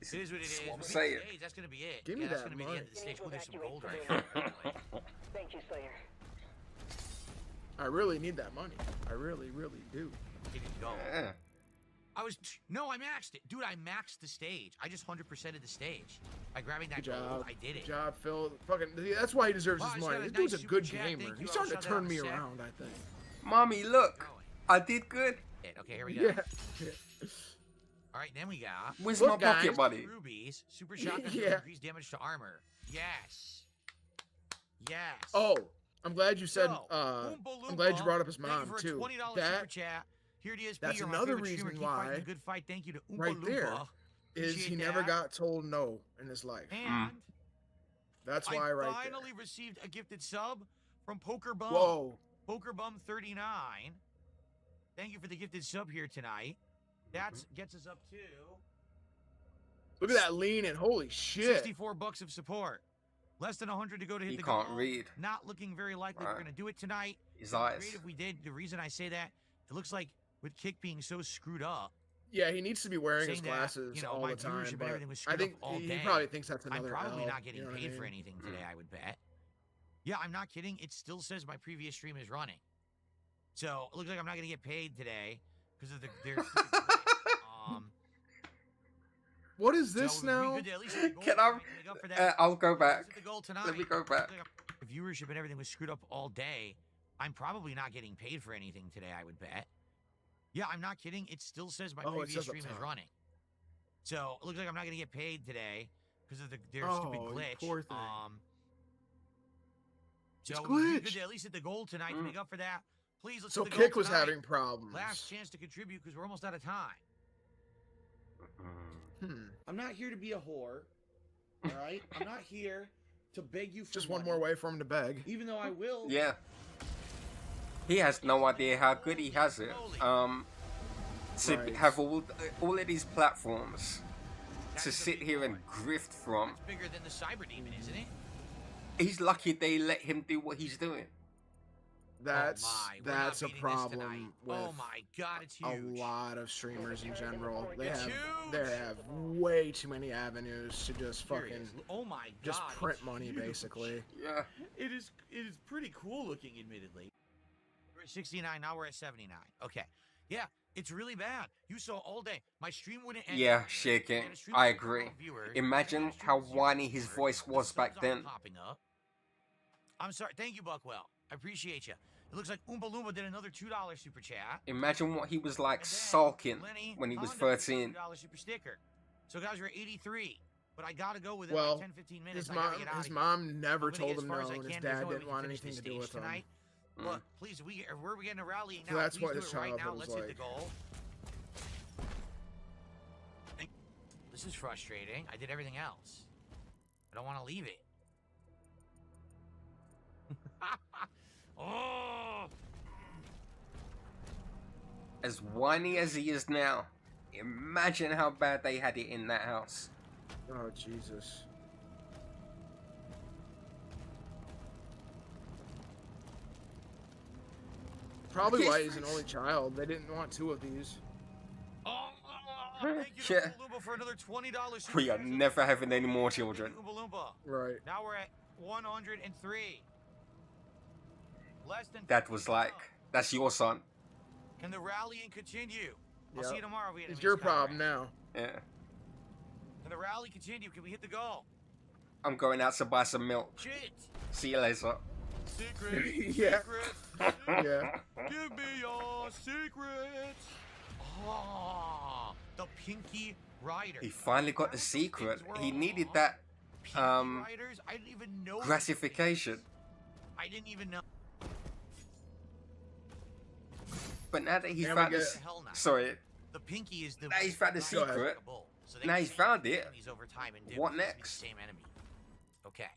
It is what it is. What I'm We beat the saying. stage, that's gonna be it. Give me that's that gonna be the money. end of the stage. Oh, there's some gold right here. Thank you, Slayer. I really need that money. I really, really do. Didn't go. Yeah. No, I maxed it. Dude, I maxed the stage. I just 100%ed the stage. By grabbing that Good job. gold, I did it. Good job, Phil. Fucking, that's why he deserves Wow, his he's got money. a This dude's nice a good super chat. gamer. Thank you. He's I'll starting to shout that turn out me in a sec. around, I think. Mommy, look. I did good. Okay, here we go. Yeah. All right, then we got Where's Look, my pocket guys. money? rubies. Super shotgun Yeah. increase damage to armor. Yes. Yes. Oh, I'm glad you said. So, Oompa I'm glad you Loompa, thank brought up his you mom for a too. $20 super That chat. Here it is. that's You're my another favorite streamer. reason Keep fighting why- the good fight. Thank you to Oompa right there Loompa. is Appreciate he never that. got told no in his life. And That's why right finally received a gifted sub from Poker Bum. there. Whoa. Poker Bum 39. Thank you for the gifted sub here tonight. That gets us up to Look at that lean and holy shit. 64 bucks of support. Less than 100 to go to hit He the can't goal. read. Not looking very likely we're Right. going to do it tonight. His It'd be eyes. Great if we did. The reason I say that, it looks like with Kick being so screwed up, Yeah, he needs to be wearing his saying that, glasses you know, all my the time. viewership and But everything was I screwed think up all he day. probably thinks that's I'm another probably L, not getting you know what I paid for mean? anything today, I would bet. Yeah, I'm not kidding. It still says my previous stream is running. So it looks like I'm not going to get paid today because of their stupid glitch. What is this so it would be now? good to at least hit the goal Can I? tonight to make up for that. I'll go Let's back. hit the goal tonight. Let me go back. If viewership and everything was screwed up all day, I'm probably not getting paid for anything today, I would bet. Yeah, I'm not kidding. It still says my Oh, it previous says up stream is top. running. So it looks like I'm not going to get paid today because of their stupid Oh, you glitch. poor thing. So It's it would be good glitched. to at least hit the goal tonight to make up for that. Please, let's So hit the goal Kick was tonight. having problems. Last chance to contribute because we're almost out of time. I'm not here to be a whore. All right? I'm not here to beg you for Just one money, more way for him to beg. Even though I will. Yeah. He has no idea how good he has it. To Right. have all of these platforms to sit here and grift from. It's bigger than the cyber demon, isn't it? He's lucky they let him do what he's doing. That's We're not a beating this problem tonight. with Oh my god, it's a huge. lot of streamers in general. They It's have huge. way too many avenues to just fucking Serious. Oh my god. just print it's money, huge. basically. Yeah. It is pretty cool looking, admittedly. We're at 69, now we're at 79. Okay. Yeah, it's really bad. You saw all day. My stream wouldn't end. Yeah, anywhere. shaking. had a stream I with agree. 12 viewers. Imagine I had a stream how with 0 whiny his viewers. voice was The back subs aren't then. popping up. I'm sorry. Thank you, Buckwell. I appreciate you. It looks like Oompa Loompa did another $2 super chat. Imagine what he was like And then sulking Lenny when he was Honda did a 13. $2 super sticker. So guys, we're at 83. But I gotta go within Well, like 10-15 minutes. His I gotta mom, get out his of here. mom never I'm gonna told get as him far no, as I and his can. There's dad no way we didn't can want finish anything this to do stage with him. tonight. But please, where are we getting a rally now? So that's Please what do his it right now. childhood Let's was hit the like. goal. This is frustrating. I did everything else. I don't want to leave it. Oh! As whiny as he is now, imagine how bad they had it in that house. Oh, Jesus. Probably His why he's an face. only child. They didn't want two of these. Thank you to Yeah. Oompa Loompa for another $20 super We are chat. never having any more Thank you, children. Oompa Loompa. Right. Now we're at 103. Less than Dad was like, that's your son. Can the rallying continue? I'll Yep. see you tomorrow. If we It's your problem now. Yeah. Can the rally continue? Can we hit the goal? I'm going out to buy some milk. Shit! See you later. Secret! Yeah. Secret! Yeah. Give me your secrets! Oh, the Pinky Rider. He finally got the secret. He needed that Pinky Riders? I didn't even know. gratification. I didn't even know. But now that he's Now we found get- this, Hell no. sorry, The Pinky is the. Now he's found the rider secret. like a bull. So they Now can he's change found the it. enemies over time and What different to be next? The same enemy. Okay.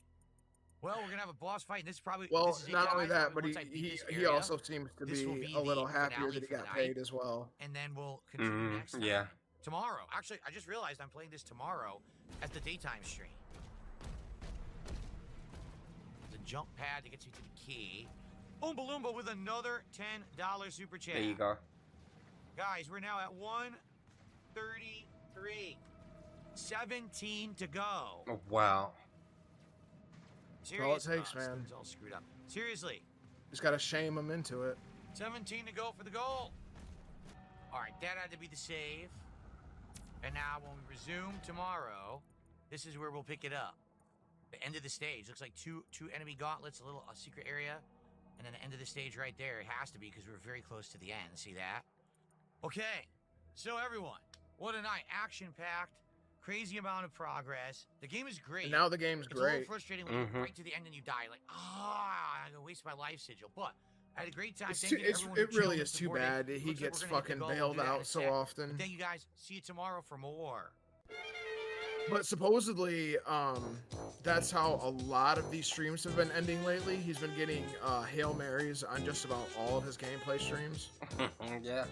Well, we're gonna have a boss fight, and this is probably. Well, this is it, not only guys. that, Probably but once I beat this he area, also seems to this will be be a little the happier finale that he for the got night. paid as well. and then we'll continue next time. Yeah. Tomorrow. Actually, I just realized I'm playing this tomorrow as the daytime stream. The jump pad that gets me to the key. Oompa Loompa with another $10 super chat. There you go. Guys, we're now at 133. 17 to go. Oh, wow. all it takes, man. Screen's all screwed up. Seriously. Just gotta shame him into it. 17 to go for the goal. All right, that had to be the save. And now when we resume tomorrow, this is where we'll pick it up. The end of the stage. Looks like two enemy gauntlets, a secret area, and then the end of the stage right there. It has to be because we're very close to the end. See that? Okay. So everyone, what a night. Action-packed. Crazy amount of progress. The game is great. And now the game's It's a little great. frustrating when you get right to the end and you die. Like, I'm gonna waste my life sigil. But I had a great time. It's Thank too, you to it's, everyone who it really chilled is and too supported. bad that he Looks like gets we're gonna hit the fucking goal. We'll bailed do that in a out so sec. often. But thank you guys. See you tomorrow for more. But supposedly, that's how a lot of these streams have been ending lately. He's been getting Hail Marys on just about all of his gameplay streams. Yeah.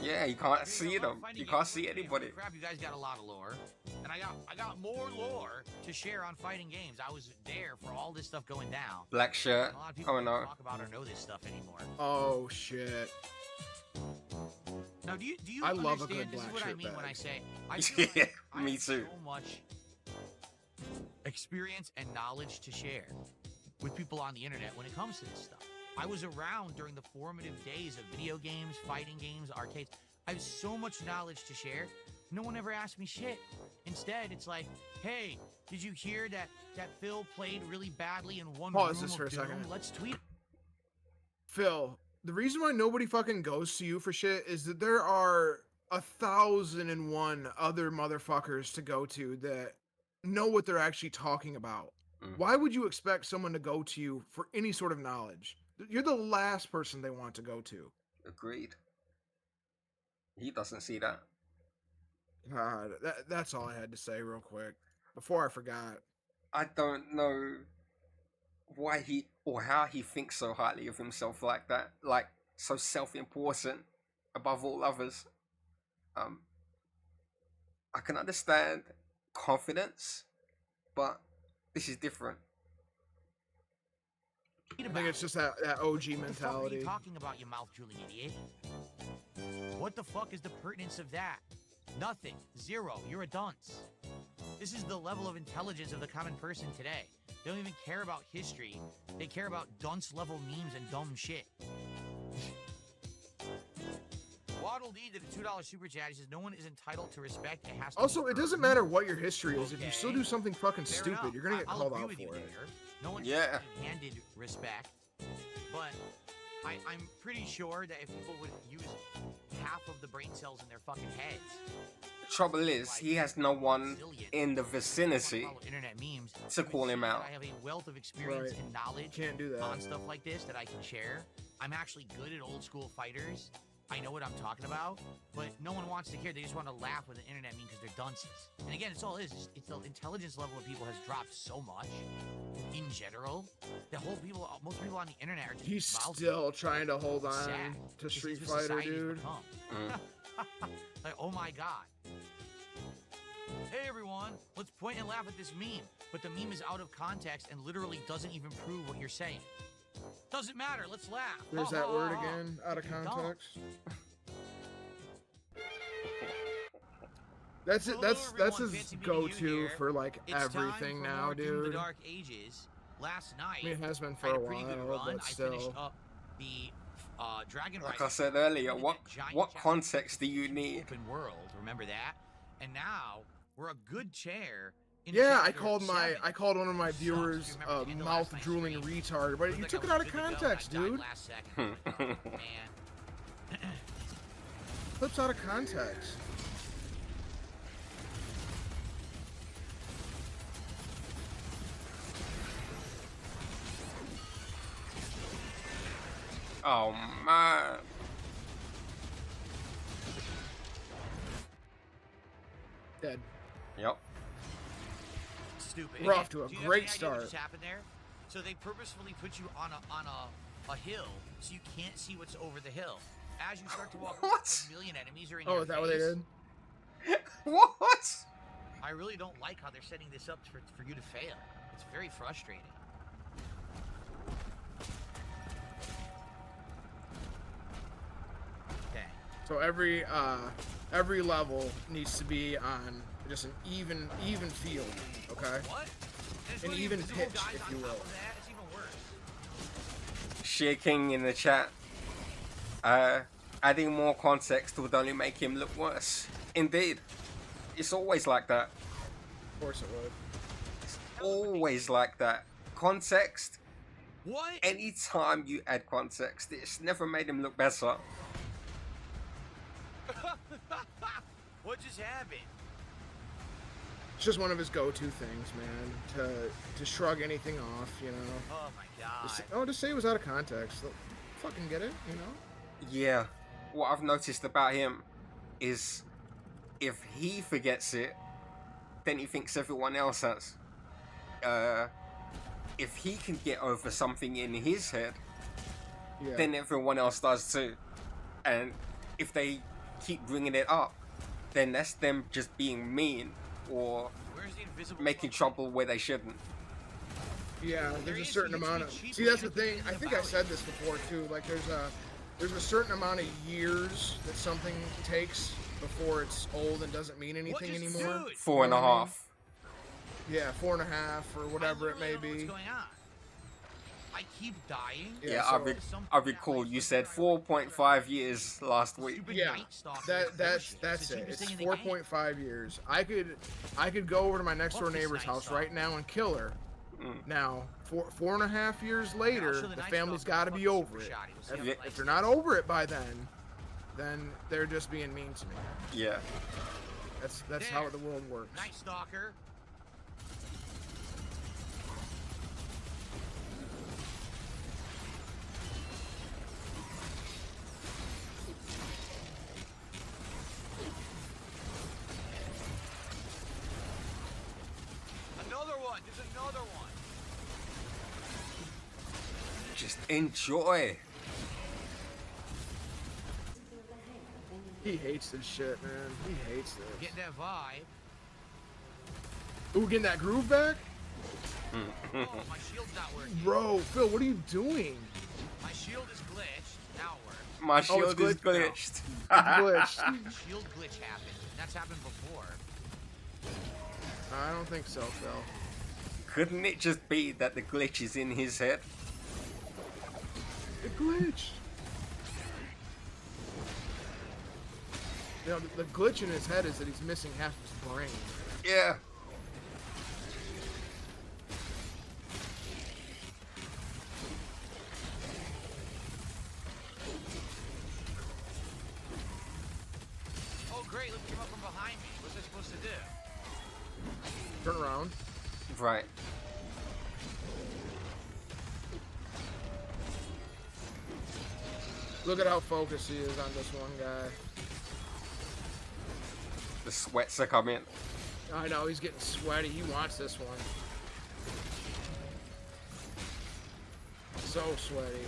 Yeah, you can't see them. You can't see anybody. Crap, you guys got a lot of lore, and I got more lore to share on fighting games. I was there for all this stuff going down. Black shirt. And a lot of people Oh don't no. talk about or know this stuff anymore. Oh shit! Now, do you I love a understand? good This is black what I shirt mean when I bag. say I feel Yeah, like I me have too. so much experience and knowledge to share with people on the internet when it comes to this stuff. I was around during the formative days of video games, fighting games, arcades. I have so much knowledge to share. No one ever asked me shit. Instead, it's like, hey, did you hear that Phil played really badly in one Pause room this for of a Doom? second. Let's tweet. Phil, the reason why nobody fucking goes to you for shit is that there are 1,001 other motherfuckers to go to that know what they're actually talking about. Why would you expect someone to go to you for any sort of knowledge? You're the last person they want to go to. Agreed. He doesn't see that. God, that's all I had to say real quick before I forgot. I don't know why he or how he thinks so highly of himself like that, like so self-important above all others. I can understand confidence, but this is different. I think it's just that OG mentality. What the fuck are you talking about, you mouth-drooling idiot? What the fuck is the pertinence of that? Nothing. Zero. You're a dunce. This is the level of intelligence of the common person today. They don't even care about history. They care about dunce-level memes and dumb shit. Waddle D did a $2 super chat. He says, no one is entitled to respect. It has to Also, be it doesn't matter what your history is. If you still do something fucking Fair stupid, enough. you're gonna get I'll called agree out with you for it. there. No one handed respect, but I'm pretty sure that if people would use half of the brain cells in their fucking heads. Trouble is, he has no one in the vicinity internet memes to call him out. I have a wealth of experience and knowledge Can't do that. on stuff like this that I can share. I'm actually good at old school fighters. I know what I'm talking about, but no one wants to hear. They just want to laugh with an internet meme because they're dunces. And again, it's all it is. It's the intelligence level of people has dropped so much in general. Most people on the internet are just He's mouthy. still trying to hold on Sad. to This Street is what Fighter, society's dude. become. Like, oh my god. Hey everyone, let's point and laugh at this meme. But the meme is out of context and literally doesn't even prove what you're saying. Doesn't matter, let's laugh. There's Ha, that ha, word ha. again, out of Dumb. context. That's it. Hello, That's everyone. his Fancy meeting go-to you here. for like It's everything time for now, more Doom the dude. Dark Ages. Last night, I mean, it has been I for had a a pretty good while, run. but I finished still. up the Dragon Like Rider. I said earlier, Into what that giant what chapter context do you need? Open world, remember that? And now we're a good chair. In Yeah, I chapter called 7. called one of my viewers Sucks. Remember the end of last mouth night's drooling stream? retard, but Looked you like took I it out was of good to go. context, I died dude. last second. Man. Clips out of context. Oh man. Dead. Yep. Stupid. We're off to a Do you have great any idea start. what just happened there? So they purposefully put you on a hill so you can't see what's over the hill. As you start to walk, What? a million enemies are in Oh, your is that what they face. did? What? I really don't like how they're setting this up for you to fail. It's very frustrating. Okay. So every level needs to be on just an even field, okay? What? There's An really even invisible pitch, guys if on you top will. of that? It's even worse. Shaking in the chat. Adding more context would only make him look worse. Indeed. It's always like that. Of course it would. It's always like that. Context, What? anytime you add context, it's never made him look better. What just happened? It's just one of his go-to things, man. To shrug anything off, you know. Oh my god. Just say it was out of context. They'll fucking get it, you know. Yeah. What I've noticed about him is if he forgets it, then he thinks everyone else has. If he can get over something in his head, Yeah. then everyone else does too. And if they keep bringing it up, then that's them just being mean or Where's the invisible making trouble where they shouldn't. Yeah, There there's a is- certain you can amount of. cheat See, that's the the thing. thing I think I about said it. this before too. Like, there's a certain amount of years that something takes before it's old and doesn't mean anything just- anymore. dude? 4.5. You know what I mean? Yeah, 4.5 or whatever it may I literally be. don't know what's going on. I keep dying. Yeah, so- I recall you said 4.5 years last week. Stupid Yeah, Night Stalker that's bullshit. that's It's the it. cheapest It's thing in the game. 4.5 years. I could go over to my next door Fuck this neighbor's Night house Stalker. right now and kill her. Mm. Now, 4.5 years later, show the the Night family's Stalker got to fucking be over super it. shot. He was If, having if lights they're out. not over it by then they're just being mean to me. Yeah. That's how the world works. Night Stalker. Another one. There's another one. Enjoy. He hates this shit, man. He hates this. Getting that vibe. Ooh, getting that groove back? Oh, my shield's not working. Bro, Phil, what are you doing? My shield is glitched. Now it works. My shield is glitched now. glitched. Glitched. Shield glitch happened. That's happened before. I don't think so, Phil. Couldn't it just be that the glitch is in his head? It glitched. You know, the glitch in his head is that he's missing half his brain. Yeah. Oh, great. Look, came up from behind me. What's I supposed to do? Turn around. Right. Look at how focused he is on this one guy. The sweats are coming. I know, he's getting sweaty. He wants this one. So sweaty.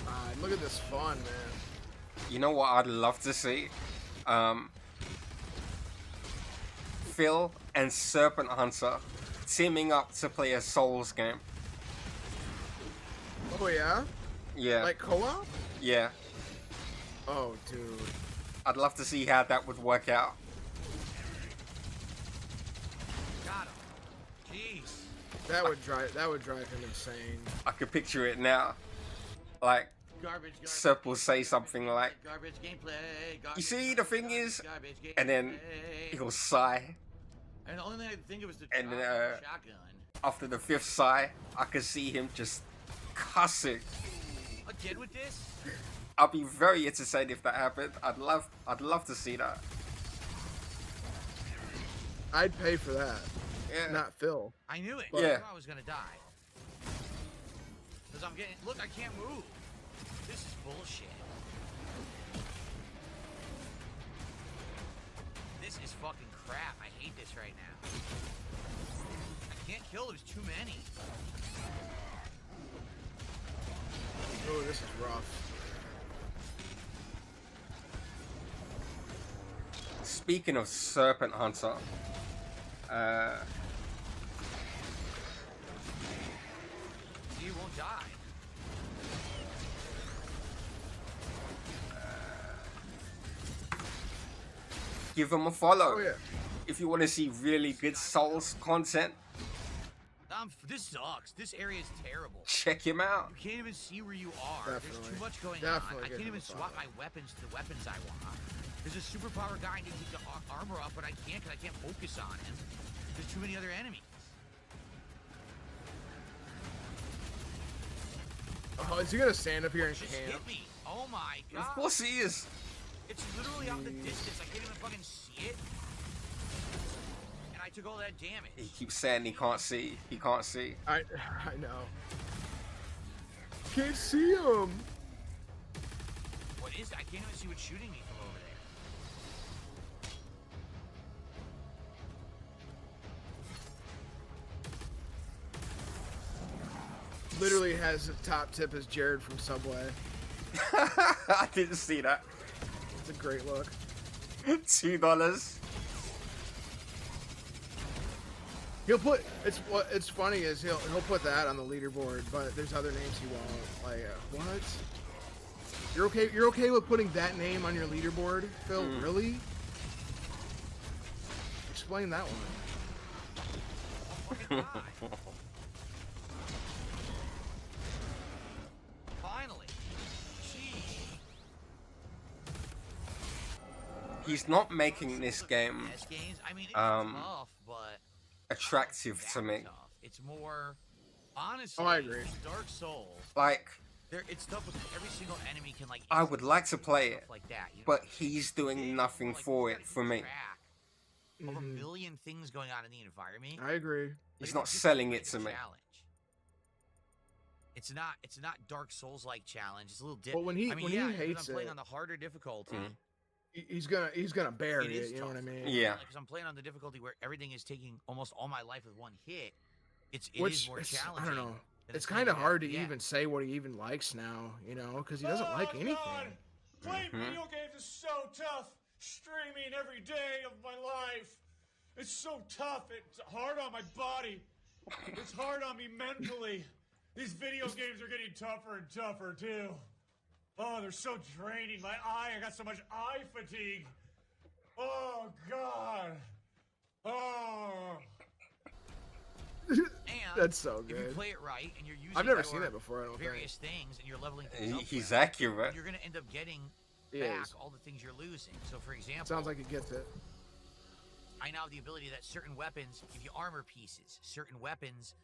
God, look at this fun, man. You know what I'd love to see? Phil and Serpent Hunter teaming up to play a Souls game. Oh yeah? Yeah. Like co-op? Yeah. Oh, dude. I'd love to see how that would work out. Got him. Jeez. That would drive him insane. I could picture it now. Like, Garbage. Serp will say something like, Garbage gameplay. "You see, the thing is," Garbage gameplay. and then he'll sigh. And the only thing I could think of was the And, shotgun. After the 5th sigh, I could see him just cussing. Again with this? I'll be very entertained if that happened. I'd love to see that. I'd pay for that. Yeah. Not Phil. I knew it. Yeah. I knew I was gonna die. Because I'm getting... Look, I can't move. This is bullshit. This is fucking crap. I hate this right now. I can't kill. There's too many. Oh, this is rough. Speaking of Serpent Hunter, You won't die. give him a follow. Oh yeah. If you want to see really good Souls content, This sucks. This area is terrible. check him out. You can't even see where you are. There's Definitely. too much going Definitely on. I give can't him even a swap follow. my weapons to the weapons I want. There's a superpower guy I need to keep the armor up, but I can't because I can't focus on him. There's too many other enemies. Oh, is he gonna stand up here and Just camp? hit me. Oh my god. Of course he is. It's literally out in the distance. I can't even fucking see it. And I took all that damage. He keeps saying he can't see. He can't see. I know. Can't see him. What is it? I can't even see what's shooting me from over there. Literally has the top tip as Jared from Subway. I didn't see that. It's a great look. $2. He'll put it's funny is he'll put that on the leaderboard, but there's other names he won't. Like what? You're okay with putting that name on your leaderboard, Phil? Really? Explain that one. Fucking die. Finally. Jeez. He's not making this game Best games. I mean, it's tough, but attractive to me. tough. It's more honestly. Oh, I agree. Dark Souls. Like, It's tough because every single enemy can like. I would like to play it, stuff like that, you know? but he's doing nothing Like, for you it gotta for keep me. track of a million things going on in the environment. I agree. He's It's not just selling like it a to me. challenge. It's not Dark Souls like challenge. It's a little different. But when he hates I'm playing it, on the harder difficulty. he's gonna bury it. You know what I mean? Yeah. Because I'm playing on the difficulty where everything is taking almost all my life with one hit. It is more challenging. I don't know. It's kind of hard to even say what he even likes now, you know, because he doesn't like anything. Playing video games is so tough. Streaming every day of my life. It's so tough. It's hard on my body. It's hard on me mentally. These video games are getting tougher and tougher, too. Oh, they're so draining. I got so much eye fatigue. Oh, God. Oh. And That's so good. If you play it right and you're using I've never seen that before, I don't various things and you're leveling things up, He's accurate. you're going to end up getting He back is. all the things you're losing. So, for example, Sounds like he gets it. I now have the ability that certain weapons give you armor pieces. Certain weapons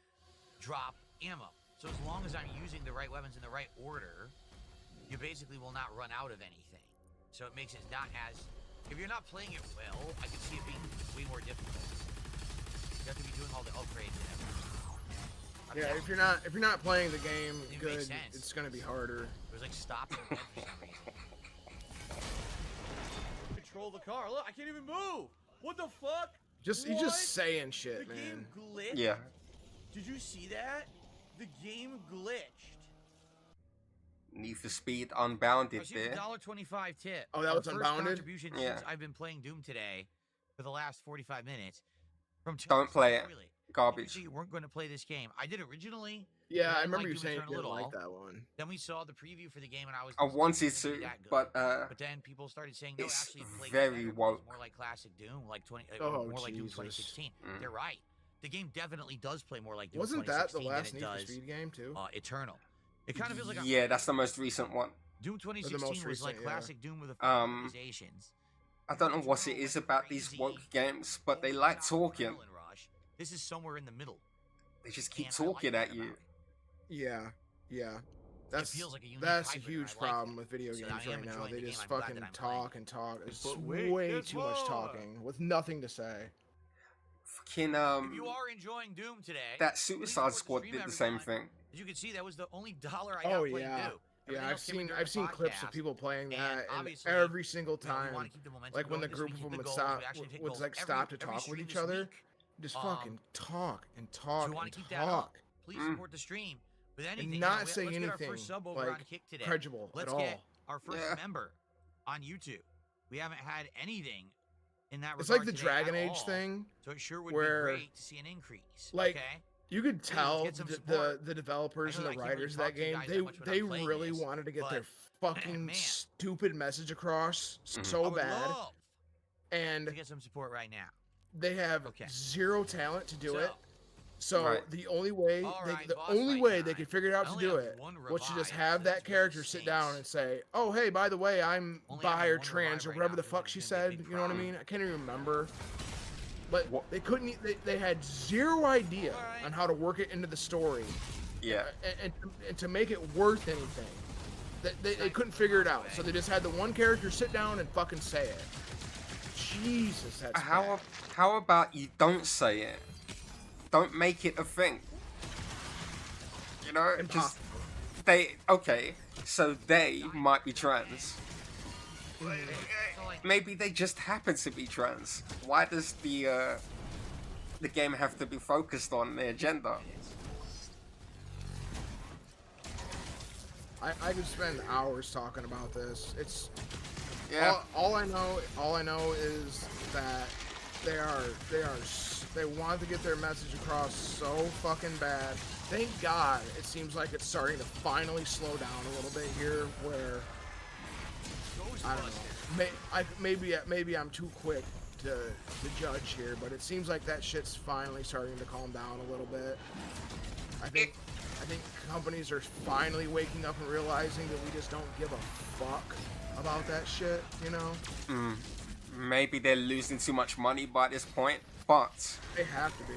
drop ammo. So as long as I'm using the right weapons in the right order, you basically will not run out of anything. So it makes it not as... If you're not playing it well, I can see it being way more difficult. You have to be doing all the upgrades and everything. Yeah, if you're not playing the game good, it's gonna be harder. It was like stopping for some reason. Control the car. Look, I can't even move. What the fuck? He's What? just saying shit, The man. game glitched? Yeah. Did you see that? The game glitched. Need for Speed Unbounded Here's there. a $1.25 tip. Oh, that Our was first Unbounded? Contribution Yeah. since I've been playing Doom today for the last 45 minutes. From Don't play it. Really. Garbage. You weren't going to play this game. I did originally. Yeah, but I didn't remember you Doom saying you Eternal didn't at like all. that one. Then we saw the preview for the game, and I was. I wanted it to, be that good. but then people started saying no, it's actually, played very better, but it was woke. more like classic Doom, like Oh, more like Doom Jesus. 2016. Mm. They're right. The game definitely does play more like Doom Wasn't that the 2016 last than Need it for does, Speed game too? Eternal. It kind of feels like a, yeah, that's the most recent one. Doom 2016 was like recent, yeah. classic Doom with a few Um, optimizations. I don't know what it is about these woke games, but they like talking. Adrenaline rush. This is somewhere in the middle. They just keep And I like talking that at you. about it. Yeah. That's feels like a unique that's a hybrid, huge and I like problem that. with video So games I am right now. enjoying They the just game. I'm glad fucking that I'm talk and talk. It's But wait, way there's too much more. talking with nothing to say. Fucking If you are enjoying Doom today, that please Suicide support the Squad stream, did the same everyone. thing. As you can see, that was the only dollar I got Oh playing yeah. Doom. Yeah, Everything else came in during I've the seen clips of podcast. people playing And that, and obviously, every single you know, we time, wanna keep the momentum like when the going. This group week of hit them the would goals. stop, We actually hit would goals like every stop to stream talk with this each other, week. just fucking talk and talk So we want and to keep that up. talk, Please support the stream with anything. and you know, not say let's get our anything first sub over on like Kick today. credible at Let's all. get our first Yeah. member on YouTube. We haven't had anything in that regard It's like the today Dragon at Age all. thing. So it sure would where, be great to see an increase. like, okay? You could tell get some the support. developers I and know the that I can't really writers of talk that to you game, guys that much when they I'm playing really this, wanted to get their but, fucking man. stupid message across Mhm. I so would bad, love and to get some support right now. they have Okay. zero talent to do So, it. So Right. the only way All right, the boss only fight way they time. could figure it out I to only do have it one was to just revive, have so that that's really character sit down stinks. and say, "Oh, hey, by the way, I'm Only bi having or one trans revive or right whatever now the feels fuck like she it's gonna said." be a big You know what I problem. mean? I can't even remember. But What- they couldn't. They had zero idea All right. on how to work it into the story. Yeah. And to make it worth anything. They couldn't figure it out, so they just had the one character sit down and fucking say it. Jesus, that's bad. How about you don't say it? Don't make it a thing. You know, just Impossible. so they might be trans. So, like, Maybe they just happen to be trans. Why does the game have to be focused on their gender? I could spend hours talking about this. It's Yeah. all I know is that they want to get their message across so fucking bad. Thank God it seems like it's starting to finally slow down a little bit here where I don't know. Maybe I'm too quick to judge here, but it seems like that shit's finally starting to calm down a little bit. I think companies are finally waking up and realizing that we just don't give a fuck about that shit, you know? Maybe they're losing too much money by this point, but They have to be.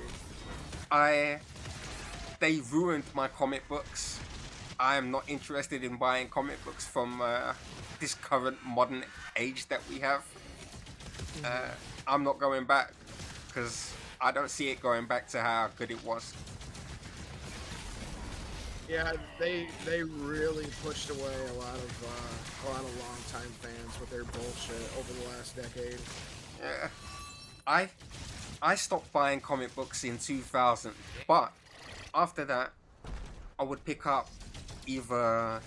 they ruined my comic books. I am not interested in buying comic books from this current modern age that we have. I'm not going back because I don't see it going back to how good it was. Yeah, they really pushed away a lot of longtime fans with their bullshit over the last decade. Yeah. I stopped buying comic books in 2000, but after that, I would pick up either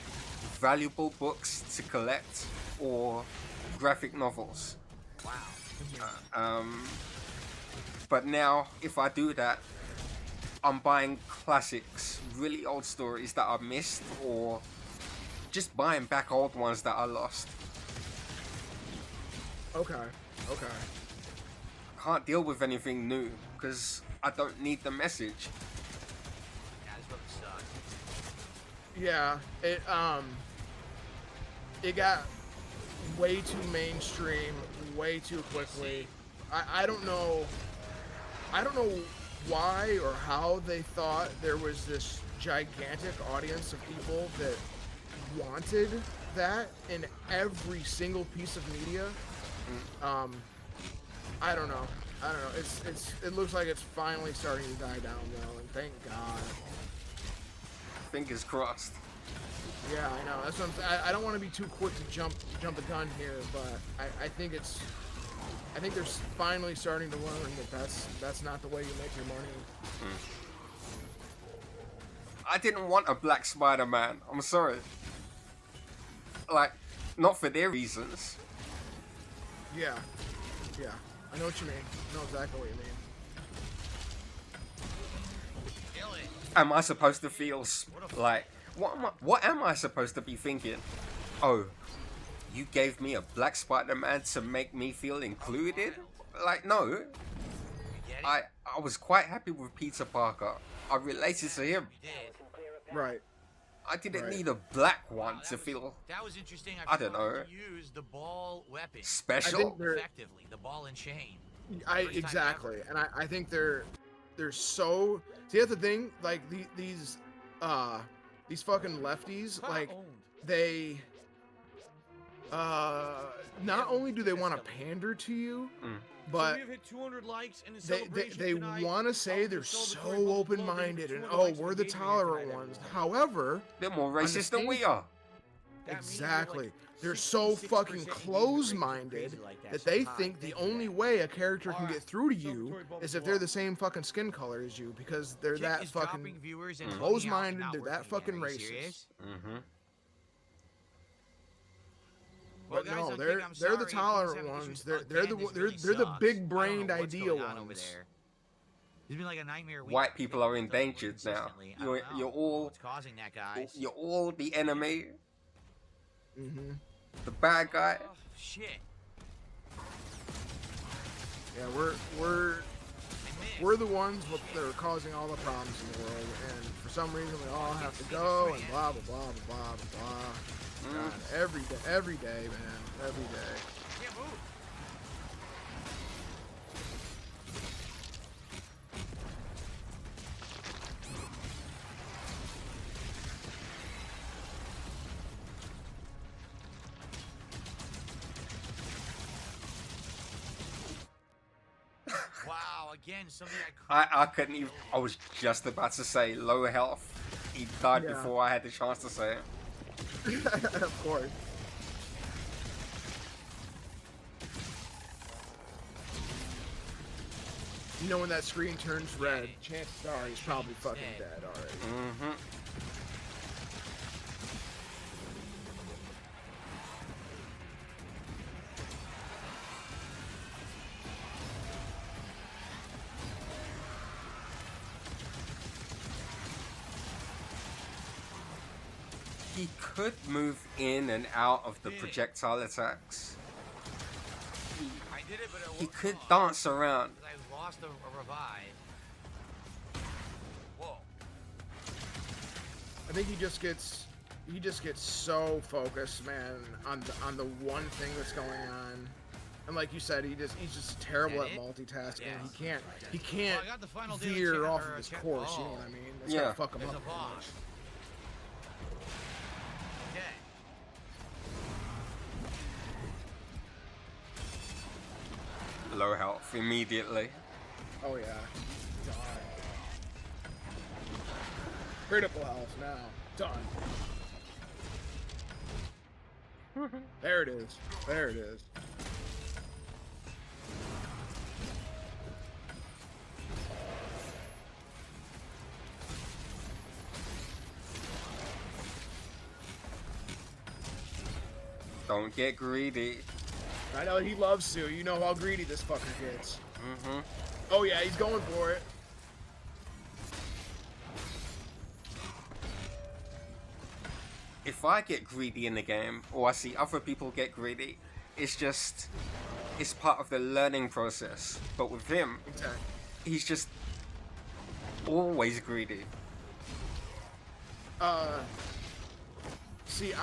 valuable books to collect or graphic novels. Wow. But now, if I do that, I'm buying classics, really old stories that I missed, or just buying back old ones that I lost. Okay. Can't deal with anything new because I don't need the message. That's what sucks. Yeah, it got way too mainstream, way too quickly. I don't know why or how they thought there was this gigantic audience of people that wanted that in every single piece of media. I don't know. It looks like it's finally starting to die down though, and thank God. Fingers crossed. Yeah, I know. That's what I don't want to be too quick to jump the gun here, but I think they're finally starting to learn that that's not the way you make your money. I didn't want a Black Spider-Man. I'm sorry. Like, not for their reasons. Yeah. I know what you mean. I know exactly what you mean. Am I supposed to feel like what am I supposed to be thinking? Oh, you gave me a Black Spider-Man to make me feel included? Like, no. I was quite happy with Peter Parker. I related to him. Right. I didn't need a black one to feel. That was interesting. I don't know. Use the ball weapon Special. Effectively, the ball and chain. Exactly, and I think they're so. See, that's the thing. Like these fucking lefties, like they. Not only do they want to pander to you, but So we have hit 200 likes in the they celebration want to say they're so open-minded and we're the tolerant ones. However, they're more racist than we are. Exactly. They're so fucking close-minded that they think the only way a character can get through to you is if they're the same fucking skin color as you, because they're that fucking close-minded, they're that fucking racist. But no, they're the tolerant ones. They're the big-brained ideal ones. It's been like a nightmare week. White people are endangered now. You're all what's causing that, guys. You're all the enemy. Mm-hmm. The bad guy. Oh, shit. Yeah, we're the ones that are causing all the problems in the world, and for some reason we all have to go and blah blah blah blah blah blah. God, every day, man, every day. Can't move. Wow, again, something I couldn't even. I was just about to say low health. He died before I had the chance to say it. Of course. You know, when that screen turns red, chances are he's probably fucking dead already. Mm-hmm. He could move in and out of the projectile attacks. I did it, but it He could dance around. I lost a revive. Whoa. I think he just gets so focused, man, on the one thing that's going on. And like you said, he's just terrible at multitasking. Yeah. He can't veer off of his course. You know what I mean? That's gonna fuck him up. Low health immediately. Oh yeah. Critical health now. Done. There it is. There it is. Don't get greedy. I know he loves to. You know how greedy this fucker gets. Mm-hmm. Oh yeah, he's going for it. If I get greedy in the game, or I see other people get greedy, it's part of the learning process. But with him, Exactly. he's just always greedy. See,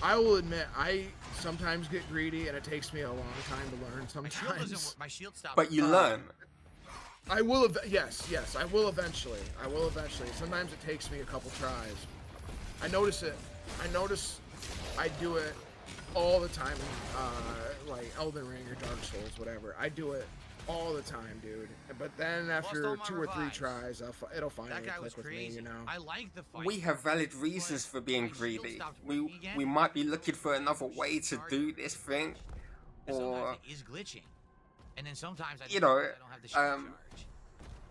I will admit, I sometimes get greedy, and it takes me a long time to learn sometimes. My shield stopped. But you learn. I will, yes, I will eventually. Sometimes it takes me a couple tries. I notice I do it all the time in, like, Elden Ring or Dark Souls, whatever. I do it all the time, dude. But then after 2 or 3 tries, it'll finally click with me, you know? I like the fight. We have valid reasons for being greedy. We might be looking for another way to do this thing, or it is glitching. And then sometimes I you know, I don't have the shield charge.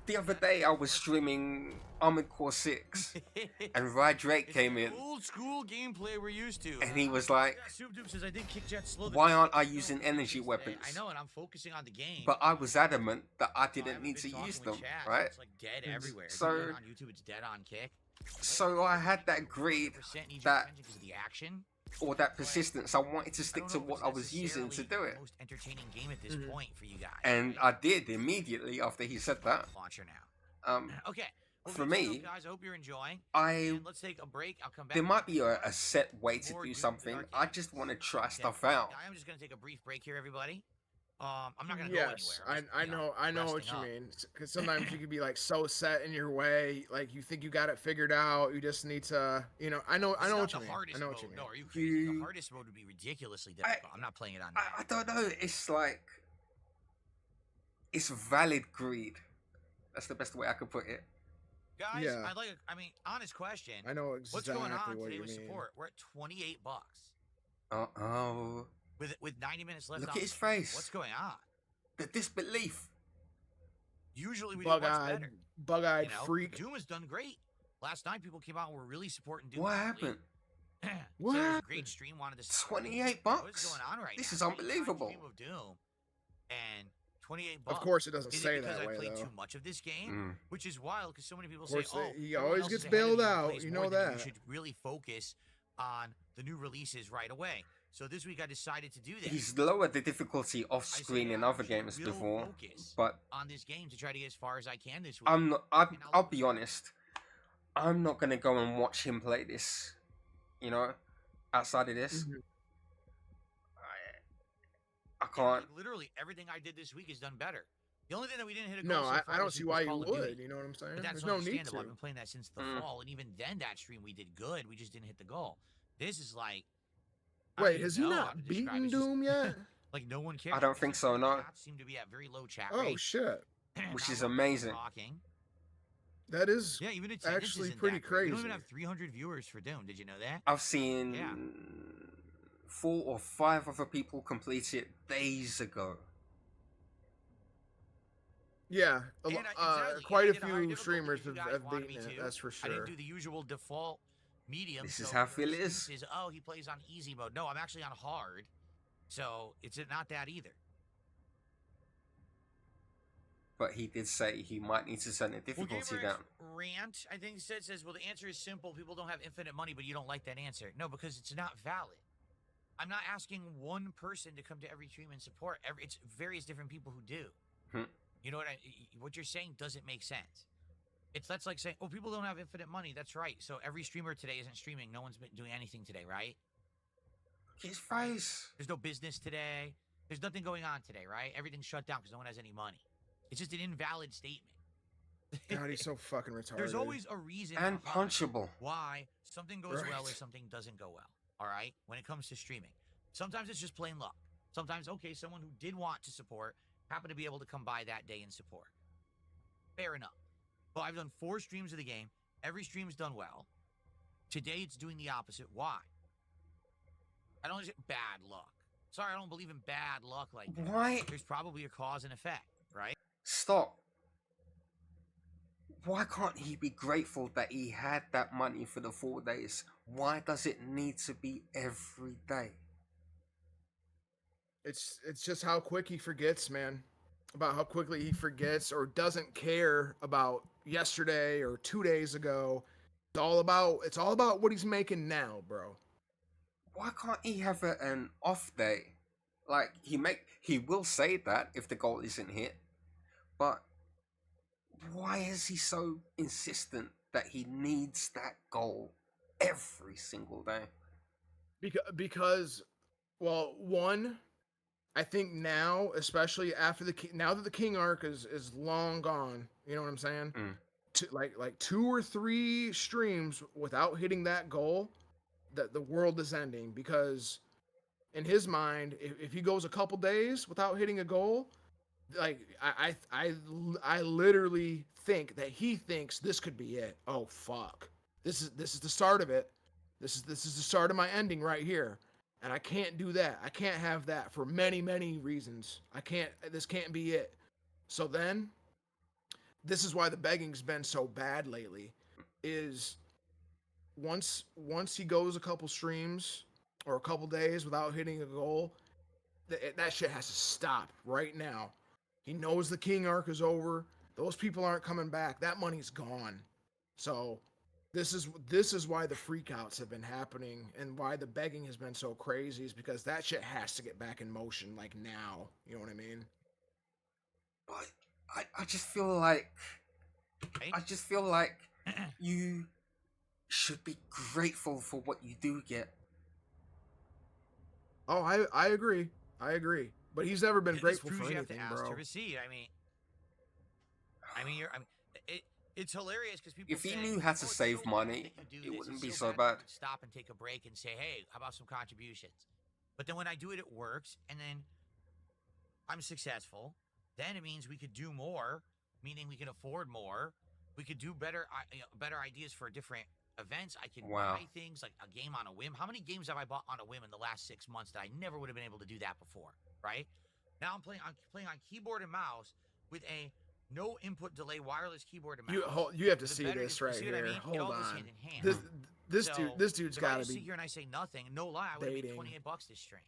the other day I was streaming Armored Core 6, and Rye Drake came in, Old school gameplay we're used to. and he was like, Soup Dupe says I did kick Jet slow. "Why aren't I using energy weapons?" I know, and I'm focusing on the game. But I was adamant that I I didn't haven't need been to talking use with them, chat, right? It's like dead everywhere. So- If you look on YouTube, it's dead on kick. So I had that greed, 100% need your that attention 'cause of the action. or that persistence. I wanted to I stick don't to know if what it's I was using to do necessarily it, the most entertaining game at this point for you guys. and right? I did immediately after he said that. Launcher now. For Okay. Well, good me, stuff, guys, I hope you're enjoying. I And let's take a break. I'll come back. there with might be more. a set way to More do Doom something. Dark I Ages. just want to try Okay, stuff out. I'm just gonna take a brief break here, everybody. I'm not gonna go Yes, anywhere. I'm just, I know what resting you up. mean. Because sometimes you can be like so set in your way, like you think you got it figured out. You just need to, you know. I know It's what not you the mean. hardest I know what you mode. mean. No, are you crazy? The You- hardest mode would be ridiculously difficult. I'm not playing it on. I don't know. It's like it's valid greed. That's the best way I could put it. Guys, Yeah. I mean, honest question. I know What's exactly going on what today you with mean. support? We're at $28 Oh, with 90 minutes left. look on at the his stream. face. What's going on? The disbelief. Usually we do much better. Bug-eyed You know, freak. Doom has done great. Last night people came out and were really supporting Doom. What heavily. happened? What So it was a happened? great stream. Wanted to support. $28. What's going on right This now? is 25 unbelievable. Stream of Doom and $28. Of course, it doesn't Is say it because that I way played though. too much of this game? Mm. Which is wild because so many people Of say, course, "Oh, he everyone always else gets is ahead of bailed you and out, plays you more know than You that. should really focus on the new releases right away." So this week I decided to do that. He's lowered the difficulty off I said, screen in "I other should games real before, focus but on this game to try to get as far as I can this week." I'm not. And I'll be honest. I'm not gonna go and watch him play this. You know, outside of this, Mhm. I can't. Like, literally everything I did this week is done better. The only thing that we didn't hit a goal No, so I far don't this see week was why you Call of Duty. would. You know what I'm saying? But that's There's no need understandable. I've to. been playing that since the Mm. fall, and even then, that stream we did good. We just didn't hit the goal. This is like, Wait, has he not beaten Doom yet? Like no one cares. I don't think so, no. Chats seem to be at very low chat Oh rates. shit, Which Not is a lot of people amazing. Talking. that is Yeah, even attendance actually isn't pretty that great. We don't even crazy. have 300 viewers for Doom. Did you know that? I've seen Yeah. 4 or 5 other people complete it days ago. Yeah, And exactly, quite and I a did hard few difficulty streamers if you have guys wanted beaten me it. to. That's for I didn't sure. do the usual default medium. This is so how the Phil excuse is. Oh, he plays on easy mode. No, I'm actually on hard, so it's not that either. But he did say he might need to turn the Well, difficulty Gamer down. X Rant, I think says, well, the answer is simple. People don't have infinite money, but you don't like that answer. No, because it's not valid. I'm not asking one person to come to every stream and support. It's various different people who do. Hmm. You know what you're saying doesn't make sense. That's like saying, oh, people don't have infinite money. That's right. So every streamer today isn't streaming. No one's been doing anything today, right? His face. There's no business today. There's nothing going on today, right? Everything's shut down because no one has any money. It's just an invalid statement. God, he's so fucking retarded. There's always a reason And behind punchable. why something goes well or Right. something doesn't go well. All right, when it comes to streaming, sometimes it's just plain luck. Sometimes, okay, someone who did want to support happened to be able to come by that day and support. Fair enough. Well, I've done 4 streams of the game. Every stream's done well. Today, it's doing the opposite. Why? I don't understand. Bad luck. Sorry, I don't believe in bad luck like that. Why? There's probably a cause and effect, right? Stop. Why can't he be grateful that he had that money for the 4 days? Why does it need to be every day? It's just how quick he forgets, man. About how quickly he forgets or doesn't care about yesterday or 2 days ago. It's all about what he's making now, bro. Why can't he have an off day? Like he will say that if the goal isn't hit, but why is he so insistent that he needs that goal every single day? Because well, one, I think now, especially after now that the King arc is long gone, you know what I'm saying? Like 2 or 3 streams without hitting that goal, that the world is ending. Because in his mind, if he goes a couple days without hitting a goal, like I literally think that he thinks this could be it. Oh fuck, this is the start of it. This is the start of my ending right here. And I can't do that. I can't have that for many, many reasons. This can't be it. So then, this is why the begging's been so bad lately, is once he goes a couple streams or a couple days without hitting a goal, that shit has to stop right now. He knows the King arc is over. Those people aren't coming back. That money's gone. So this is why the freakouts have been happening and why the begging has been so crazy, is because that shit has to get back in motion, like now. You know what I mean? But I just feel like you should be grateful for what you do get. Oh, I agree. But he's never been grateful for anything, bro. To receive. It's hilarious because people. If he knew how to save money, it wouldn't be so bad. Stop and take a break and say, "Hey, how about some contributions?" But then when I do it, it works, and then I'm successful. Then it means we could do more, meaning we can afford more. We could do better ideas for different events. I can buy things like a game on a whim. How many games have I bought on a whim in the last 6 months that I never would have been able to do that before? Right now, I'm playing on keyboard and mouse with a no input delay wireless keyboard and mouse. You have to see this right here. Hold on. This dude's got to be. Sit here and I say nothing. No lie, I would have made $28 this stream.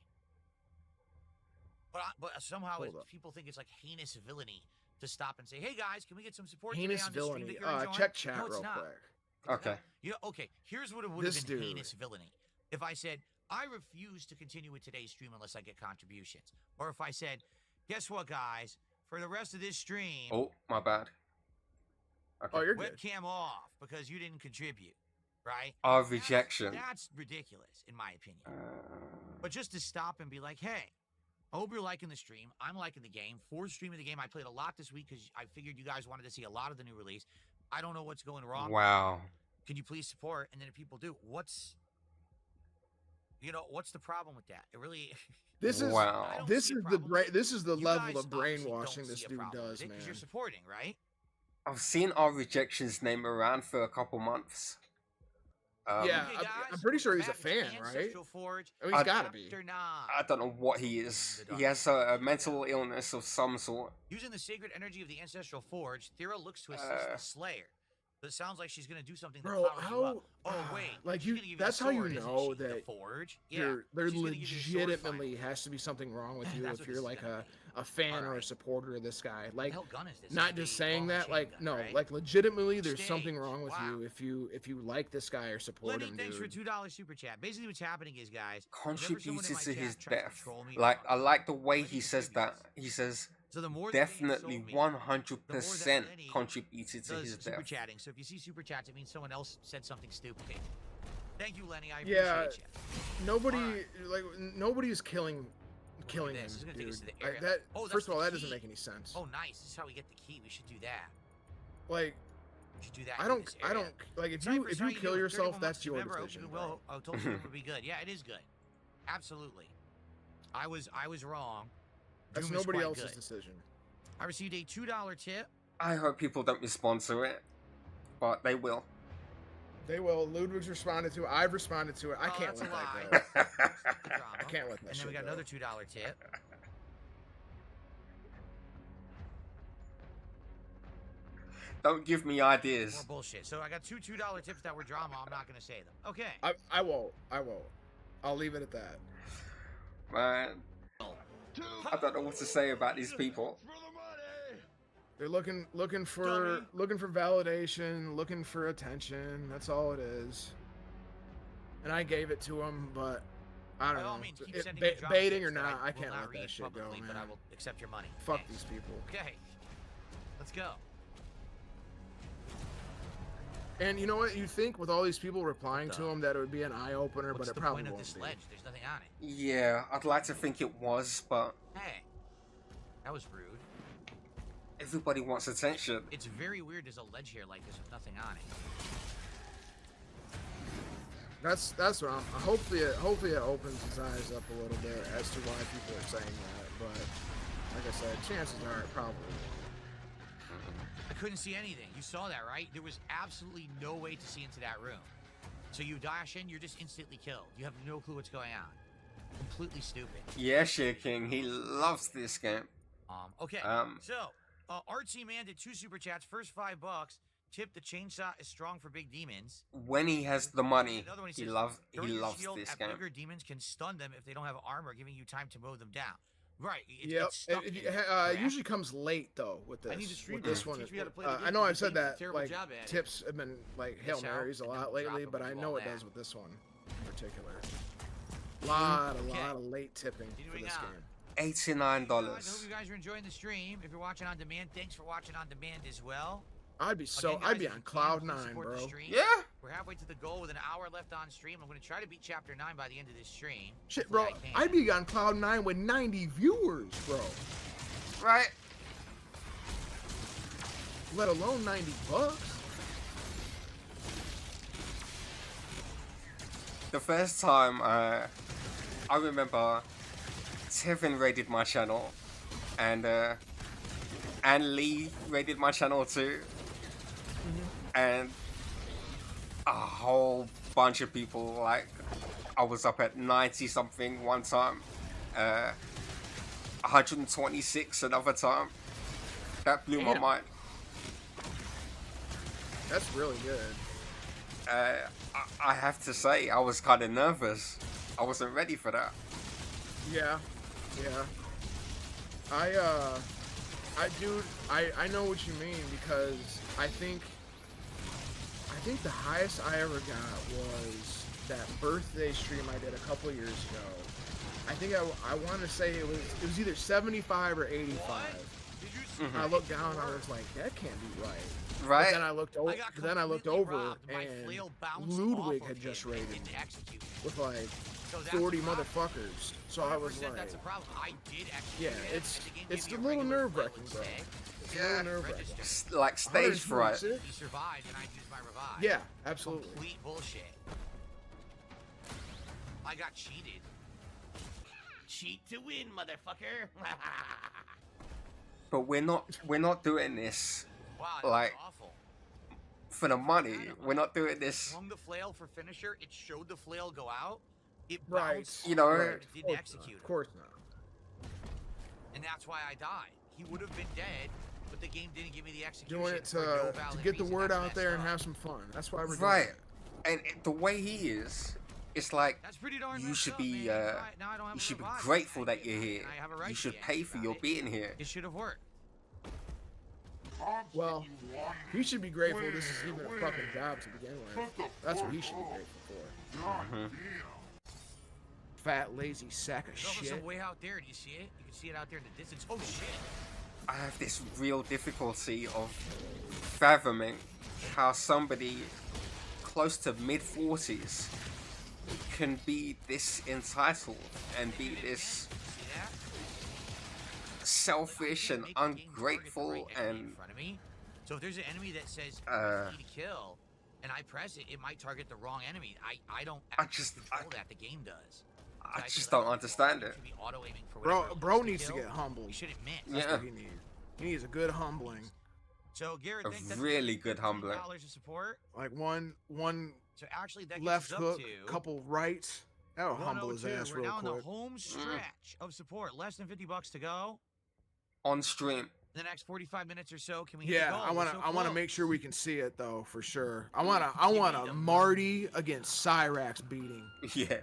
But somehow people think it's like heinous villainy to stop and say, "Hey guys, can we get some support?" Heinous villainy. Check chat real quick. Okay. Okay. Here's what it would have been heinous villainy. If I said, "I refuse to continue with today's stream unless I get contributions," or if I said, "Guess what, guys? For the rest of this stream." Oh, my bad. Okay. Oh, you're good. Webcam off because you didn't contribute, right? Rejection. That's ridiculous, in my opinion. But just to stop and be like, "Hey, I hope you're liking the stream. I'm liking the game. 4th stream of the game. I played a lot this week because I figured you guys wanted to see a lot of the new release. I don't know what's going wrong. Wow. Can you please support?" And then if people do, what's the problem with that? It really. This is the level of brainwashing this dude does, man. Because you're supporting, right? I've seen our rejections name around for a couple months. Yeah, I'm pretty sure he's a fan, right? I mean, he's got to be. I don't know what he is. He has a mental illness of some sort. Using the sacred energy of the Ancestral Forge, Thera looks to assist the Slayer. But it sounds like she's gonna do something that powers you up. Oh wait, like that's how you know that there legitimately has to be something wrong with you if you're like a fan or a supporter of this guy. Like, not just saying that. Like, no, like legitimately, there's something wrong with you if you like this guy or support him. Thanks for $2 super chat. Basically, what's happening is, guys, contributed to his death. Like, I like the way he says that. He says, definitely 100% contributed to his death. Super chatting. So if you see super chats, it means someone else said something stupid. Thank you, Lenny. I appreciate you. Nobody's killing him, dude. First of all, that doesn't make any sense. Oh, nice. This is how we get the key. We should do that. Like, we should do that. I don't like if you kill yourself, that's your decision. I told you it would be good. Yeah, it is good. Absolutely. I was wrong. That's nobody else's decision. I received a $2 tip. I hope people don't respond to it. but they will. They will. Ludwig's responded to it. I've responded to it. I can't let that go. I can't let that And then we got another $2 tip. Don't give me ideas. More bullshit. So I got two $2 tips that were drama. I'm not gonna say them. Okay. I won't. I'll leave it at that. Man, I don't know what to say about these people. They're looking for validation, looking for attention. That's all it is. And I gave it to them, but I don't know. Means, baiting or not, I can't let that shit go, man. But I will accept your money. Fuck these people. Okay. Let's go. And you know what? You think with all these people replying to him that it would be an eye opener, but it probably won't be. What's the point of this ledge? There's nothing on it. Yeah, I'd like to think it was, but Hey, that was rude. everybody wants attention. It's very weird. There's a ledge here like this with nothing on it. That's what I'm. Hopefully it opens his eyes up a little bit as to why people are saying that. But like I said, chances are it probably won't. I couldn't see anything. You saw that, right? There was absolutely no way to see into that room. So you dash in, you're just instantly killed. You have no clue what's going on. Completely stupid. Yeah, Shit King, he loves this game. Okay. So, Artsy Man did 2 super chats. First $5. Tip: the chainsaw is strong for big demons. When he has the money, Another one, he loves shield this at game. Bigger demons can stun them if they don't have armor, giving you time to mow them down. Right. Yep. It usually comes late though with this. I need to stream this this. one. Teach me how to play the game, I know I've because said they do a that. terrible Like job at it. tips have been like Hail This out, Marys a and lot then we'll lately, drop but them I and know do it all does that. with this one in particular. A lot of late tipping for Continuing this on. game. $89. I hope you guys are enjoying the stream. If you're watching on demand, thanks for watching on demand as well. I'd be Again, guys, I'd be if on you can, cloud please 9, support the bro. stream. Yeah. We're halfway to the goal with an hour left on stream. I'm going to try to beat chapter 9 by the end of this stream. Shit, bro. Hopefully I I'd be on cloud 9 with 90 viewers, bro. Right. Let alone $90. The first time I remember Tevin raided my channel, and Lee raided my channel too, and a whole bunch of people, like, I was up at 90 something one time, 126 another time. That blew my mind. That's really good. I have to say, I was kind of nervous. I wasn't ready for that. Yeah. I know what you mean, because I think the highest I ever got was that birthday stream I did a couple years ago. I think I want to say it was either 75 or 85. I looked down, I was like, that can't be right. Right. But then I looked over, and Ludwig had just raided me with like 40 motherfuckers. So I was like, that's a problem. I did actually. yeah, it's a little nerve-wracking, bro. It's a little nerve-wracking. Like stage fright. He survived, and I used my revive. Yeah, absolutely. Complete bullshit. I got cheated. Cheat to win, motherfucker. But we're not doing this Wow, that like was awful. for the money. We're not doing this. Swung the flail for finisher. It showed the flail go out. It Right. bounced. You know, Right. It didn't execute. Of course not. And that's why I died. He would have been dead, but the game didn't give me the execution. Doing it for no to valid get the reason. word That's out there and messed up. have some fun. That's why we're doing Right. it. And the way he is, it's like That's pretty darn you messed should up, be man. Now I don't have you a should be revive. grateful I that you're get here. and I have a right You to should be pay angry for about your it. being here. It should have worked. Well, he should be grateful this is even a fucking job to begin with. That's what he should be grateful for. Fat, lazy sack of There's also shit. some way out there. Do you see it? You can see it out there in the distance. Oh shit! I have this real difficulty of fathoming how somebody close to mid-40s can be this entitled and be this See that? selfish and ungrateful and in front of me. So if there's an enemy that says need to kill, and I press it, it might target the wrong enemy. I don't actually control that. The game does. I just don't understand it. Should be auto-aiming for Bro, whatever it bro wants needs to kill. get humbled. You shouldn't miss. That's Yeah. what he needs. He needs a good humbling. So Garrett, A think that's really good humbling. $50 of support. Like one So actually, that gets left us hook, up to couple rights. That'll humble his 102. ass We're real now in quick. the home stretch of support. Less than $50 to go. On stream. In the next 45 minutes or so, can we hit the Yeah, goal? I We're wanna so I wanna close. make sure we can see it though, for sure. I wanna Marty against Cyrax beating. Yeah.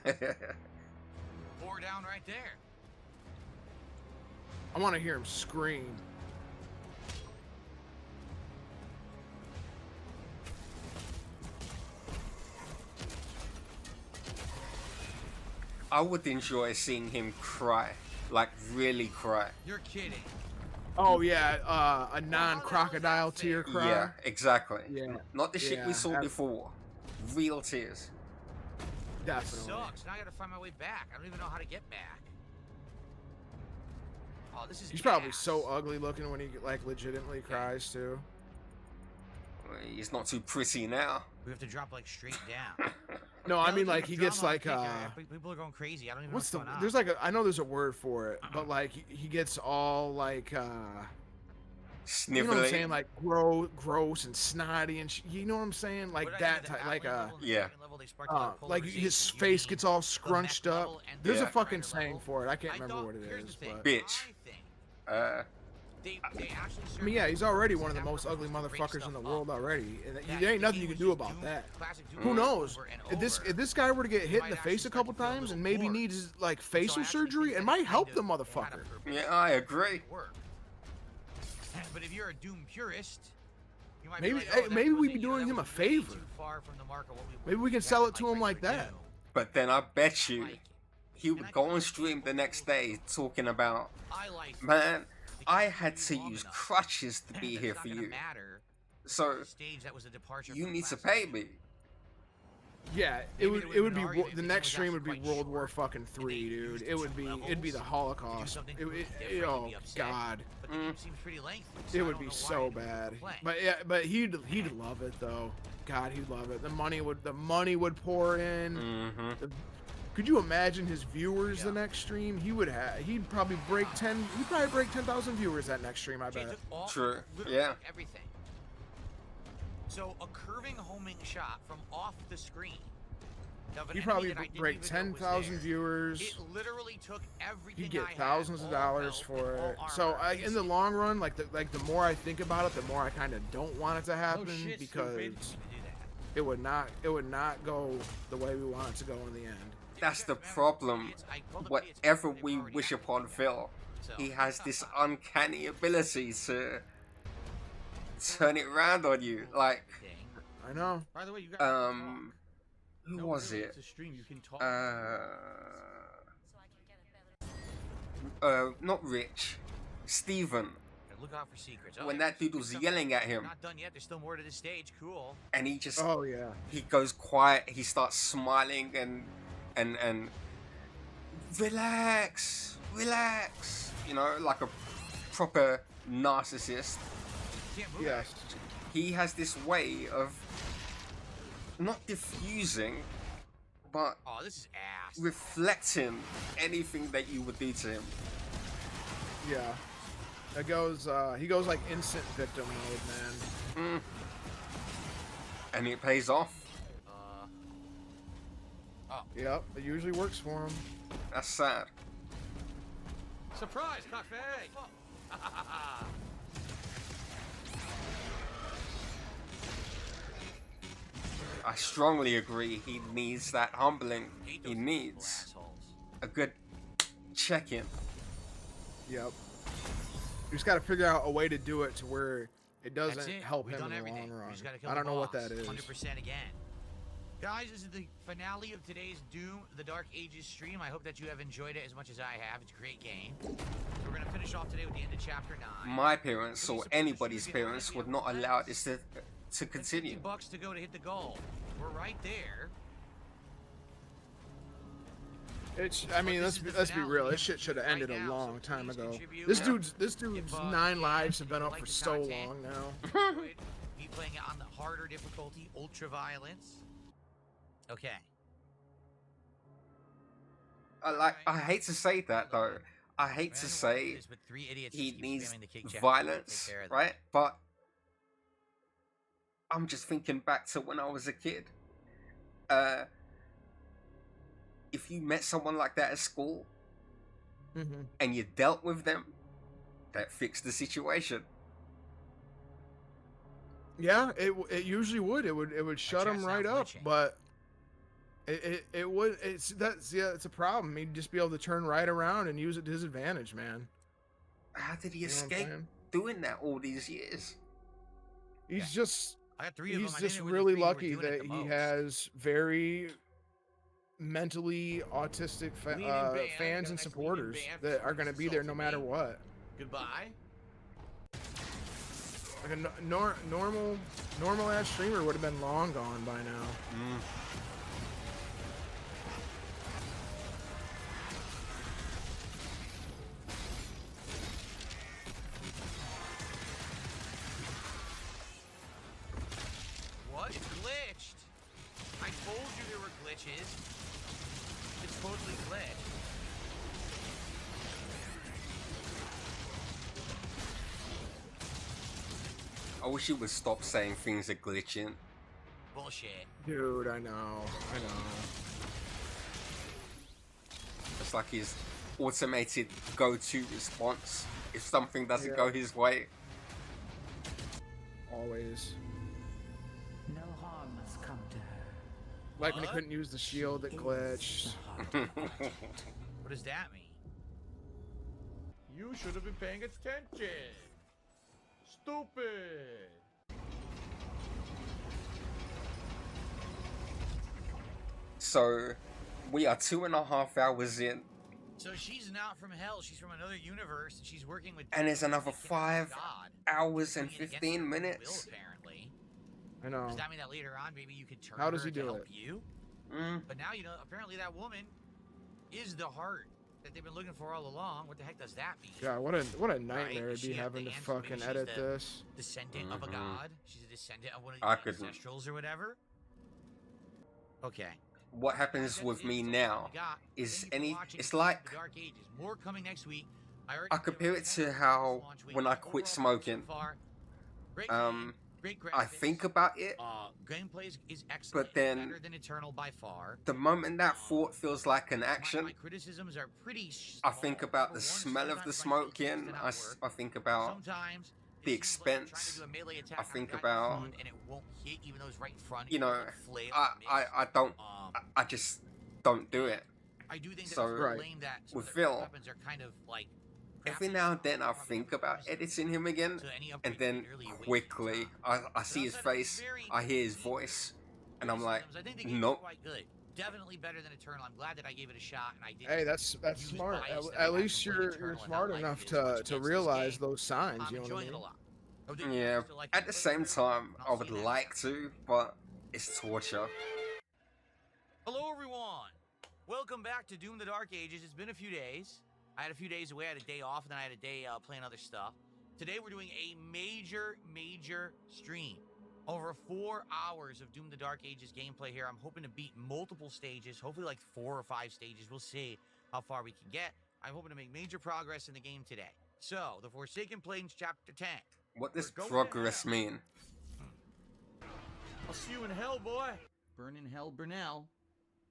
4 down right there. I wanna hear him scream. I would enjoy seeing him cry. Like, really cry. You're kidding. Oh yeah, a non-crocodile tear cry. Yeah, exactly. Yeah. Not the shit we Yeah, saw before. Real tears. Definitely. Sucks. Now I gotta find my way back. I don't even know how to get back. Oh, this is He's probably ass. so ugly looking when he like legitimately cries too. He's not too pretty now. We have to drop like straight down. No, I mean like he gets Drama, like people are going crazy. I don't even what's know the what's going on. there's like a I know there's a word for it, but like he gets all like Snivelly. you know what I'm saying, like gross and snotty and you know what I'm saying, like What did I that do? The type, like outline level and the yeah. second level, they sparked a lot of like his polarization. You face mean gets all the scrunched mech up. level and the There's a Knight fucking Rider saying level? for it. I can't I remember thought- what it here's is, the thing. but Bitch. They actually I mean, yeah, he's already one of the most ugly motherfuckers in the world already, and there ain't nothing you can do about that. Who knows? If this guy were to get hit in the face a couple times and maybe needs like facial surgery, it might help the motherfucker. Yeah, I agree. But if you're a Doom purist, you might Maybe be like, hey, oh, maybe that we'd was be a- doing that him a was way favor. too far from the mark of what we Maybe we can would sell get it to him like regular that. Doom. But then I bet you he would go on stream the next day talking about, I like man, I had to use crutches to be That's here not for gonna you. matter. So The stage that was a departure you from need to classic. pay me. Yeah, Maybe it would there it would've would been be an argument the if next it stream was would be actually quite World War short, fucking and 3, they dude. used It would two be levels it'd be the to do Holocaust. something It, completely it, different, oh you'd be upset. God, But the game seems pretty lengthy. so it I would don't be know so why people bad. complain. But yeah, but he'd love it though. God, he'd love it. The money would pour in. Mm-hmm. Could you imagine his viewers the next stream? He'd probably break 10,000 viewers that next stream. I Jay bet. took all- True, literally yeah. took everything. So a curving homing shot from off the screen. of an He'd enemy probably that I didn't break even know was 10,000 there. viewers. It literally took everything He'd get I had, thousands of all dollars health for and all it. So armor. in the long run, like the more I think about it, the more I kind of don't want it to happen shit, because stupid. it would not go the way we want it to go in the end. That's the problem. Whatever we wish upon Phil, he has this uncanny ability to turn it around on you. Like, I know. By the way, you got who was it? It's a stream. You can talk. Not Rich, Steven. Look out for secrets. When that dude was yelling at him, Not done yet. There's still more to this stage. Cool. and he just, Oh yeah. he goes quiet. He starts smiling and relax. You know, like a proper narcissist. Can't move. Yes. He has this way of not diffusing, but Oh, this is ass. reflecting anything that you would do to him. Yeah. It goes. He goes like instant victim mode, man. And it pays off. Yep. It usually works for him. That's sad. Surprise, cockfag! I strongly agree. He needs that humbling. Hate He those needs assholes. a good check-in. Yep. You just got to figure out a way to do it to where it That's doesn't it. help We've him done in the everything. long We run. just gotta kill I the don't know what boss. that is. 100% again. Guys, this is the finale of today's Doom The Dark Ages stream. I hope that you have enjoyed it as much as I have. It's a great game. We're going to finish off today with the end of Chapter 9. My parents or anybody's parents would not allow this to continue. $50 to go to hit the goal. We're right there. I mean, let's be real. This shit should have ended a long time ago. This dude's 9 lives have been up for so long now. Me playing it on the harder difficulty, ultra violence. Okay. I hate to say that though. I hate I to don't know what it say is, but 3 idiots he just keep needs spamming the kick challenge. violence, Take care of them. right? But I'm just thinking back to when I was a kid. If you met someone like that at school and you dealt with them, that fixed the situation. Yeah, it usually would. It would shut him right up, but it would. It's a problem. He'd just be able to turn right around and use it to his advantage, man. How did he You know what I'm escape saying? doing that all these years? He's just I got 3 of he's them. I just didn't know the really 3 were lucky doing it that the he most. has very mentally autistic Lean in band, fans got a and nice lean in supporters band for that are someone going to who's be there no insulted matter me. what. Goodbye. Like a normal ass streamer would have been long gone by now. What? It's glitched. I told you there were glitches. It's totally glitched. I wish he would stop saying things are glitching. Bullshit. Dude, I know. It's like his automated go-to response if something doesn't go his way. Always. No harm must come to her. Like when he couldn't use the shield that glitched. What does that mean? You should have been paying attention. Stupid. So, we are 2.5 hours in, So she's not from hell. She's from another universe, and she's working with. and there's another God. 5 hours and Doing it against 15 her minutes. Will, apparently. I know. Does that mean that later on, maybe you could turn How does her he to do help it? you? But now, apparently that woman is the heart that they've been looking for all along. What the heck does that mean? God, what a nightmare Right? it'd Is be she having to the fucking maybe she's edit the this. Descendant of a god. She's a descendant of one of I the couldn't. ancestrals or whatever. Okay. What happens with me now is it's like The Dark Ages. More coming next week. I compare it to how when I quit smoking, I think about it, gameplay is excellent. but then better than Eternal by far. the moment that thought feels like an action, My criticisms are pretty I think about the smell of the smoking, I think about sometimes the expense, I think about, and it won't hit even though it's right in front. you know, I just don't do it. I do think So, that's lame that some with of their Phil, weapons are kind of like every now and then I think about editing him again, and then quickly I see his face, I hear his voice, and I'm like, I think the game's nope. quite good. Definitely better than Eternal. I'm glad that I gave it a shot and I did. Hey, that's smart. At least you're smart enough to realize those signs. You know what I mean? Yeah. At the same time, I would like to, but it's torture. Hello, everyone. Welcome back to Doom: The Dark Ages. It's been a few days. I had a few days away. I had a day off, and then I had a day playing other stuff. Today, we're doing a major stream. Over 4 hours of Doom: The Dark Ages gameplay here. I'm hoping to beat multiple stages, hopefully like 4 or 5 stages. We'll see how far we can get. I'm hoping to make major progress in the game today. So, The Forsaken Plains Chapter 10. What does progress mean? I'll see you in hell, boy. Burn in hell, Burnell.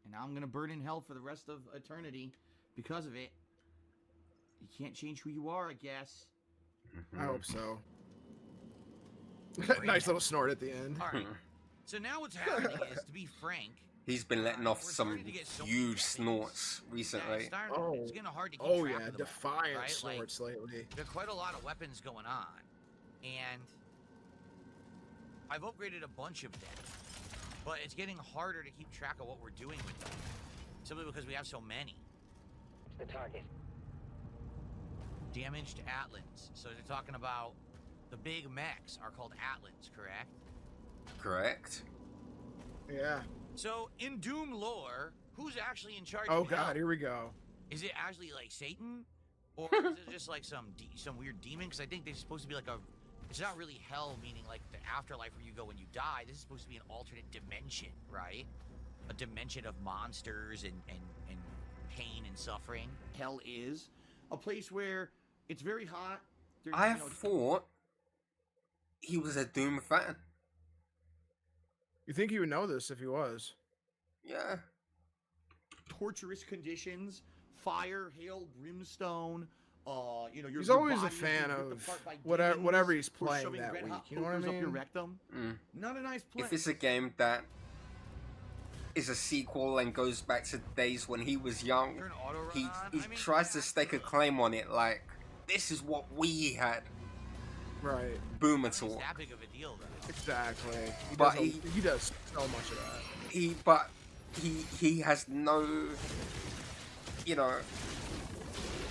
And I'm gonna burn in hell for the rest of eternity because of it. You can't change who you are, I guess. I hope so. Nice little snort at the end. All right. So now what's happening is, to be frank, He's been letting off some huge snorts recently. It's getting hard to keep Oh track yeah, of them, defiant right? snorts lately. There are quite a lot of weapons going on, and I've upgraded a bunch of them, but it's getting harder to keep track of what we're doing with them, simply because we have so many. The target. Damaged Atlands. So they're talking about the big mechs are called Atlands, correct? Correct. Yeah. So in Doom lore, who's actually in charge? Oh of hell? god, here we go. Is it actually like Satan, or is it just like some weird demon? Because I think they're supposed to be like a. It's not really hell, meaning like the afterlife where you go when you die. This is supposed to be an alternate dimension, right? A dimension of monsters and pain and suffering. Hell is a place where it's very hot. I thought he was a Doom fan. You think he would know this if he was? Yeah. Torturous conditions, fire, hail, brimstone. He's always a fan of whatever he's playing that week. You know what I mean? Up your rectum. Not a nice place. If it's a game that is a sequel and goes back to days when he was young, he tries to stake a claim on it. Like, this is what we had. Right. Boomer talk. That big of a deal, though. Exactly. He does so much of that. He has no,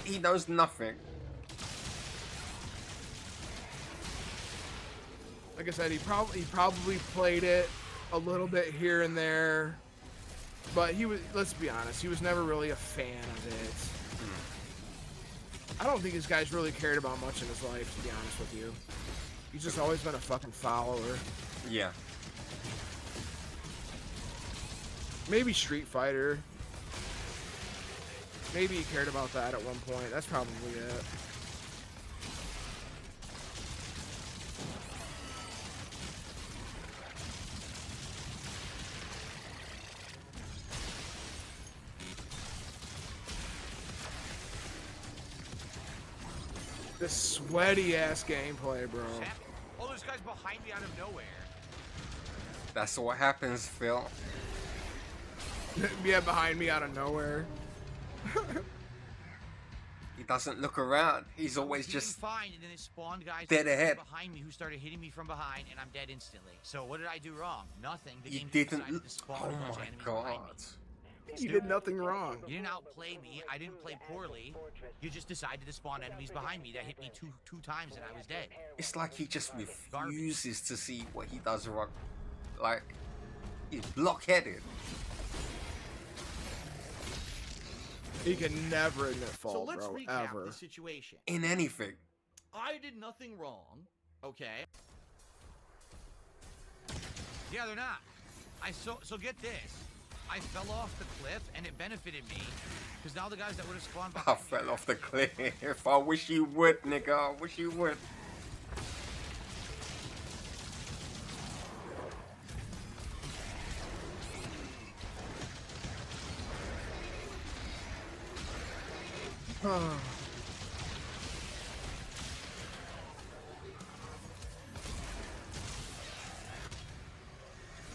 he knows nothing. Like I said, he probably played it a little bit here and there, but let's be honest, he was never really a fan of it. I don't think this guy's really cared about much in his life, to be honest with you. He's just always been a fucking follower. Yeah. Maybe Street Fighter. Maybe he cared about that at one point. That's probably it. This sweaty ass gameplay, bro. Oh, this guy's behind me out of nowhere. That's what happens, Phil. Yeah, behind me out of nowhere. He doesn't look around. He's always just fine, and then it spawned guys dead ahead behind me who started hitting me from behind, and I'm dead instantly. So what did I do wrong? Nothing. The You game didn't. decided to spawn Oh a bunch of my enemies god. behind me. You did nothing wrong. You didn't outplay me. I didn't play poorly. You just decided to spawn enemies behind me that hit me two times, and I was dead. It's like he just refuses to see what he does wrong. Like, he's blockheaded. He can never admit fault, So let's bro, recap ever. the situation. In anything. I did nothing wrong. Okay. Yeah, they're not. So get this. I fell off the cliff, and it benefited me, because now the guys that would have spawned I fell off the cliff. I wish you would, nigga. I wish you would.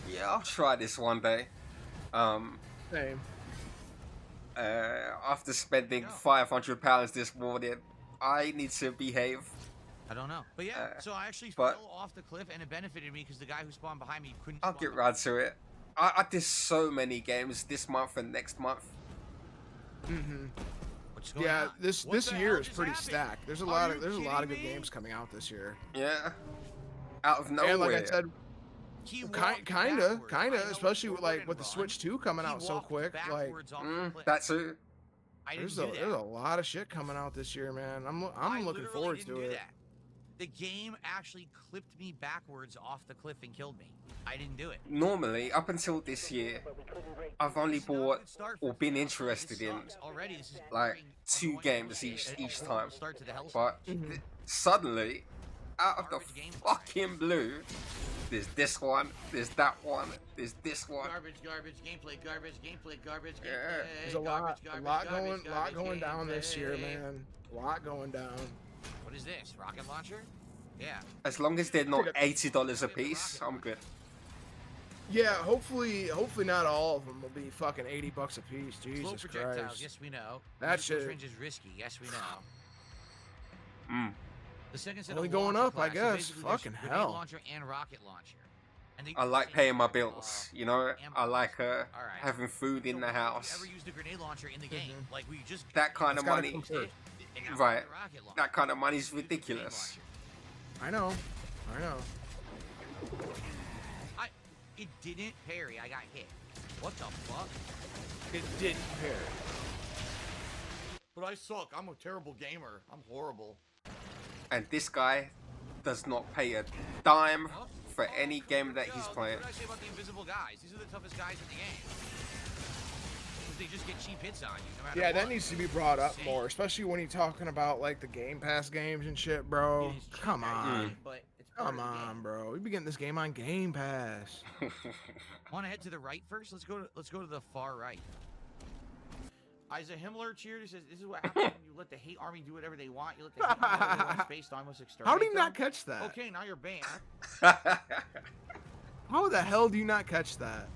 Yeah, I'll try this one day. Same. After spending £500 this morning, I need to behave. I don't know. But yeah, so I actually but fell off the cliff, and it benefited me because the guy who spawned behind me couldn't I'll spawn get right to it. I did so many games this month and next month. What's going Yeah, on? this What the year hell is just pretty happened? stacked. There's a Are lot you of good kidding me? games coming out this year. Yeah. Out of nowhere. And like I said, He walked kinda, backwards. I know especially with, forward like and with the run. Switch 2 coming He out so walked quick. Like, backwards off the cliff. that too. I didn't there's do that. there's a lot of shit coming out this year, man. I'm I looking literally forward didn't to do it. that. The game actually clipped me backwards off the cliff and killed me. I didn't do it. Normally, up until this year, I've only bought or been interested in like 2 games each time. But suddenly, out of the fucking blue, there's this one, there's that one, there's this one. Garbage, gameplay, garbage, gameplay. There's a lot going down this year, man. A lot going down. What is this? Rocket launcher? Yeah. As long as they're not $80 a piece, I'm good. Yeah, hopefully not all of them will be fucking $80 a piece. Slow Jesus projectiles, Christ. yes we know. That Resistance shit. range is risky, yes we know. The second set Only of going launcher up, I classes, guess. basically there's Fucking grenade hell. launcher and rocket launcher. And I like paying my bills, you know? I like having food in the house. Ever used a grenade launcher in the game? Like we just That kind of gotta money. come first. Right. That kind of money's ridiculous. I know. It didn't parry. I got hit. What the fuck? It didn't pair. But I suck. I'm a terrible gamer. I'm horrible. And this guy does not pay a dime for any game that he's playing. What did I say about the invisible guys? These are the toughest guys in the game. they just get cheap hits on you. No matter Yeah, that what. needs to be brought up more, especially when you're talking about like the Game Pass games and shit, bro. Come on. But it's part Come of the game. on, bro. We be getting this game on Game Pass. Want to head to the right first? Let's go to the far right. Isa Himmler cheered. He says, "This is what happens when you let the hate army do whatever they want. You let the hate army do whatever they want. Space to almost exterminate How do you not them. catch that? Okay, now you're banned. How the hell do you not catch that?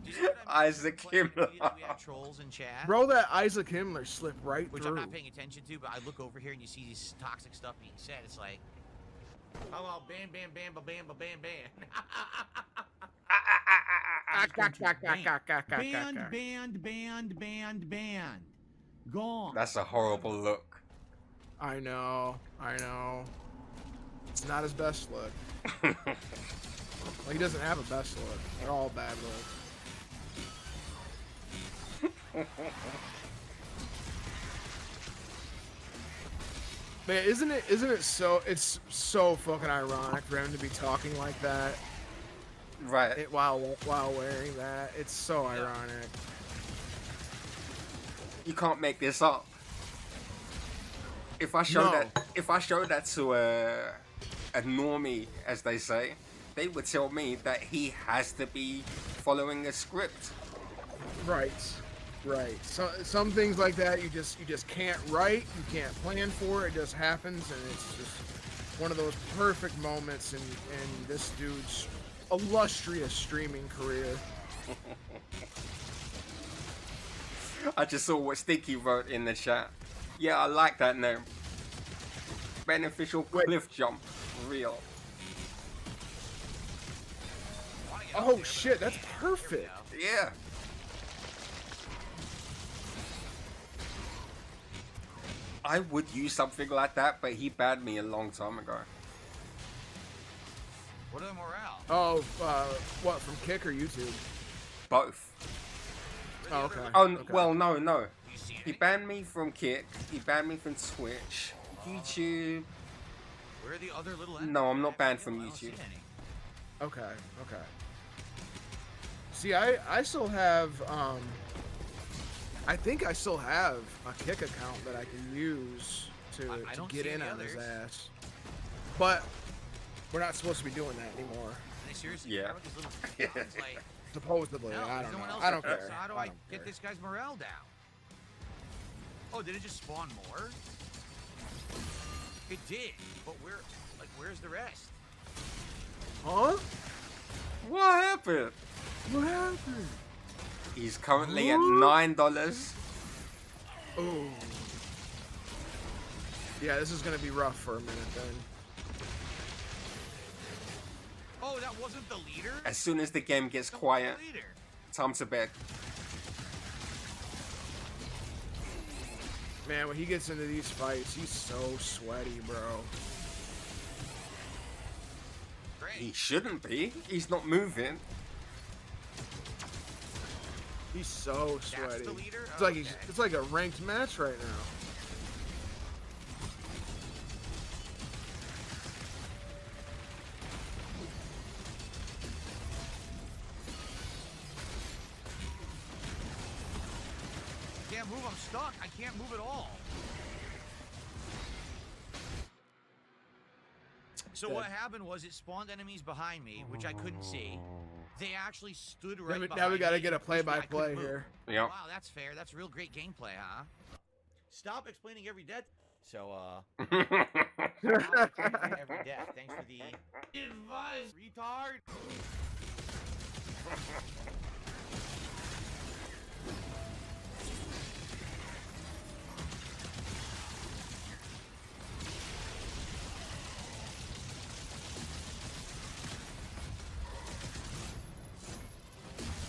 Do you see what I mean? Isaac Playing Himmler. immediately we have trolls in chat. Bro, that Isaac Himmler slipped right Which through. I'm not paying attention to, but I look over here and you see this toxic stuff being said. It's like, how about bam, bam, bam, ba, bam, ba, bam, bam. Banned. Gone. That's a horrible look. I know. It's not his best look. Well, he doesn't have a best look. They're all bad looks. Man, isn't it so? It's so fucking ironic for him to be talking like that. Right. While wearing that, it's so ironic. You can't make this up. If I show that to a normie, as they say, they would tell me that he has to be following a script. Right. So some things like that you just can't write, you can't plan for, it just happens, and it's just one of those perfect moments in this dude's illustrious streaming career. I just saw what Sticky wrote in the chat. Yeah, I like that name. Beneficial cliff jump. Real. Oh shit, that's perfect. Yeah. I would use something like that, but he banned me a long time ago. What are the morale? Oh, what, from Kick or YouTube? Both. Oh, okay. Oh, Okay. well, no. He banned me from Kick. He banned me from Twitch. YouTube. Where are the other little No, I'm not banned from YouTube. Okay. See, I still have, I think I still have a Kick account that I can use to get in on his ass. But we're not supposed to be doing that anymore. They seriously Yeah. care about these little guns? Like, Supposedly, hell, I there's don't no one know. else I out don't there, care. So how do I I don't get care. this guy's morale down? Oh, did it just spawn more? It did, but where's the rest? Huh? What happened? What happened? He's currently at $9. Oh. Yeah, this is gonna be rough for a minute then. Oh, that wasn't the leader? As soon as the game gets quiet, Leader. time to bed. Man, when he gets into these fights, he's so sweaty, bro. He shouldn't be. He's not moving. He's so sweaty. the leader? It's like Okay. it's like a ranked match right now. Can't move, I'm stuck. I can't move at all. So what happened was it spawned enemies behind me, which I couldn't see. They actually stood right behind me. Now we gotta get a which meant I couldn't play-by-play move. here. Yep. Wow, that's fair. That's real great gameplay, huh? Stop explaining every death. So, every death. Thanks for the advice, retard.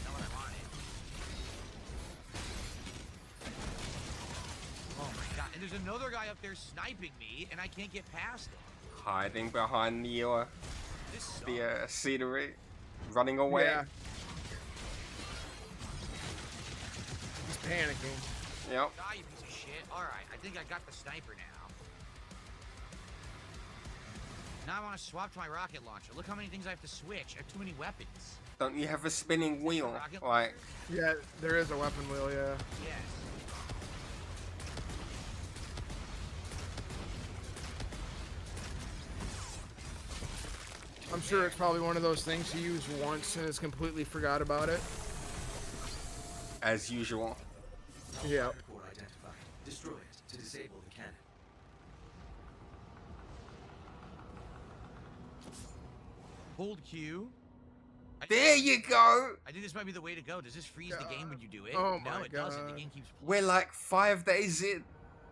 Not what I wanted. Oh my god! And there's another guy up there sniping me, and I can't get past him. Hiding behind the This sucks. scenery. Running away. Yeah. He's panicking. Yep. Die, you piece of shit. Alright, I think I got the sniper now. Now I want to swap to my rocket launcher. Look how many things I have to switch. I have too many weapons. Don't you have a spinning wheel? Like, Yeah, there is a weapon wheel, yeah. Yes. I'm sure it's probably one of those things you use once and has completely forgot about it. as usual. Yeah. Report identified. Destroy it to disable the cannon. Hold Q. There you go! I think this might be the way to go. Does this freeze the game when you do it? Oh no, my it doesn't. The God. game keeps We're like 5 days in. It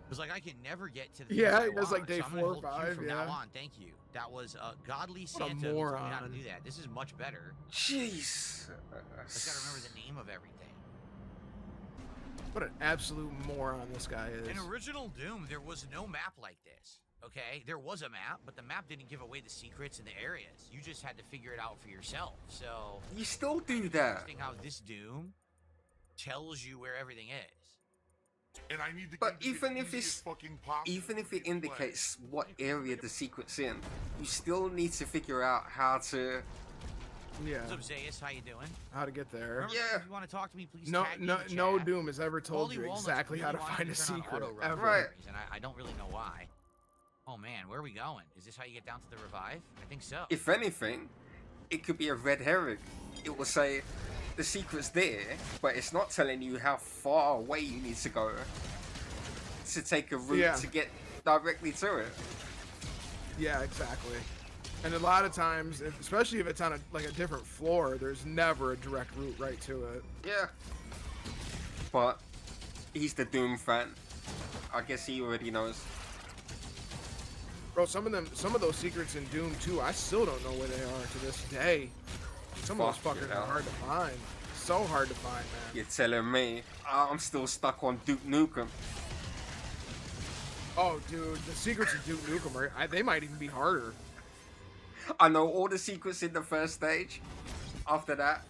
was like I can never get to the Yeah, things I it was like want, day so I'm gonna 4 or hold Q 5, from yeah. now on. Thank you. That was godly What a Santa who told me how to moron. do that. This is much better. Jeez. I just gotta remember the name of everything. What an absolute moron this guy is. In original Doom, there was no map like this. Okay, there was a map, but the map didn't give away the secrets and the areas. You just had to figure it out for yourself. So You still do that. interesting how this Doom tells you where everything is. And I need the But game to even get if easy it's as fucking possible even if it to play. indicates what area the secret's in, you still need to figure out how to. Yeah. What's up, Zayas? How you doing? How to get there. Remember, Yeah. If you want to talk to me, please No, tag me no, in the no chat. Doom has ever told Baldy you Walnuts exactly how really to wanted find a turn on secret auto-run ever. for Right. some reason. I don't really know why. Oh man, where are we going? Is this how you get down to the revive? I think so. If anything, it could be a red herring. It will say the secret's there, but it's not telling you how far away you need to go to take a route Yeah. to get directly to it. Yeah, exactly. And a lot of times, especially if it's on a different floor, there's never a direct route right to it. Yeah. But he's the Doom fan. I guess he already knows. Bro, some of those secrets in Doom 2, I still don't know where they are to this day. Some of those Fuck fuckers yeah. are hard to find. So hard to find, man. You're telling me I'm still stuck on Duke Nukem. Oh, dude, the secrets of Duke Nukem they might even be harder. I know all the secrets in the first stage. After that,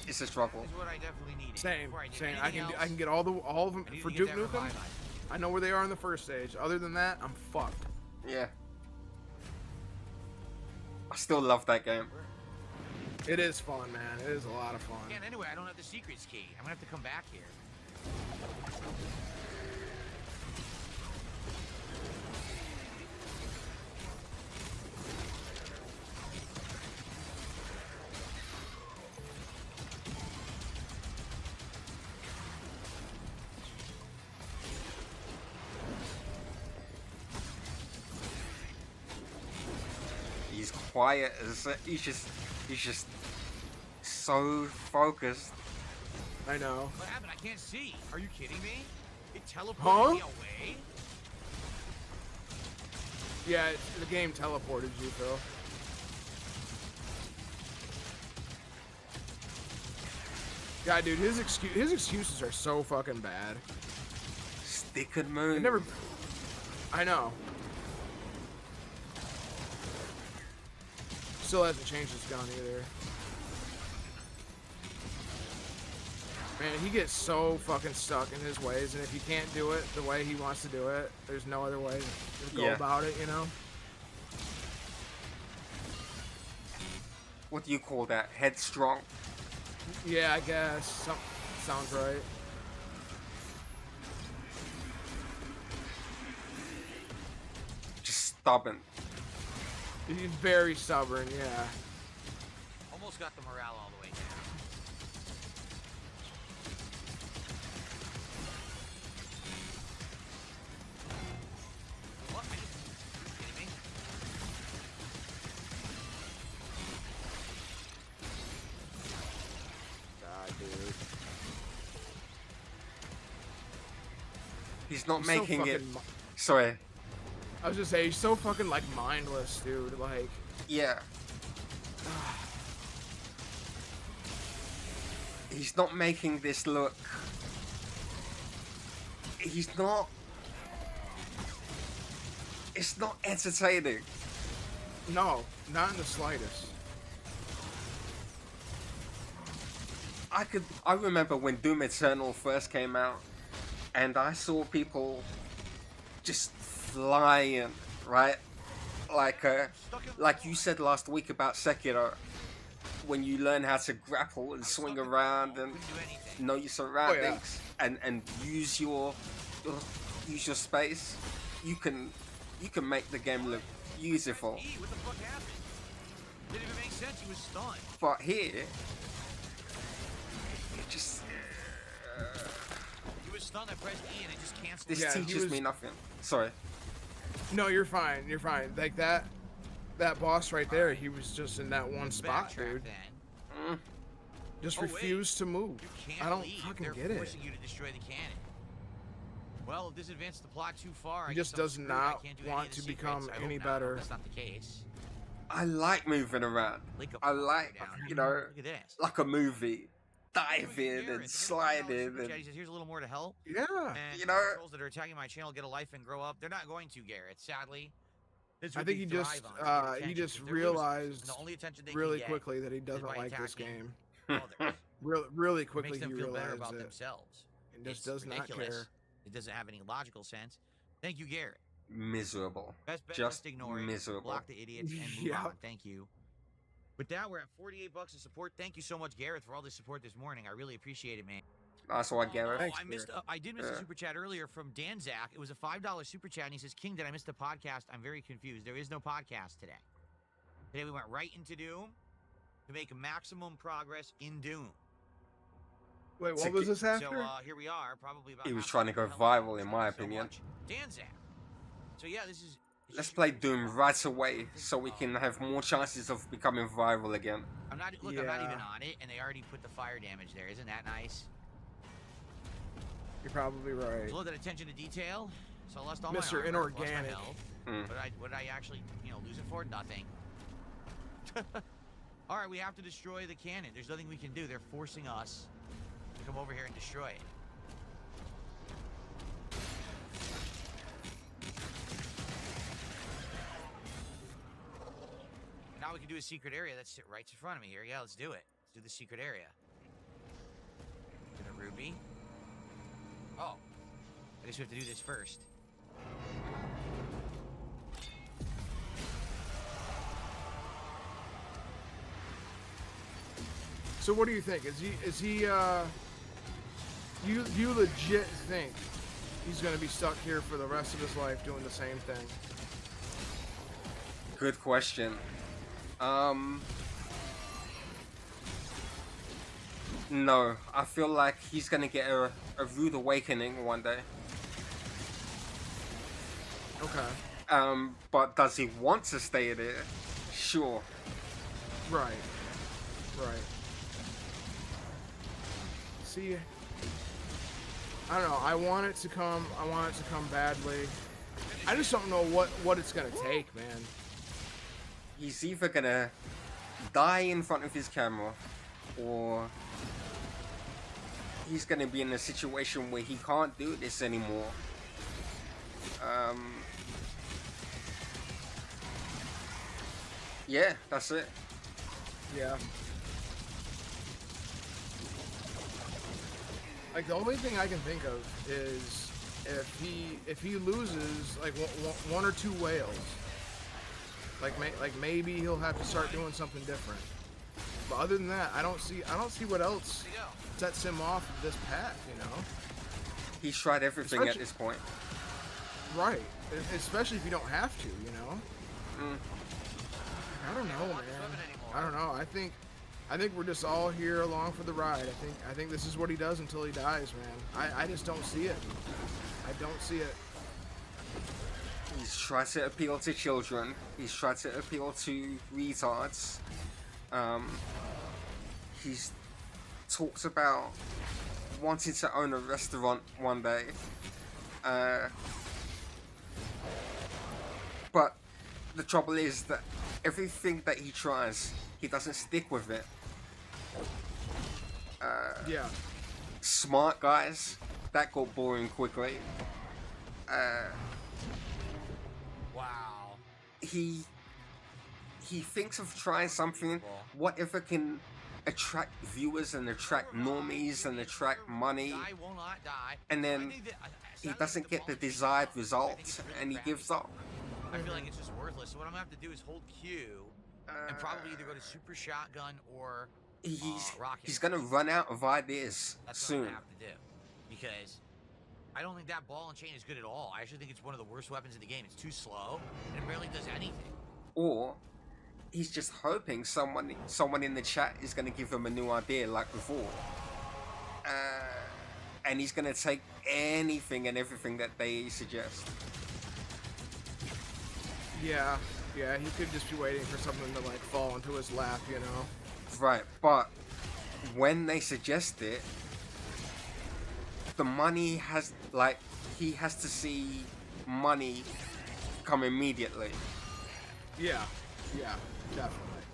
it's a struggle. This is what I definitely needed. Same, Before I did same. anything I can else, get all of them I needed for to get Duke that Nukem. revive item. I know where they are in the first stage. Other than that, I'm fucked. Yeah. I still love that game. It is fun, man. It is a lot of fun. And anyway, I don't have the secrets key. I'm gonna have to come back here. He's quiet as he's just so focused. I know. What happened? I can't see. Are you kidding me? It teleported Huh? me away? Yeah, the game teleported you, Phil. Yeah, dude, his excuses are so fucking bad. Stick and move. It never. I know. Still hasn't changed his gun either. Man, he gets so fucking stuck in his ways, and if you can't do it the way he wants to do it, there's no other way to go Yeah. about it, you know? What do you call that? Headstrong? Yeah, I guess. Sounds right. Just stubborn. He's very stubborn, yeah. Almost got the morale all the way down. What? Are you kidding me? God, dude. He's not He's so making it. fucking Sorry. I was just saying, he's so fucking, like, mindless, dude. Like, Yeah. He's not making this look. He's not. It's not entertaining. no, not in the slightest. I remember when Doom Eternal first came out, and I saw people just flying, right? like you said last week about Sekiro, when you learn how to grapple and swing around and know your surroundings and use your space, you can make the game look beautiful. What the fuck happened? Didn't even make sense. He was stunned. But here, it just he was stunned. I pressed E and it just canceled. this teaches me nothing. Sorry. No, you're fine. You're fine. Like that boss right there, he was just in that one spot, dude. Just refused to move. I don't fucking get it. They're forcing you to destroy the cannon. Well, if this advanced the plot too far, he just does not want to become any better. That's not the case. I like moving around. I like, you know, like a movie. Dive in and slide in. And... He says, here's a little more to help. Yeah. And you know, trolls that are attacking my channel get a life and grow up. They're not going to, Garrett. Sadly. I think he just realized really quickly that he doesn't like this game. really quickly makes them he feel realized better about it. themselves. It just does not care. It doesn't have any logical sense. Thank you, Garrett. Miserable. Just ignore it. Miserable. Block the idiots and move on. Thank you. With that, we're at $48 of support. Thank you so much, Garrett, for all this support this morning. I really appreciate it, man. That's why, Garrett. I did miss a super chat earlier from Dan Zach. It was a $5 super chat, and he says, King, did I miss the podcast? I'm very confused. There is no podcast today. Today we went right into Doom to make maximum progress in Doom. Wait, what was this after? So here we are, probably about. He was trying to go viral, in my opinion. Dan Zach. So yeah, this is. Let's play Doom right away, so we can have more chances of becoming viral again. I'm not even on it, and they already put the fire damage there. Isn't that nice? You're probably right. There's a little bit of attention to detail. So I lost all my Mr. armor, Inorganic. lost my health. What did I actually, lose it for? Nothing. All right, we have to destroy the cannon. There's nothing we can do. They're forcing us to come over here and destroy it. Now we can do a secret area that's right in front of me here. Yeah, let's do it. Let's do the secret area. Get a ruby. Oh, I guess we have to do this first. So what do you think? Is he you legit think he's gonna be stuck here for the rest of his life doing the same thing? Good question. No, I feel like he's gonna get a rude awakening one day. Okay. But does he want to stay there? Sure. Right. See, I don't know. I want it to come badly. I just don't know what it's gonna take, man. He's either gonna die in front of his camera, or he's gonna be in a situation where he can't do this anymore. Yeah, that's it. Yeah. Like, the only thing I can think of is if he loses like one or two whales, like maybe he'll have to start doing something different. But other than that, I don't see what else sets him off of this path. He's tried everything at this point. Right, especially if you don't have to. I don't know, man. I don't know. I think we're just all here along for the ride. I think this is what he does until he dies, man. I just don't see it. I don't see it. He's tried to appeal to children. He's tried to appeal to retards. He's talked about wanting to own a restaurant one day. But the trouble is that everything that he tries, he doesn't stick with it. Yeah. Smart guys, that got boring quickly. Wow. He thinks of trying something, whatever can attract viewers and attract normies and attract money, and then he doesn't get the desired result and he gives up. I feel like it's just worthless. So what I'm gonna have to do is hold Q and probably either go to Super Shotgun or Rocket. He's gonna run out of ideas soon. What I have to do, because I don't think that ball and chain is good at all. I actually think it's one of the worst weapons in the game. It's too slow and it barely does anything. Or he's just hoping someone in the chat is gonna give him a new idea like before, and he's gonna take anything and everything that they suggest. Yeah, he could just be waiting for something to like fall into his lap, you know? Right, but when they suggest it, the money has, like, he has to see money come immediately. Yeah, definitely.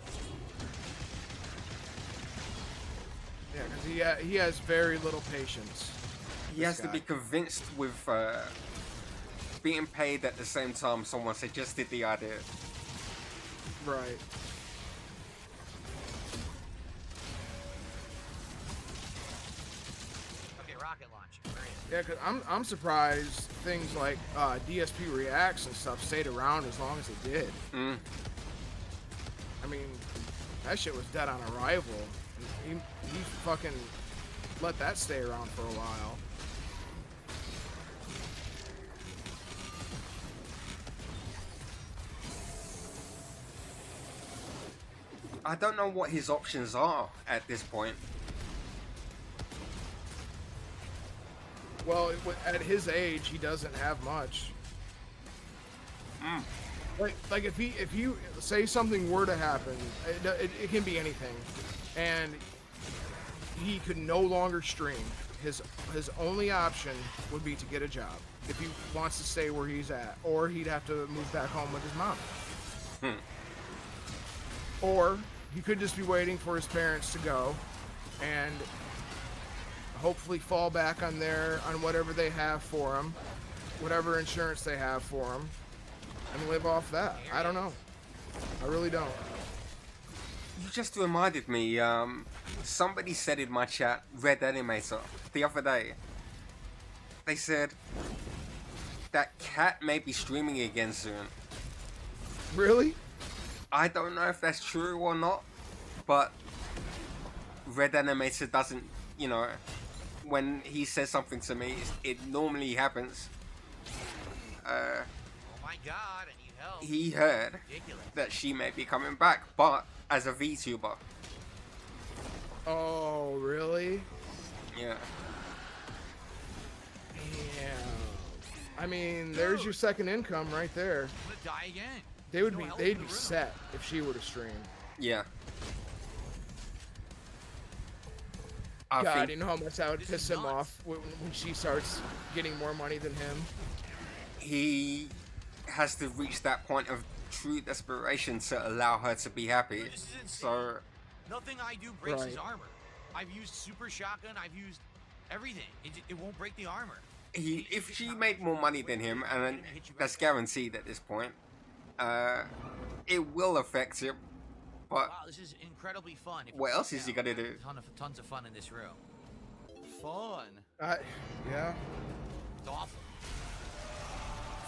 Yeah, because he has very little patience. He has to be convinced with being paid at the same time someone suggested the idea. Right. Okay, rocket launch. Where is it? Yeah, because I'm surprised things like DSP reacts and stuff stayed around as long as it did. I mean, that shit was dead on arrival. And he fucking let that stay around for a while. I don't know what his options are at this point. Well, at his age, he doesn't have much. Like if you say something were to happen, it can be anything, and he could no longer stream. His only option would be to get a job if he wants to stay where he's at, or he'd have to move back home with his mom. Or he could just be waiting for his parents to go, and hopefully fall back on whatever they have for him, whatever insurance they have for him, and live off that. I don't know. I really don't. You just reminded me, somebody said in my chat, Red Animator, the other day. They said that Cat may be streaming again soon. Really? I don't know if that's true or not, but Red Animator doesn't, you know, when he says something to me, it normally happens. Oh my god, I need help. He heard that she may be coming back, but as a VTuber. Oh, really? Yeah. Damn. I mean, there's your second income right there. I'm gonna die again. They'd be set if she were to stream. Yeah. God, you know how much that would piss him off when she starts getting more money than him? He has to reach that point of true desperation to allow her to be happy. Dude, this is insane. So nothing I do breaks his armor. I've used super shotgun, I've used everything. It won't break the armor. If she made more money than him, and that's guaranteed at this point, it will affect him. But wow, this is incredibly fun. What else is he gonna do? Tons of fun in this room. Fun. Yeah. It's awful.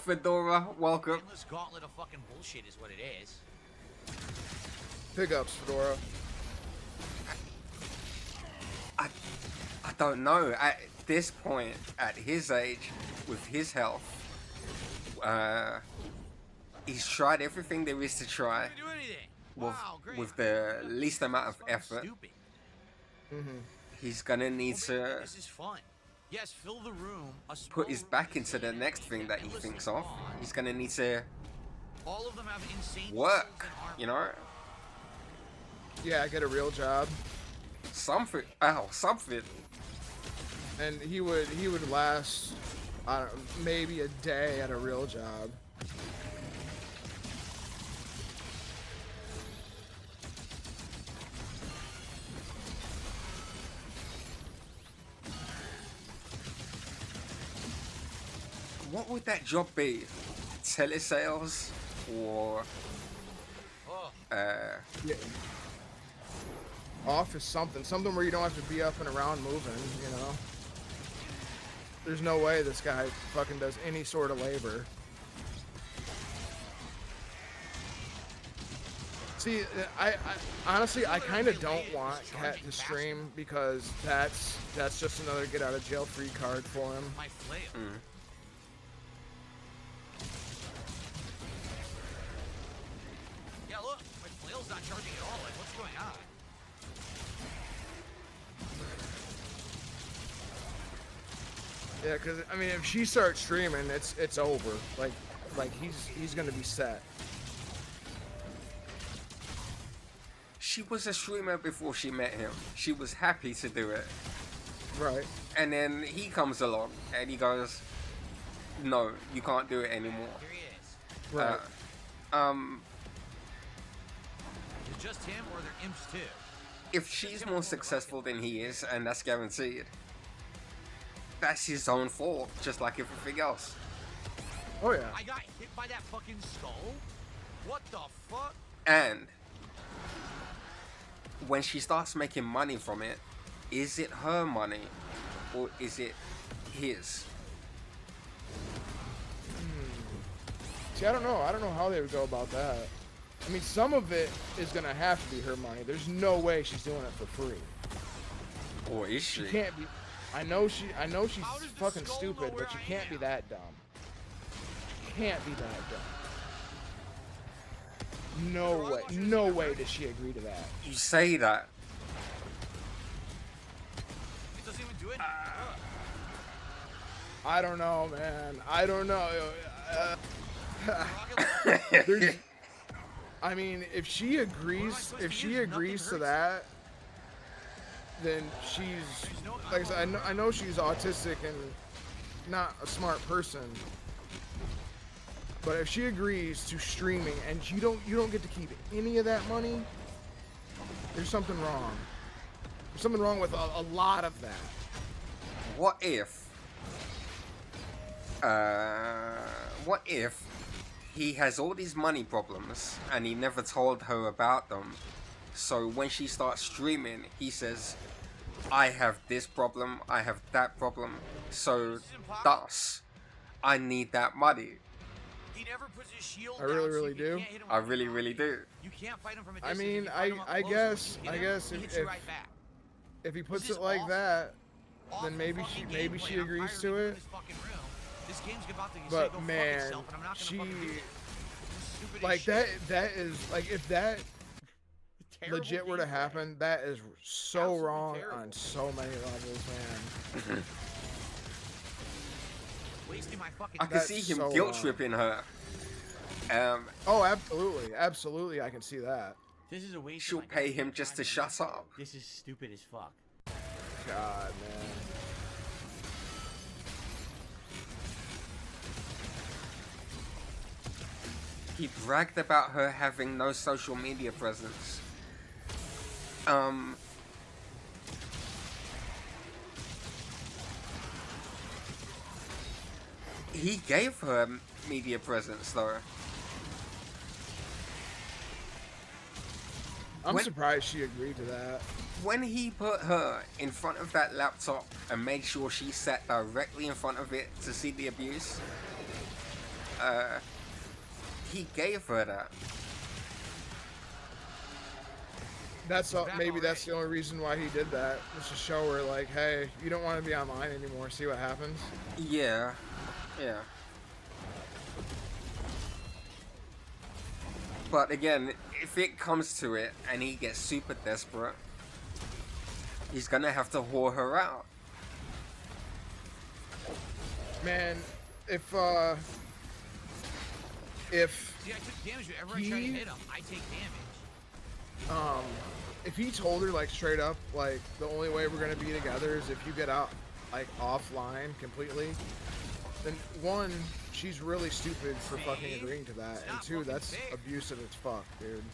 Fedora, welcome. Endless gauntlet of fucking bullshit is what it is. Big ups, Fedora. I don't know. At this point, at his age, with his health, he's tried everything there is to try. Do anything. With the least amount of effort. He's gonna need to this is fun. Yes, fill the room. Put his back into the next thing that he thinks of. He's gonna need to all of them have insane work, you know? Yeah, get a real job. Something. And he would last, I don't know, maybe a day at a real job. What would that job be? Telesales or yeah. Office something where you don't have to be up and around moving, you know. There's no way this guy fucking does any sort of labor. See, I honestly, I kind of don't want Cat to stream because that's just another get out of jail free card for him. My flail. Yeah, look, my flail's not charging at all. Like, what's going on? Yeah, because I mean, if she starts streaming, it's over. Like he's gonna be set. She was a streamer before she met him. She was happy to do it. Right. And then he comes along and he goes, "No, you can't do it anymore." Here he is. Right. Is it just him or they're imps too? If she's more successful than he is, and that's guaranteed, that's his own fault, just like everything else. Oh yeah. I got hit by that fucking skull? What the fuck? And when she starts making money from it, is it her money or is it his? See, I don't know. I don't know how they would go about that. I mean, some of it is gonna have to be her money. There's no way she's doing it for free. Or is she? She can't be. I know she's fucking stupid, but she can't be that dumb. Can't be that dumb. No way does she agree to that. You say that. It doesn't even do it. I don't know, man. I don't know. I mean, if she agrees to that, then she's, like I said, I know she's autistic and not a smart person. But if she agrees to streaming and you don't get to keep any of that money, there's something wrong. There's something wrong with a lot of that. What if he has all these money problems and he never told her about them? So when she starts streaming, he says, "I have this problem, I have that problem, so thus I need that money." He never puts his shield I really do. I really do. You can't fight him from a I distance. mean, I guess if he puts it like that, then maybe she agrees to it. But man, she like that is like, if that legit were to happen, that is so wrong on so many levels, man. I can see him guilt tripping her. Oh, absolutely, I can see that. This is a waste. She'll pay him just to shut up. This is stupid as fuck. God, man. He bragged about her having no social media presence. He gave her media presence though. I'm surprised she agreed to that. When he put her in front of that laptop and made sure she sat directly in front of it to see the abuse, he gave her that. Maybe that's the only reason why he did that. Just to show her, like, hey, you don't want to be online anymore. See what happens. Yeah. But again, if it comes to it and he gets super desperate, he's gonna have to whore her out. See, Man, I took damage whenever I try to hit him. I take damage. If he told her, like, straight up, like, the only way we're gonna be together is if you get out, like, offline completely, then one, she's really stupid for fucking agreeing to that, and two, that's abusive as fuck, dude.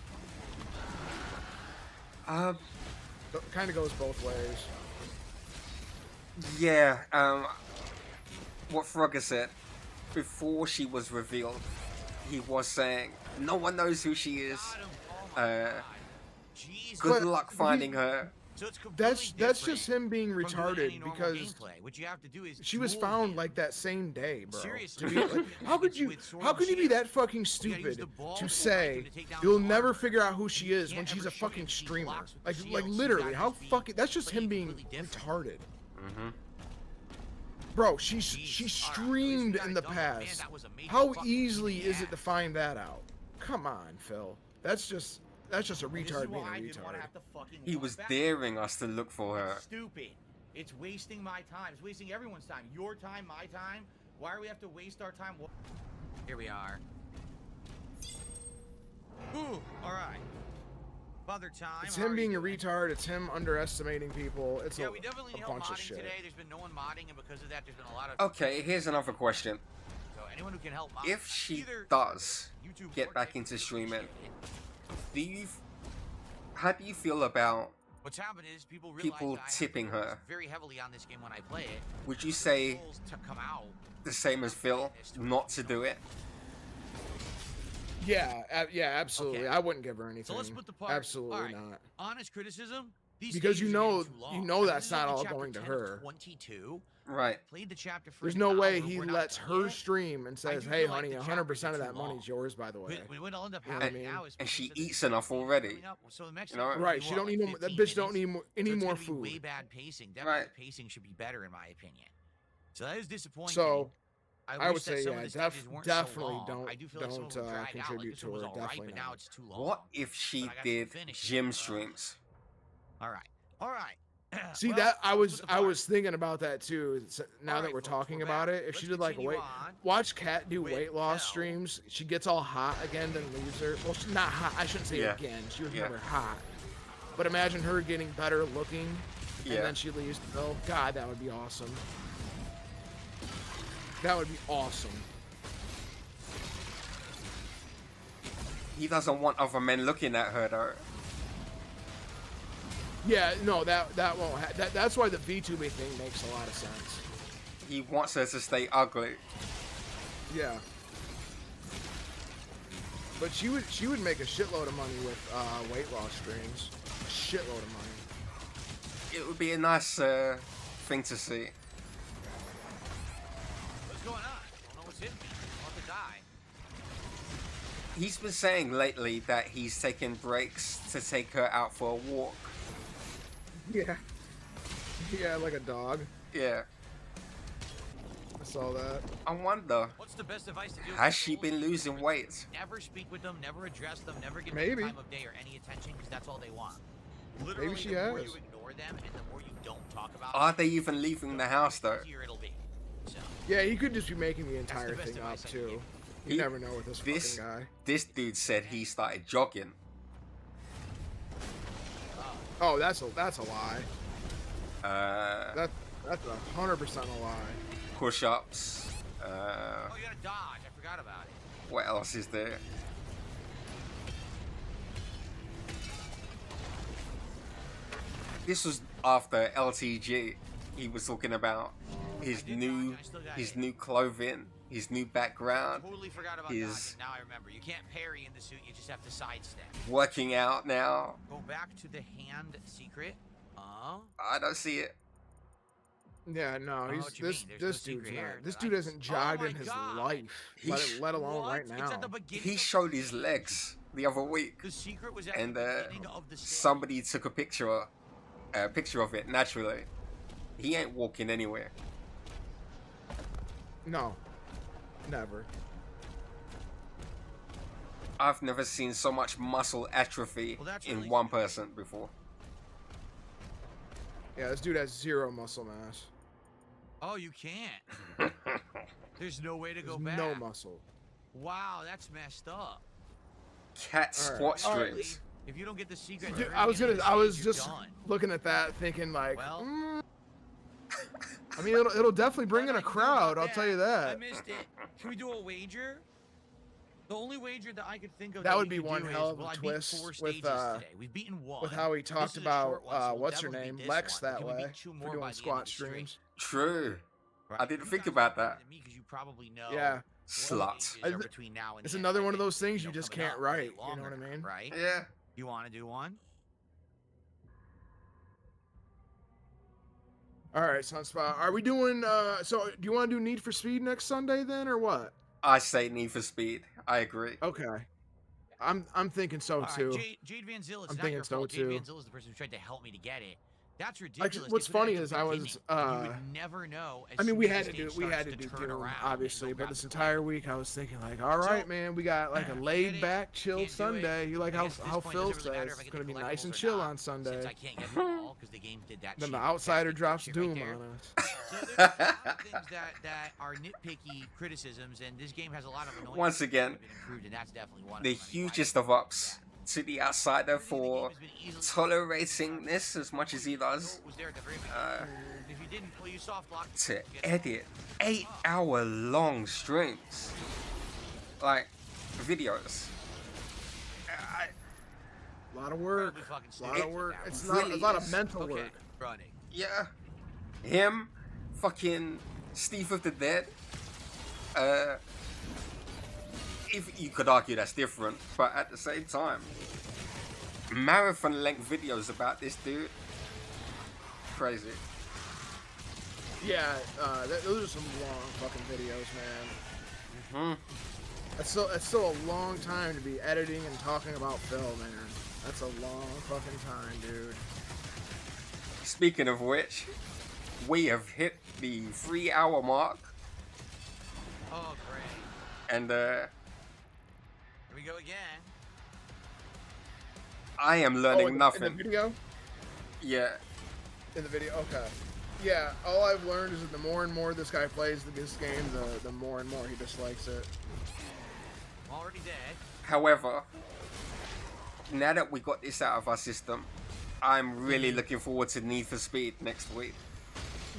It kind of goes both ways. Yeah, what Frogger said, before she was revealed, he was saying, no one knows who she is. Good luck finding her. So it's that's just him being from doing any retarded normal because gameplay. What you have to do is she was duel found him. like that same day, bro. Seriously. To be like, how could you be that fucking stupid to say you'll never figure out who she is when she's a fucking streamer? Like literally, how fucking that's just him being retarded. Bro, she streamed in the past. How easily is it to find that out? Come on, Phil. That's just a retard being a retard. He was daring us to look for her. Stupid. It's wasting my time. It's wasting everyone's time. Your time, my time. Why do we have to waste our time? Here we are. Ooh, all right. Father time. It's him being a retard. It's him underestimating people. It's we definitely need a help bunch of modding shit. today. There's been no one modding, and because of that, there's been a lot of. Okay, here's another question. So anyone who can help mod, If she either does YouTube get or back Twitch, into streaming, appreciate it. how do you feel about What's happened is people realize people that I have to tipping focus her? very heavily on this game when I play it. Would you say Goals to come out. the same as Phil, not to do it? Yeah, absolutely. Okay. I wouldn't give her anything. So let's put the part. Absolutely all right. not. Honest criticism. These Because stages you are know- getting too long. you know I mean, that's this is not only all chapter going to 10 of her. 22. Right. Played the chapter for There's an no way hour, he we're not lets done her yet. stream and says, do "Hey, feel like honey, the 100% of chapter's that too long. money's yours, by the way." What'll end up You know what I happening mean? now is And she because of eats the enough already. coming up, so the next You know? chapter Right, will she be don't what, need like no. That 15 bitch don't minutes? need any So it's more gonna be food. Way bad pacing. Definitely Right. the pacing should be better in my opinion. So that is disappointing. So I I wish would that say, some yeah, of the stages weren't so definitely long. I do feel like some of them don't drag out. Like contribute this to one was her. all right, Definitely but now not. it's too long. What if she But I got some did finish gym it. streams? All right. All right. See Well, that I let's was put the I part. was thinking about that too. Now All that right, we're folks, talking we're about back. it, if Let's she did like continue wait, on watch Kat do with weight loss Belle. streams. She gets all hot again, then leaves her. Well, she's not hot. I shouldn't say Yeah. again. She was Yeah. never hot. But imagine her getting better looking, Yeah. and then she leaves. Oh God, that would be awesome. That would be awesome. He doesn't want other men looking at her though. Yeah, no, that won't. That's why the VTubing thing makes a lot of sense. He wants her to stay ugly. Yeah. But she would make a shitload of money with weight loss streams. A shitload of money. It would be a nice thing to see. What's going on? I don't know what's hitting me. I'm about to die. He's been saying lately that he's taking breaks to take her out for a walk. Yeah. Yeah, like a dog. Yeah. I saw that. I wonder, What's the best advice to do? has she been losing weight? Never speak with them, never address them, never give Maybe. them time of day or any attention because that's all they want. Literally, Maybe she the more has. you ignore them and the more you don't talk about Are them, they even leaving the house though? the easier it'll be. So, Yeah, he could just be making the the entire best thing up advice I can too. give. You He- never know with this fucking guy. This dude said he started jogging. Oh, that's a lie. Uh, That's 100% a lie. push-ups. oh, you gotta dodge. I forgot about it. What else is there? This was after LTG. He was talking about his new clothing, his new background, Totally forgot about his dodging. Now I remember. You can't parry in the suit. You just have to sidestep. working out now. Go back to the hand secret. I don't see it. Yeah, no, I know he's what you this mean. There's this no dude's secret not. here This that dude I hasn't just- jogged Oh my in his God. life. He Let alone What? right It's now. at the beginning He of- showed his legs the other week, The secret was at and the beginning of the stage. somebody took a picture of it naturally. He ain't walking anywhere. No, never. I've never seen so much muscle atrophy Well, that's in really one stupid. person before. Yeah, this dude has zero muscle mass. Oh, you can't. There's no way to go There's back. no muscle. Wow, that's messed up. Cat All right. squat All right. strings. If you don't get the secret, at Dude, the I was very beginning I of the was stage, you're just done. looking at that, thinking like, Well- I mean, it'll definitely bring in What a I can do crowd. about I'll tell you I that. missed it. Can we do a wager? The only wager that I could think of That would we be could one do hell is, of a well, I beat twist 4 with, stages today. We've beaten 1. With how he This talked is a about short one, so we'll what's her definitely name, beat this Lex, one. that Can we way beat 2 for more by doing the end squat of the stream? streams. True. Right. I didn't You think guys about are better that. than me 'cause you probably know Yeah. what Slut. stages are between now and It's the end. another I one of think, those things you just coming can't up, write. way You know what I longer, mean? Right? Yeah. You want to do one? All right, Sunspot. Are we doing? So, do you want to do Need for Speed next Sunday then, or what? I say Need for Speed. I agree. Okay. I'm thinking so too. Jade Van Zill, it's I'm not thinking your so fault. too. Jade Van Zill is the person who tried to help me to get it. That's ridiculous. What's funny is I was. You would never know. I mean, we had to do Doom, obviously, but this entire week I was thinking like, all right, man, we got like a laid back, chill Sunday. You like how Phil says it's gonna be nice and chill on Sunday. I can't get them all because the game did that. Then the Outsider drops Doom on us. So there's a lot of things that are nitpicky criticisms, and this game has a lot of annoying. Once again, improved, and that's definitely one the of them. hugest of ups to the Outsider for tolerating this as much as he does. To edit 8-hour-long streams, like videos. A lot of work. A lot of work. It's not a lot of mental work. Yeah. Him, fucking Steve of the Dead. If you could argue that's different, but at the same time, marathon length videos about this dude, crazy. Yeah, those are some long fucking videos, man. That's still a long time to be editing and talking about Phil, man. That's a long fucking time, dude. Speaking of which, we have hit the 3-hour mark. Oh, great. And here we go again. I am learning nothing. In the video? Yeah. In the video? Okay. Yeah, all I've learned is that the more and more this guy plays this game, the more and more he dislikes it. I'm already dead. However, now that we got this out of our system, I'm really looking forward to Need for Speed next week.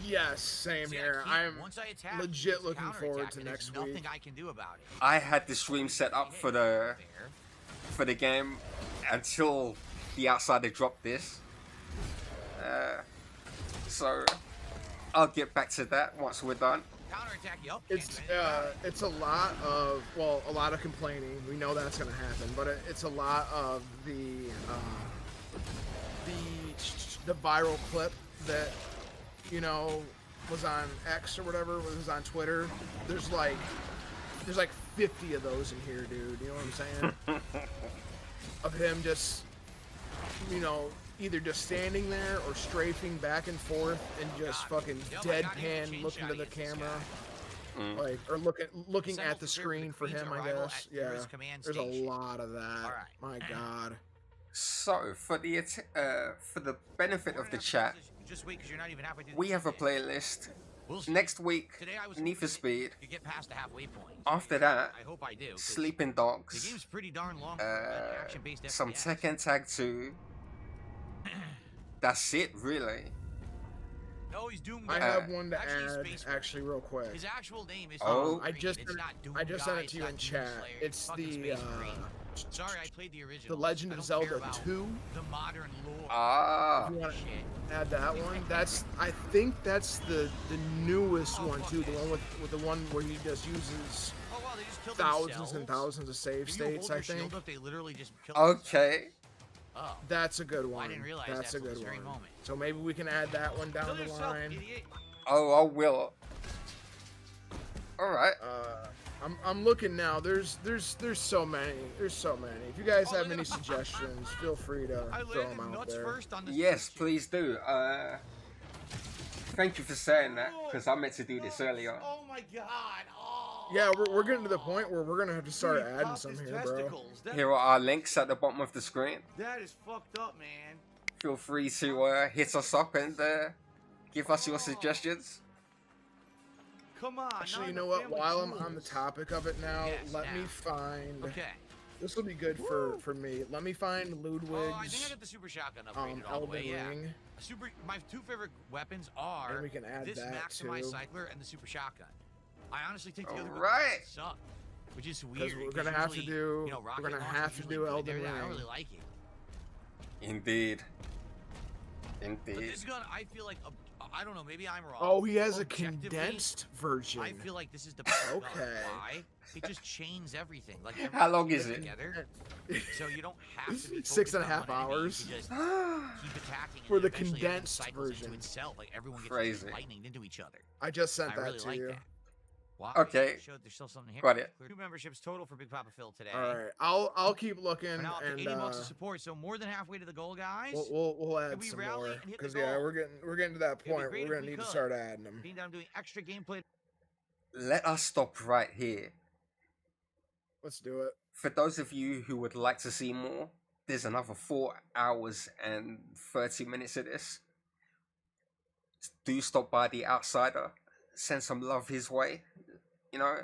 Yes, same here. I'm legit looking forward to next week. Nothing I can do about it. I had the stream set up for the game until the Outsider dropped this. So I'll get back to that once we're done. It's a lot of complaining. We know that's gonna happen, but it's a lot of the viral clip that was on X or whatever, was on Twitter. There's like 50 of those in here, dude. You know what I'm saying? Of him just, either just standing there or strafing back and forth and just fucking deadpan looking to the camera. Like, or looking at the screen for him, I guess. Yeah, there's a lot of that. My God. So, for the benefit of the chat, we have a playlist. Next week, Need for Speed. After that, Sleeping Dogs. Some Tekken Tag 2. That's it, really. No, he's Doom. I have one to add, actually, real quick. His actual name is. I just sent it to you in chat. It's the. Sorry, I played the original. The Legend of Zelda 2. The modern lore. If you want to add that one, I think that's the newest one too. The one with the one where he just uses thousands and thousands of save states. I think. Okay. That's a good one. I didn't realize that's a good one. Moment. So maybe we can add that one down the line. Oh, I will. All right. I'm looking now. There's so many. There's so many. If you guys have any suggestions, feel free to throw them out there. Yes, please do. Thank you for saying that, because I meant to do this earlier. Oh my God. Yeah, we're getting to the point where we're gonna have to start adding some here, bro. Here are our links at the bottom of the screen. That is fucked up, man. Feel free to hit us up and give us your suggestions. Come on. Actually, you know what? While I'm on the topic of it now, let me find. Okay. This will be good for me. Let me find Ludwig's. Oh, I think I got the super shotgun upgraded all the way. Ring. My two favorite weapons are and we can add this that maximized too. cycler and the super shotgun. I honestly think the other right. suck, which is weird. Because we're gonna have to do. We're gonna have to do Elden Ring. I don't really like it. Indeed. But this gun, I feel like I don't know. Maybe I'm wrong. Oh, he has a condensed version. I feel like this is the best okay. Why? It just chains everything. Like how long is it? Together. So you don't have to be 6.5 hours. You just keep attacking. For the eventually condensed cycles into version. Itself. Like everyone gets Crazy. lightning into each other. I just sent that really to like you. that. Wow. Okay. There's still something here. Got it. 2 memberships total for Big Papa Phil today. All right, I'll keep looking, We're now up to and 80 bucks of support, so more than halfway to the goal, guys. we'll add Can we some rally more and hit the because yeah, goal? we're getting to that It'd be point. great We're if gonna we need to could. start adding them. Meanwhile, I'm doing extra gameplay. Let us stop right here. Let's do it. For those of you who would like to see more, there's another 4 hours and 30 minutes of this. Do stop by the Outsider. Send some love his way. You know?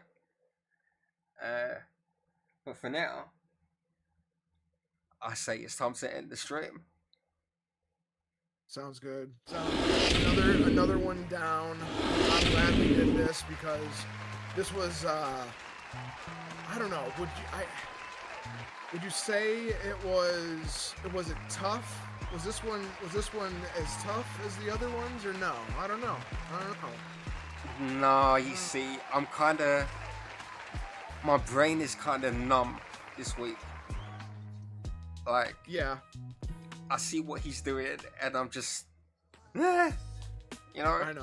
But for now, I say it's time to end the stream. Sounds good. Another one down. I'm glad we did this because this was I don't know. Would you say it was it tough? Was this one as tough as the other ones or no? I don't know. No, you see, my brain is kind of numb this week. Like, yeah, I see what he's doing, and I'm just, you know. I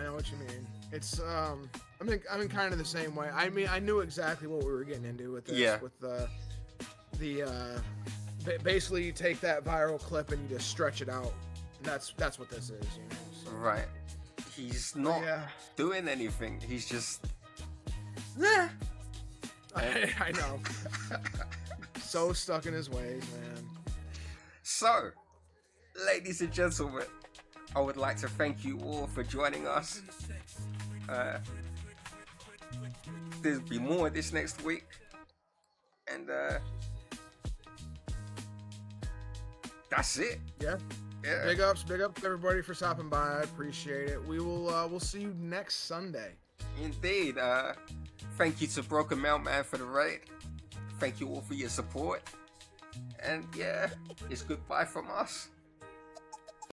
know what you mean. It's I'm in kind of the same way. I mean, I knew exactly what we were getting into with this. Yeah. With basically you take that viral clip and you just stretch it out. And that's what this is, you know. So. Right. He's not doing anything. He's just. I know. So stuck in his ways, man. So, ladies and gentlemen, I would like to thank you all for joining us. There'll be more of this next week. And that's it. Yeah. Big ups everybody for stopping by. I appreciate it. We'll see you next Sunday. Indeed. Thank you to Broken Mailman for the raid. Thank you all for your support. And yeah, it's goodbye from us.